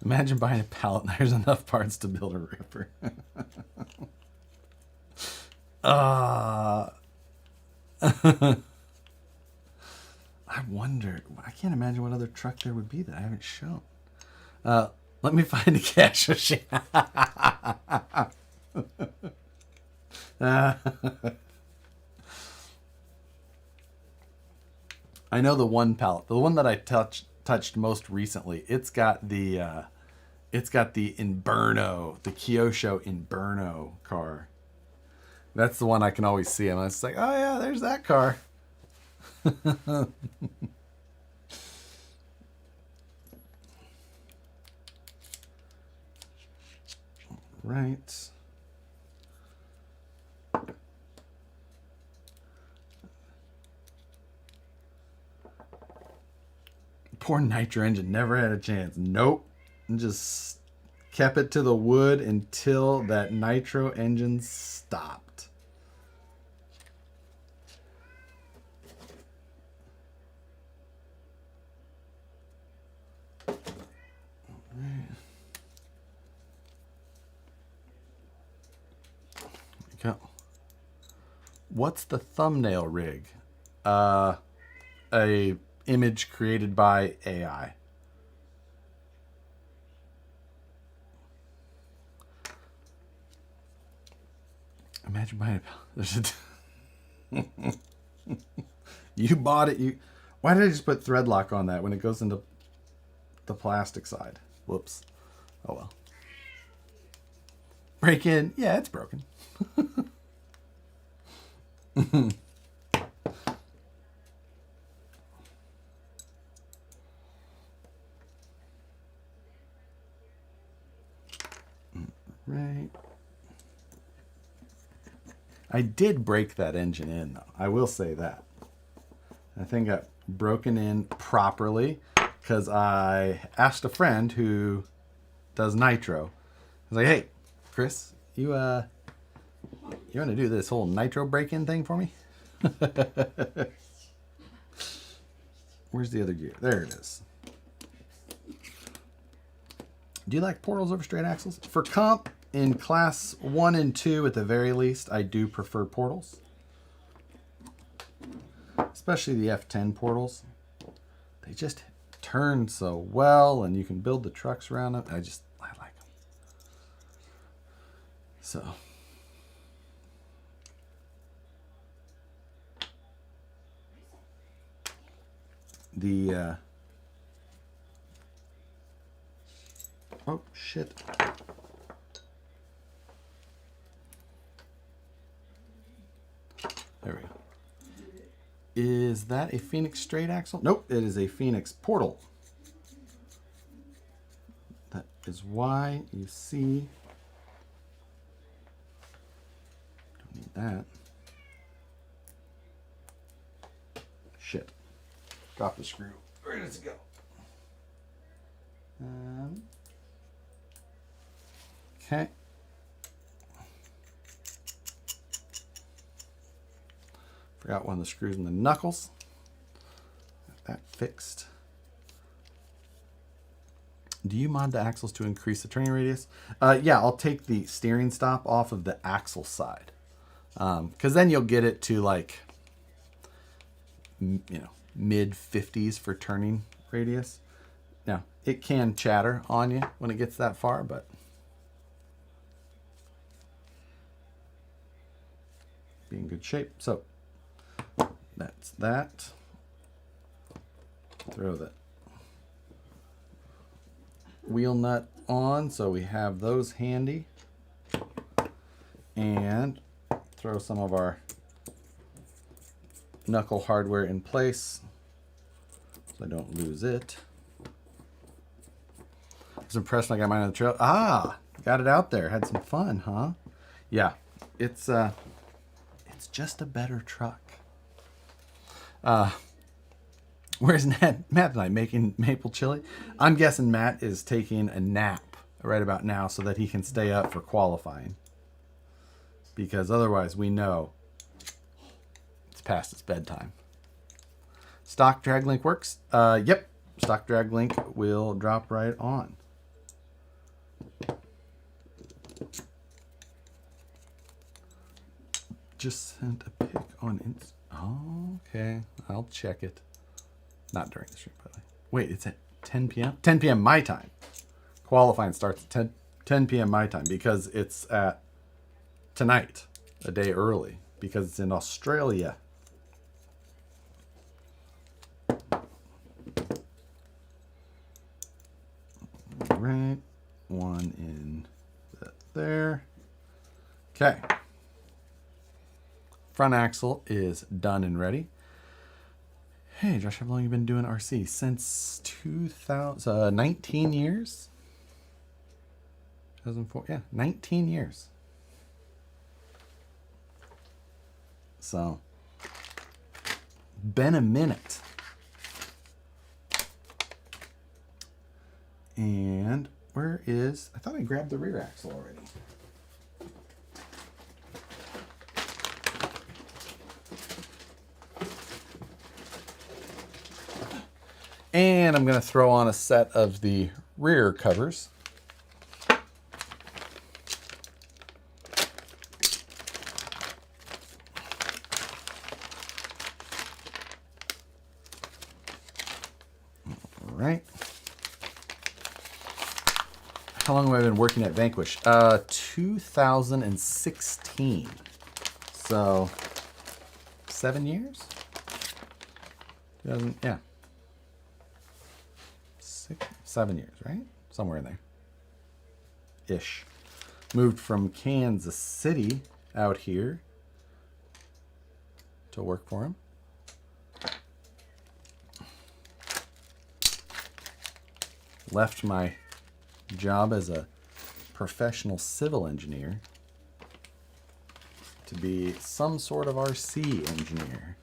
Imagine buying a pallet and there's enough parts to build a ripper. I wonder. I can't imagine what other truck there would be that I haven't shown. Let me find a cash machine. I know the one pallet, the one that I touched most recently. It's got the Inverno, the Kyosho Inverno car. That's the one I can always see. And it's like, oh yeah, there's that car. Right. Poor nitro engine never had a chance. Nope. And just kept it to the wood until that nitro engine stopped. Go. What's the thumbnail rig? A image created by AI. Imagine buying a You bought it. Why did I just put thread lock on that when it goes into the plastic side? Whoops. Oh well. Break in. Yeah, it's broken. Right. I did break that engine in, though. I will say that. I think I got broken in properly because I asked a friend who does nitro. I was like, hey, Chris, you want to do this whole nitro break-in thing for me? Where's the other gear? There it is. Do you like portals over straight axles? For comp, in class 1 and 2 at the very least, I do prefer portals. Especially the F10 portals. They just turn so well and you can build the trucks around them. I like them. So. The oh shit. There we go. Is that a Phoenix straight axle? Nope, it is a Phoenix portal. That is why you see. Don't need that. Shit. Drop the screw. Where does it go? Okay. Forgot one of the screws in the knuckles. Got that fixed. Do you mod the axles to increase the turning radius? Yeah, I'll take the steering stop off of the axle side. Because then you'll get it to like, mid 50s for turning radius. Now, it can chatter on you when it gets that far, but be in good shape. So that's that. Throw the wheel nut on so we have those handy. And throw some of our knuckle hardware in place so I don't lose it. I was impressed when I got mine on the trail. Got it out there. Had some fun, huh? Yeah, it's just a better truck. Where's Matt tonight? Making maple chili? I'm guessing Matt is taking a nap right about now so that he can stay up for qualifying. Because otherwise we know it's past its bedtime. Stock drag link works? Yep. Stock drag link will drop right on. Just sent a pic on Insta. Oh, okay. I'll check it. Not during the stream, by the way. Wait, it's at 10 p.m.? 10 p.m. my time. Qualifying starts at 10 p.m. my time because it's at tonight, a day early, because it's in Australia. Right. One in there. Okay. Front axle is done and ready. Hey, Josh, how long have you been doing RC? Since 19 years? 2004, yeah, 19 years. So, been a minute. And where is, I thought I grabbed the rear axle already. And I'm going to throw on a set of the rear covers. All right. How long have I been working at Vanquish? 2016. So, 7 years? Yeah. 7 years, right? Somewhere in there. Ish. Moved from Kansas City out here to work for him. Left my job as a professional civil engineer to be some sort of RC engineer.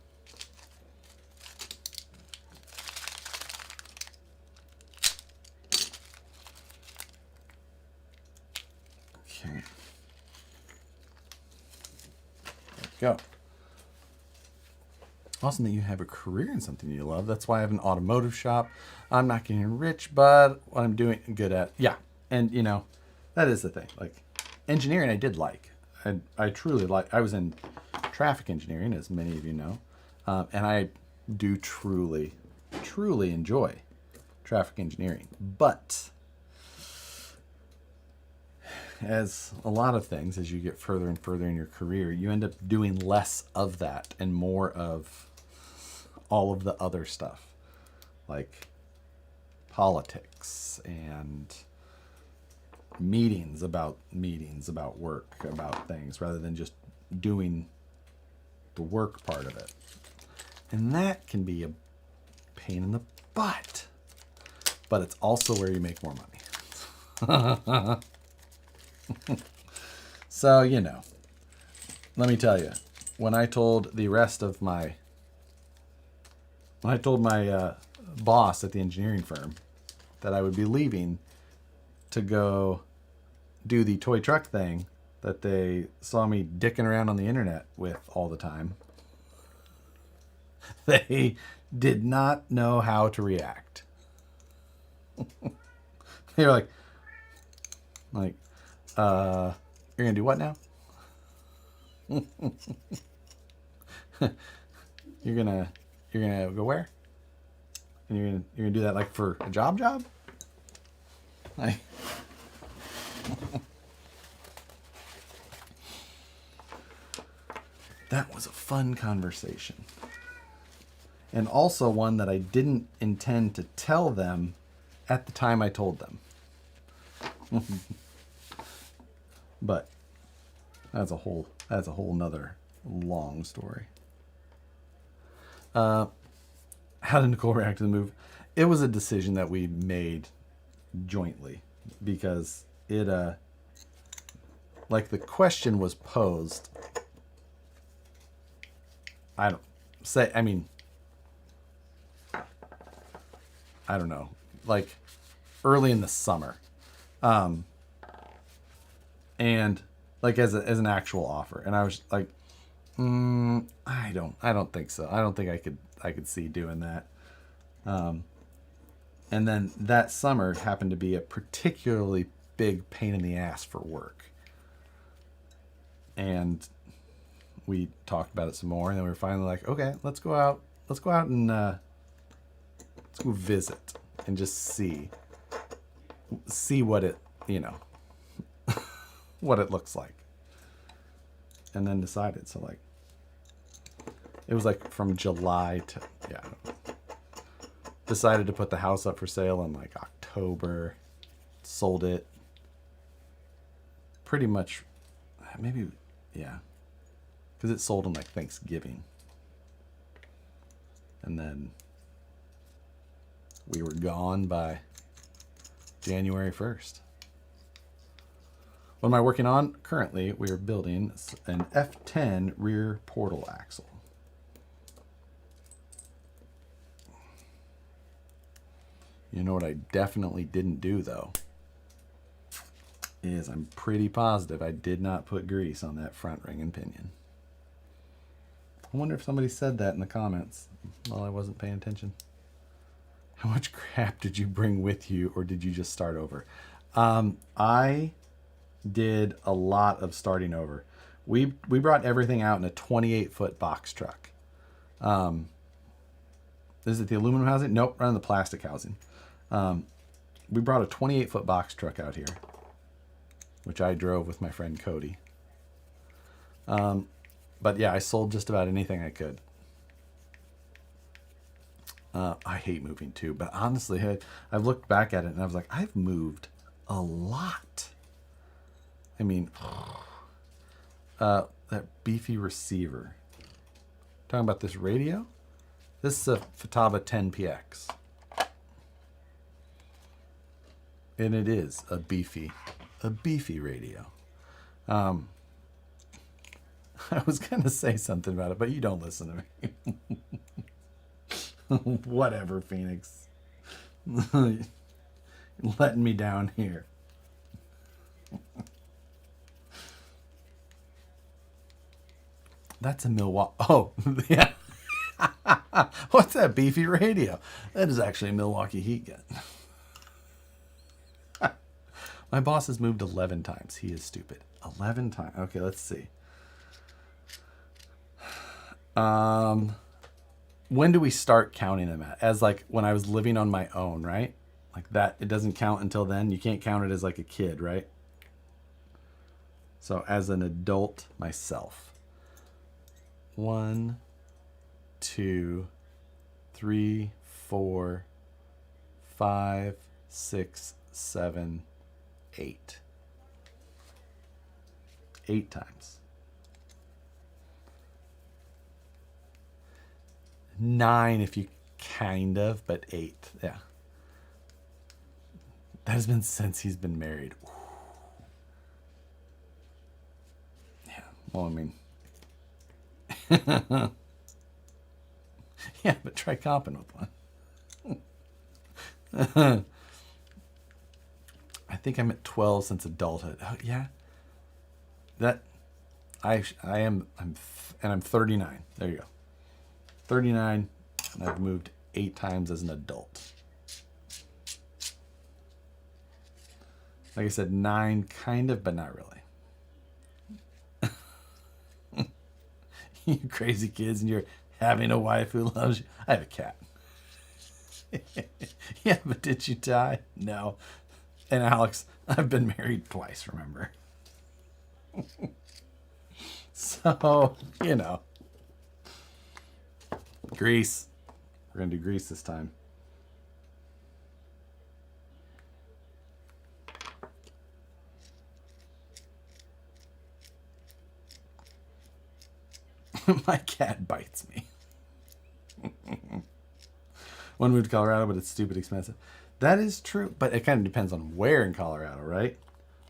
Okay. There we go. Awesome that you have a career in something you love. That's why I have an automotive shop. I'm not getting rich, but what I'm doing good at. Yeah. And you know, that is the thing. Like engineering I did like. I truly like. I was in traffic engineering, as many of you know. And I do truly enjoy traffic engineering. But as a lot of things, as you get further and further in your career, you end up doing less of that and more of all of the other stuff, like politics and meetings about work, about things, rather than just doing the work part of it. And that can be a pain in the butt, but it's also where you make more money. So, you know, let me tell you, when I told my boss at the engineering firm that I would be leaving to go do the toy truck thing that they saw me dicking around on the internet with all the time, they did not know how to react. You're like, you're gonna do what now? You're gonna go where? And you're gonna do that like for a job? Like, that was a fun conversation. And also one that I didn't intend to tell them at the time I told them. But that's a whole nother long story. How did Nicole react to the move? It was a decision that we made jointly because it like the question was posed. I don't know, like early in the summer. And like as an actual offer. And I was like, I don't think so. I don't think I could see doing that. And then that summer happened to be a particularly big pain in the ass for work. And we talked about it some more, and then we were finally like, okay, let's go out and let's go visit and just see what it, what it looks like. And then decided. So like, it was like from July to, decided to put the house up for sale in like October, sold it pretty much, maybe, because it sold on like Thanksgiving. And then we were gone by January 1st. What am I working on? Currently, we are building an F10 rear portal axle. You know what I definitely didn't do, though, is I'm pretty positive I did not put grease on that front ring and pinion. I wonder if somebody said that in the comments while I wasn't paying attention. How much crap did you bring with you, or did you just start over? I did a lot of starting over. We brought everything out in a 28-foot box truck. Is it the aluminum housing? Nope, running the plastic housing. We brought a 28-foot box truck out here, which I drove with my friend Cody. But yeah, I sold just about anything I could. I hate moving too, but honestly, I've looked back at it and I was like, I've moved a lot. I mean, that beefy receiver. Talking about this radio? This is a Futaba 10PX. And it is a beefy radio. I was going to say something about it, but you don't listen to me. Whatever, Phoenix. Letting me down here. That's a Milwaukee. Oh, yeah. What's that beefy radio? That is actually a Milwaukee heat gun. My boss has moved 11 times. He is stupid. 11 times. Okay, let's see. When do we start counting them at? As like when I was living on my own, right? Like that, it doesn't count until then. You can't count it as like a kid, right? So as an adult myself. 1, 2, 3, 4, 5, 6, 7, 8. 8 times. 9 if you kind of, but 8. Yeah. That has been since he's been married. Ooh. Yeah. Well, I mean. Yeah, but try comping with one. I think I'm at 12 since adulthood. Oh, yeah. That I'm 39. There you go. 39, and I've moved 8 times as an adult. Like I said, 9 kind of, but not really. You crazy kids, and you're having a wife who loves you. I have a cat. Yeah, but did you die? No. And Alex, I've been married twice, remember? So, you know. Grease. We're going to do Grease this time. My cat bites me. One moved to Colorado, but it's stupid expensive. That is true, but it kind of depends on where in Colorado, right?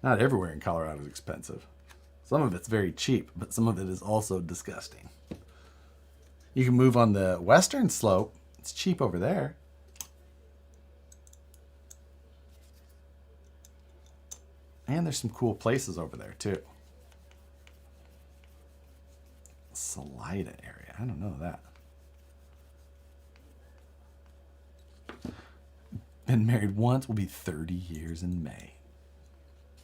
Not everywhere in Colorado is expensive. Some of it's very cheap, but some of it is also disgusting. You can move on the western slope. It's cheap over there. And there's some cool places over there, too. Salida area. I don't know that. Been married once. Will be 30 years in May.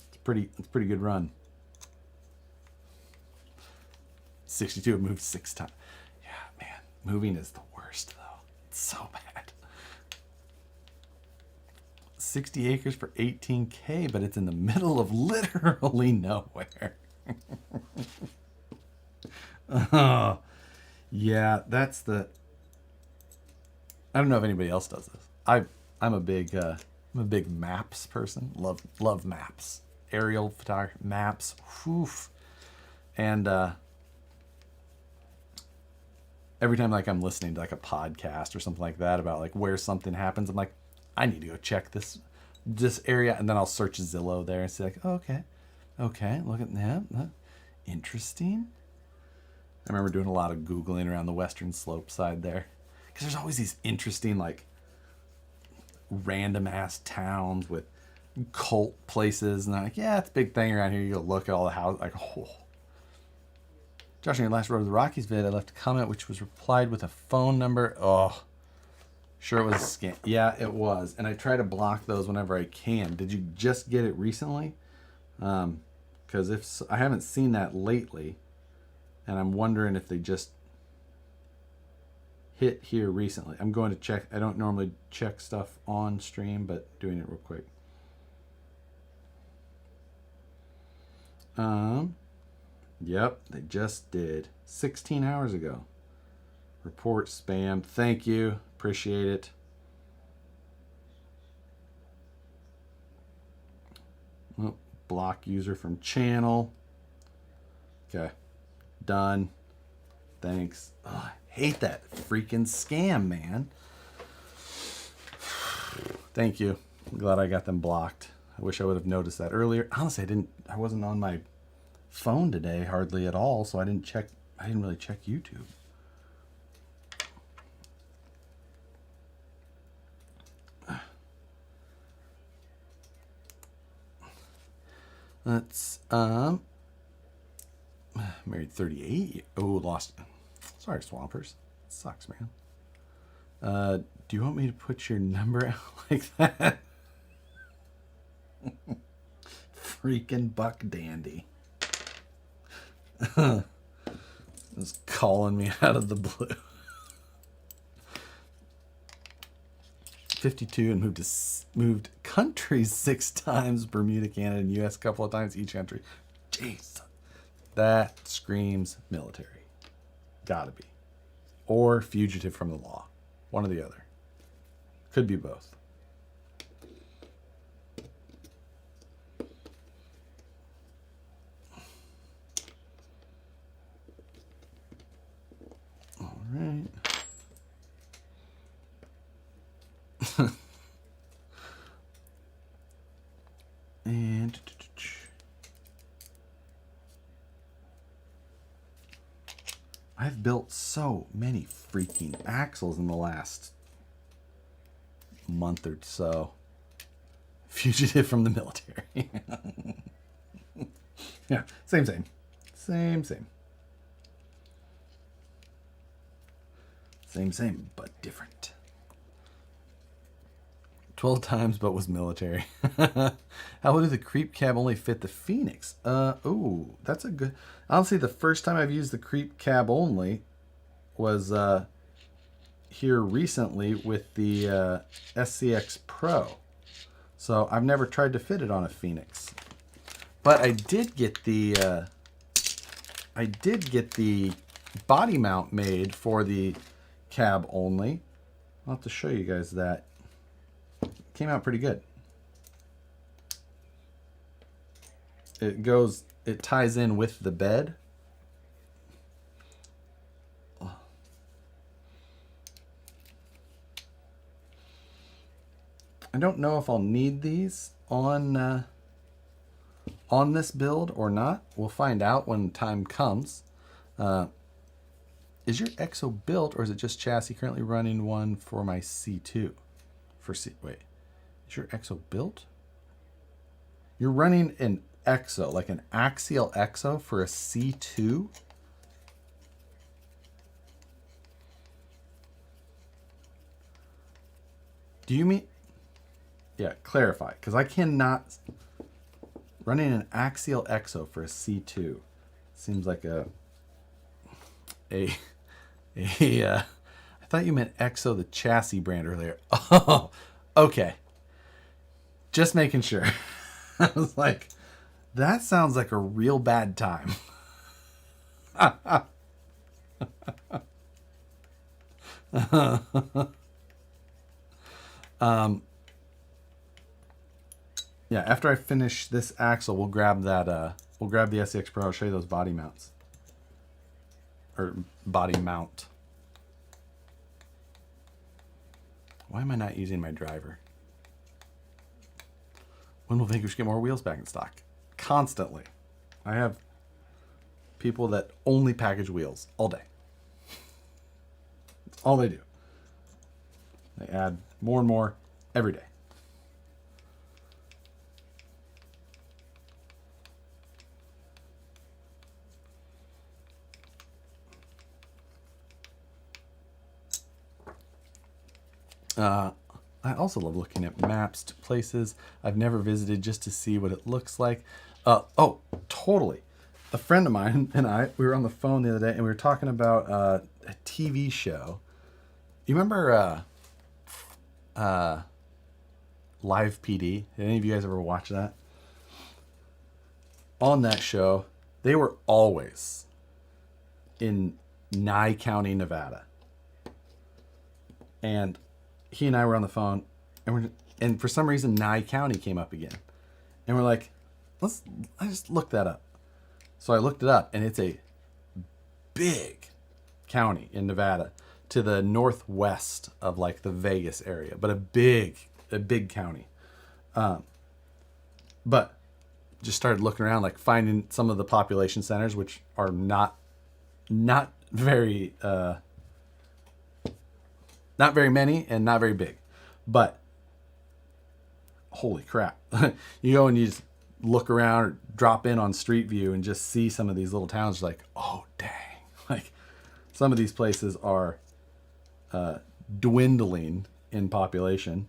It's a pretty good run. 62 have moved 6 times. Yeah, man. Moving is the worst, though. It's so bad. 60 acres for 18K, but it's in the middle of literally nowhere. Oh, yeah, that's the... I don't know if anybody else does this. I'm a big maps person. Love maps. Aerial photography, maps. Whew. And every time like I'm listening to like a podcast or something like that about like where something happens, I'm like, I need to go check this area, and then I'll search Zillow there and say like, oh, okay, look at that. Interesting. I remember doing a lot of Googling around the western slope side there, because there's always these interesting like random ass towns with cult places, and I'm like, yeah, it's a big thing around here. You go look at all the houses, like, oh. Josh, in your last Road to the Rockies vid, I left a comment which was replied with a phone number. Oh, sure it was a scam. Yeah, it was, and I try to block those whenever I can. Did you just get it recently? Because if so, I haven't seen that lately, and I'm wondering if they just hit here recently. I'm going to check. I don't normally check stuff on stream, but doing it real quick. Yep, they just did 16 hours ago. Report spam. Thank you. Appreciate it. Oh, block user from channel. Okay. Done. Thanks. Oh, I hate that freaking scam, man. Thank you. I'm glad I got them blocked. I wish I would have noticed that earlier. Honestly, I wasn't on my phone today hardly at all, so I didn't really check YouTube. Let's married 38. Oh, lost. Sorry, Swampers. It sucks, man. Do you want me to put your number out like that? Freaking Buck Dandy. Just calling me out of the blue. 52 and moved countries 6 times. Bermuda, Canada, and U.S. a couple of times each country. Jeez. That screams military. Gotta be. Or fugitive from the law. One or the other. Could be both. All right. And I've built so many freaking axles in the last month or so. Fugitive from the military. Yeah, same. Same, but different. 12 times, but was military. How would the creep cab only fit the Phoenix? Oh, that's a good... Honestly, the first time I've used the creep cab only was here recently with the SCX Pro. So I've never tried to fit it on a Phoenix. But I did get the body mount made for the cab only. I'll have to show you guys that. It came out pretty good. It ties in with the bed. I don't know if I'll need these on this build or not. We'll find out when time comes. Is your EXO built, or is it just chassis? Currently running one for my C2. Wait, is your EXO built? You're running an EXO, like an axial EXO for a C2? Do you mean... Yeah, clarify, because I cannot... Running an axial EXO for a C2 seems like I thought you meant EXO, the chassis brand, earlier. Oh, okay. Just making sure. I was like, that sounds like a real bad time. Yeah, after I finish this axle, we'll grab that. We'll grab the SCX Pro. I'll show you those body mounts. Or body mount. Why am I not using my driver? When will Vanquish get more wheels back in stock? Constantly. I have people that only package wheels all day. That's all they do. They add more and more every day. I also love looking at maps to places I've never visited just to see what it looks like. Oh, totally. A friend of mine and we were on the phone the other day and we were talking about a TV show. You remember Live PD? Did any of you guys ever watch that? On that show, they were always in Nye County, Nevada. And he and I were on the phone, and for some reason Nye County came up again, and we're like, I just looked that up. So I looked it up, and it's a big county in Nevada to the northwest of like the Vegas area, but a big county. But just started looking around, like finding some of the population centers, which are not very. Not very many and not very big, but holy crap. You go and you just look around or drop in on Street View and just see some of these little towns like, oh, dang. Like some of these places are dwindling in population.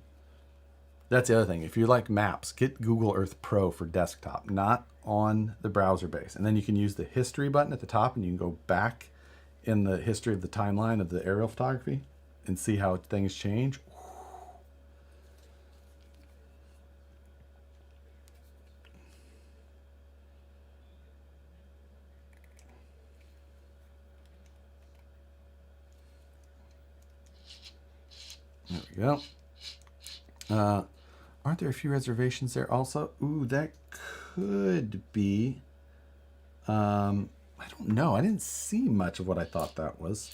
That's the other thing. If you like maps, get Google Earth Pro for desktop, not on the browser base. And then you can use the history button at the top and you can go back in the history of the timeline of the aerial photography and see how things change. There we go. Aren't there a few reservations there also? Ooh, that could be. I don't know. I didn't see much of what I thought that was.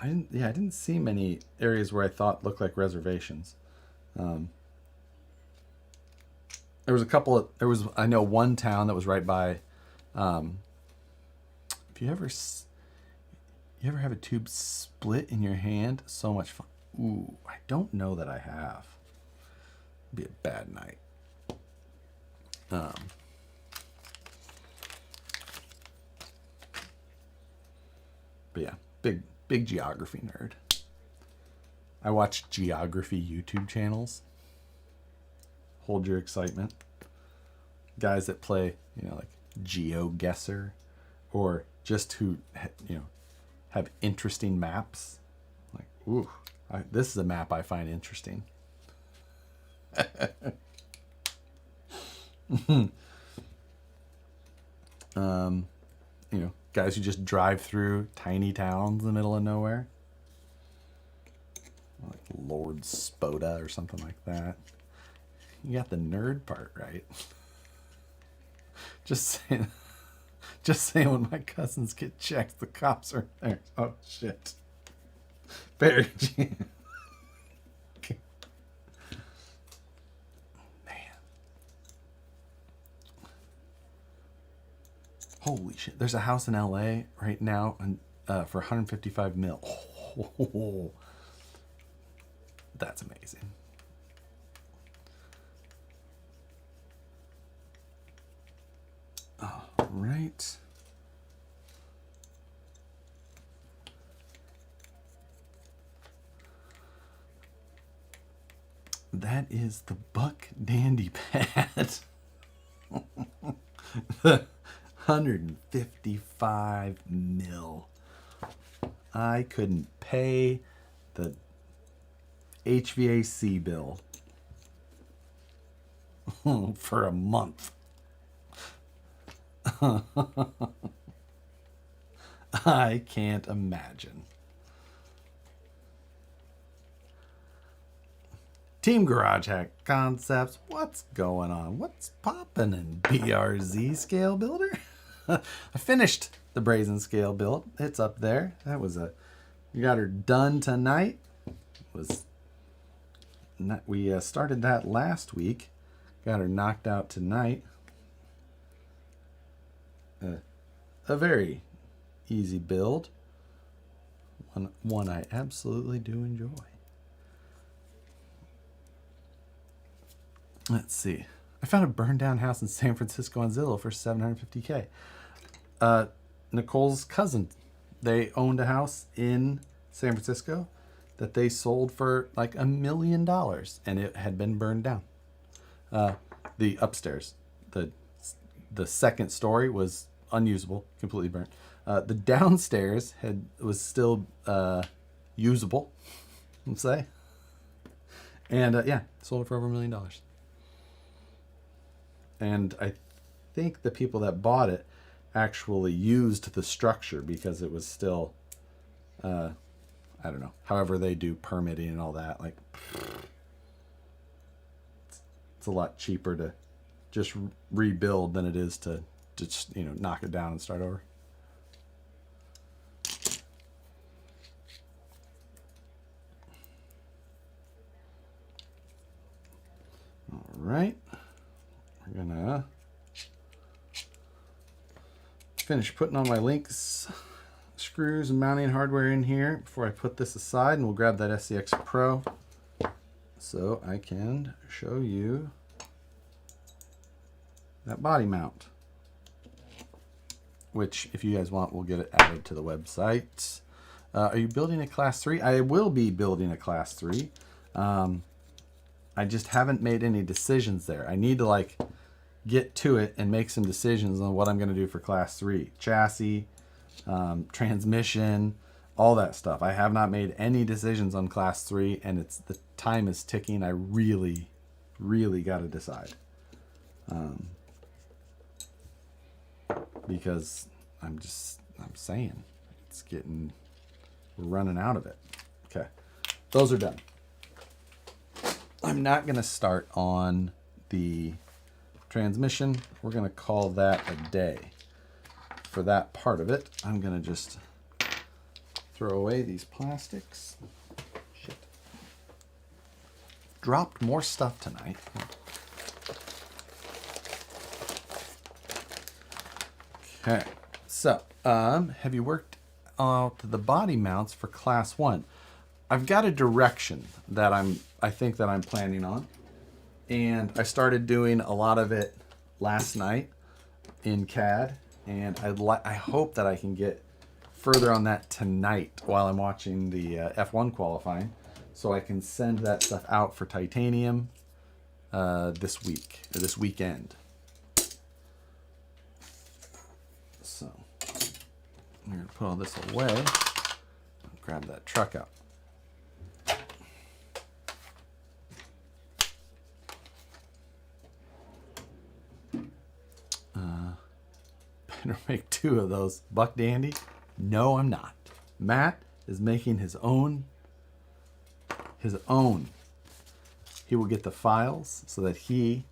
I didn't see many areas where I thought looked like reservations. There was a couple. I know one town that was right by. If you ever have a tube split in your hand, so much fun. Ooh, I don't know that I have. It'd be a bad night. But yeah, big geography nerd. I watch geography YouTube channels. Hold your excitement. Guys that play, like GeoGuessr, or just who, have interesting maps. Like, ooh, this is a map I find interesting. Guys who just drive through tiny towns in the middle of nowhere. Like Lord Spoda or something like that. You got the nerd part right. Just saying when my cousins get checked, the cops are there. Oh, shit. Very okay. Man. Holy shit. There's a house in LA right now for 155 mil. Oh, that's amazing. All right. That is the Buck Dandy Pad. 155 mil. I couldn't pay the HVAC bill for a month. I can't imagine. Team Garage Hack Concepts, what's going on? What's poppin' in BRZ Scale Builder? I finished the Brazin scale build. It's up there. We got her done tonight. We started that last week. Got her knocked out tonight. A very easy build. One I absolutely do enjoy. Let's see. I found a burned down house in San Francisco on Zillow for $750K. Nicole's cousin, they owned a house in San Francisco that they sold for like $1 million, and it had been burned down. The upstairs, the second story was unusable, completely burnt. The downstairs was still usable, let's say. And sold it for over $1 million. And I think the people that bought it actually used the structure because it was still, I don't know, however they do permitting and all that. Like, it's a lot cheaper to just rebuild than it is to just, knock it down and start over. All right. We're gonna finish putting all my links, screws, and mounting hardware in here before I put this aside, and we'll grab that SCX Pro so I can show you that body mount, which, if you guys want, we'll get it added to the website. Are you building a Class 3? I will be building a Class 3. I just haven't made any decisions there. I need to get to it and make some decisions on what I'm going to do for Class 3. Chassis, transmission, all that stuff. I have not made any decisions on Class 3, and the time is ticking. I really, really got to decide. Because I'm saying we're running out of it. Okay. Those are done. I'm not going to start on the transmission. We're going to call that a day. For that part of it, I'm going to just throw away these plastics. Shit. Dropped more stuff tonight. Okay. So, have you worked out the body mounts for Class 1? I've got a direction that I think that I'm planning on. And I started doing a lot of it last night in CAD, and I hope that I can get further on that tonight while I'm watching the F1 qualifying, so I can send that stuff out for titanium this week, or this weekend. So I'm going to put all this away. Grab that truck out. Better make 2 of those. Buck Dandy? No, I'm not. Matt is making his own. His own. He will get the files so that he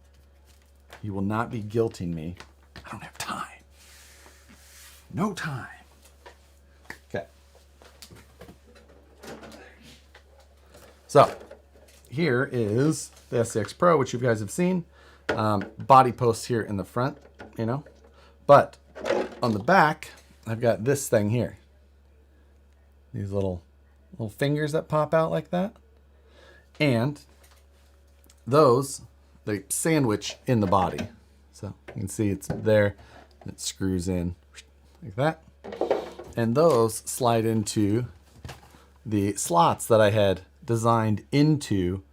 will not be guilting me. I don't have time. No time. Okay. So here is the SCX Pro, which you guys have seen. Body posts here in the front, you know. But on the back, I've got this thing here. These little fingers that pop out like that. And those, they sandwich in the body. So you can see it's there. It screws in like that. And those slide into the slots that I had designed into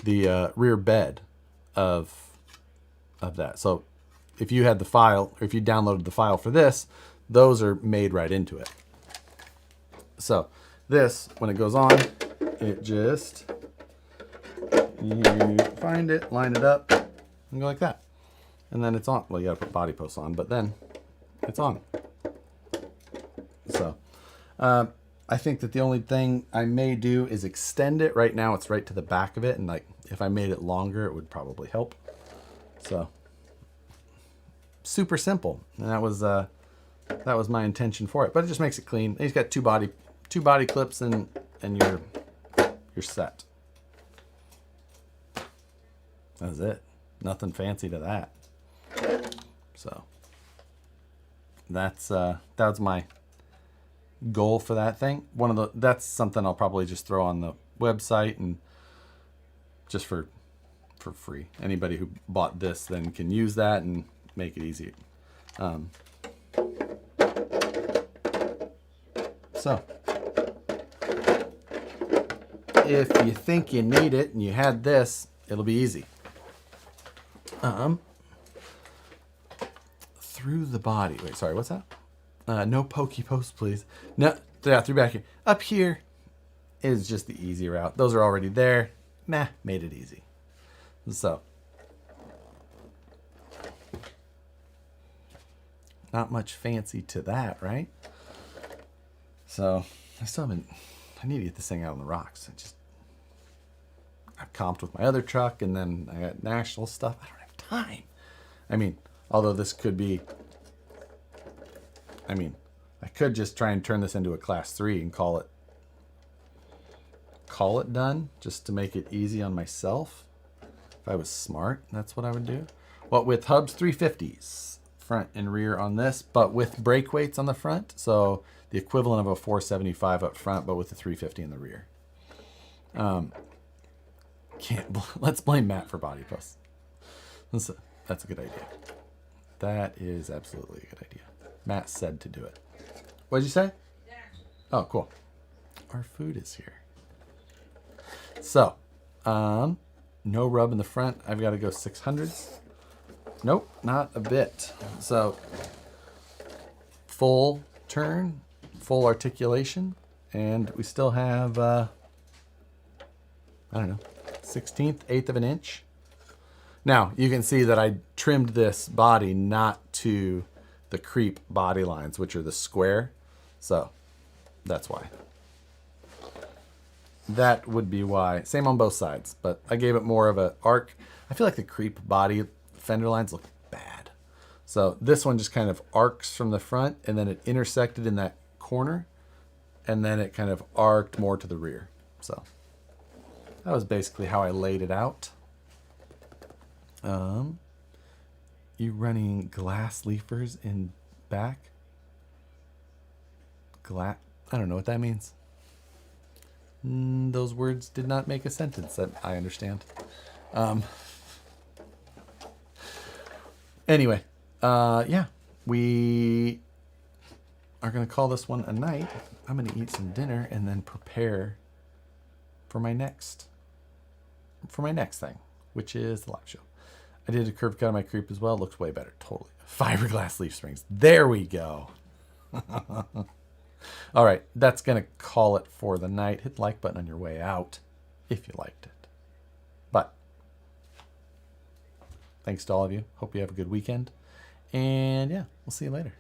the rear bed of that. So if you had the file, or if you downloaded the file for this, those are made right into it. So this, when it goes on, it just, you find it, line it up, and go like that. And then it's on. Well, you gotta put body posts on, but then it's on. So I think that the only thing I may do is extend it. Right now it's right to the back of it, and like if I made it longer, it would probably help. So super simple, and that was my intention for it. But it just makes it clean. He's got two body clips, and you're set. That's it. Nothing fancy to that. So that's my goal for that thing. That's something I'll probably just throw on the website, and just for free. Anybody who bought this then can use that and make it easy. So if you think you need it and you had this, it'll be easy. Through the body. Wait, sorry, what's that? No pokey post, please. No, yeah, through back here. Up here is just the easy route. Those are already there. Meh, made it easy. So, not much fancy to that, right? So, I need to get this thing out on the rocks. I've comped with my other truck, and then I got national stuff. I don't have time. I mean, although this could be, I could just try and turn this into a class 3 and call it done, just to make it easy on myself. If I was smart, that's what I would do. Well, with hubs 350s, front and rear on this, but with brake weights on the front. So the equivalent of a 475 up front, but with the 350 in the rear. Let's blame Matt for body posts. That's a good idea. That is absolutely a good idea. Matt said to do it. What did you say? Oh, cool. Our food is here. So, no rub in the front. I've got to go 600s. Nope, not a bit. So, full turn, full articulation, and we still have, I don't know, 1/16, 1/8 of an inch. Now, you can see that I trimmed this body not to the creep body lines, which are the square. So, that's why. That would be why. Same on both sides, but I gave it more of an arc. I feel like the creep body fender lines look bad. So this one just kind of arcs from the front, and then it intersected in that corner, and then it kind of arced more to the rear. So that was basically how I laid it out. You running glass leafers in back? I don't know what that means. Those words did not make a sentence that I understand. Anyway, yeah, we are going to call this one a night. I'm going to eat some dinner and then prepare for my next thing, which is the live show. I did a curved cut on my creep as well. Looks way better. Totally. Fiberglass leaf springs. There we go. All right. That's going to call it for the night. Hit the like button on your way out if you liked it. But thanks to all of you. Hope you have a good weekend. And yeah, we'll see you later.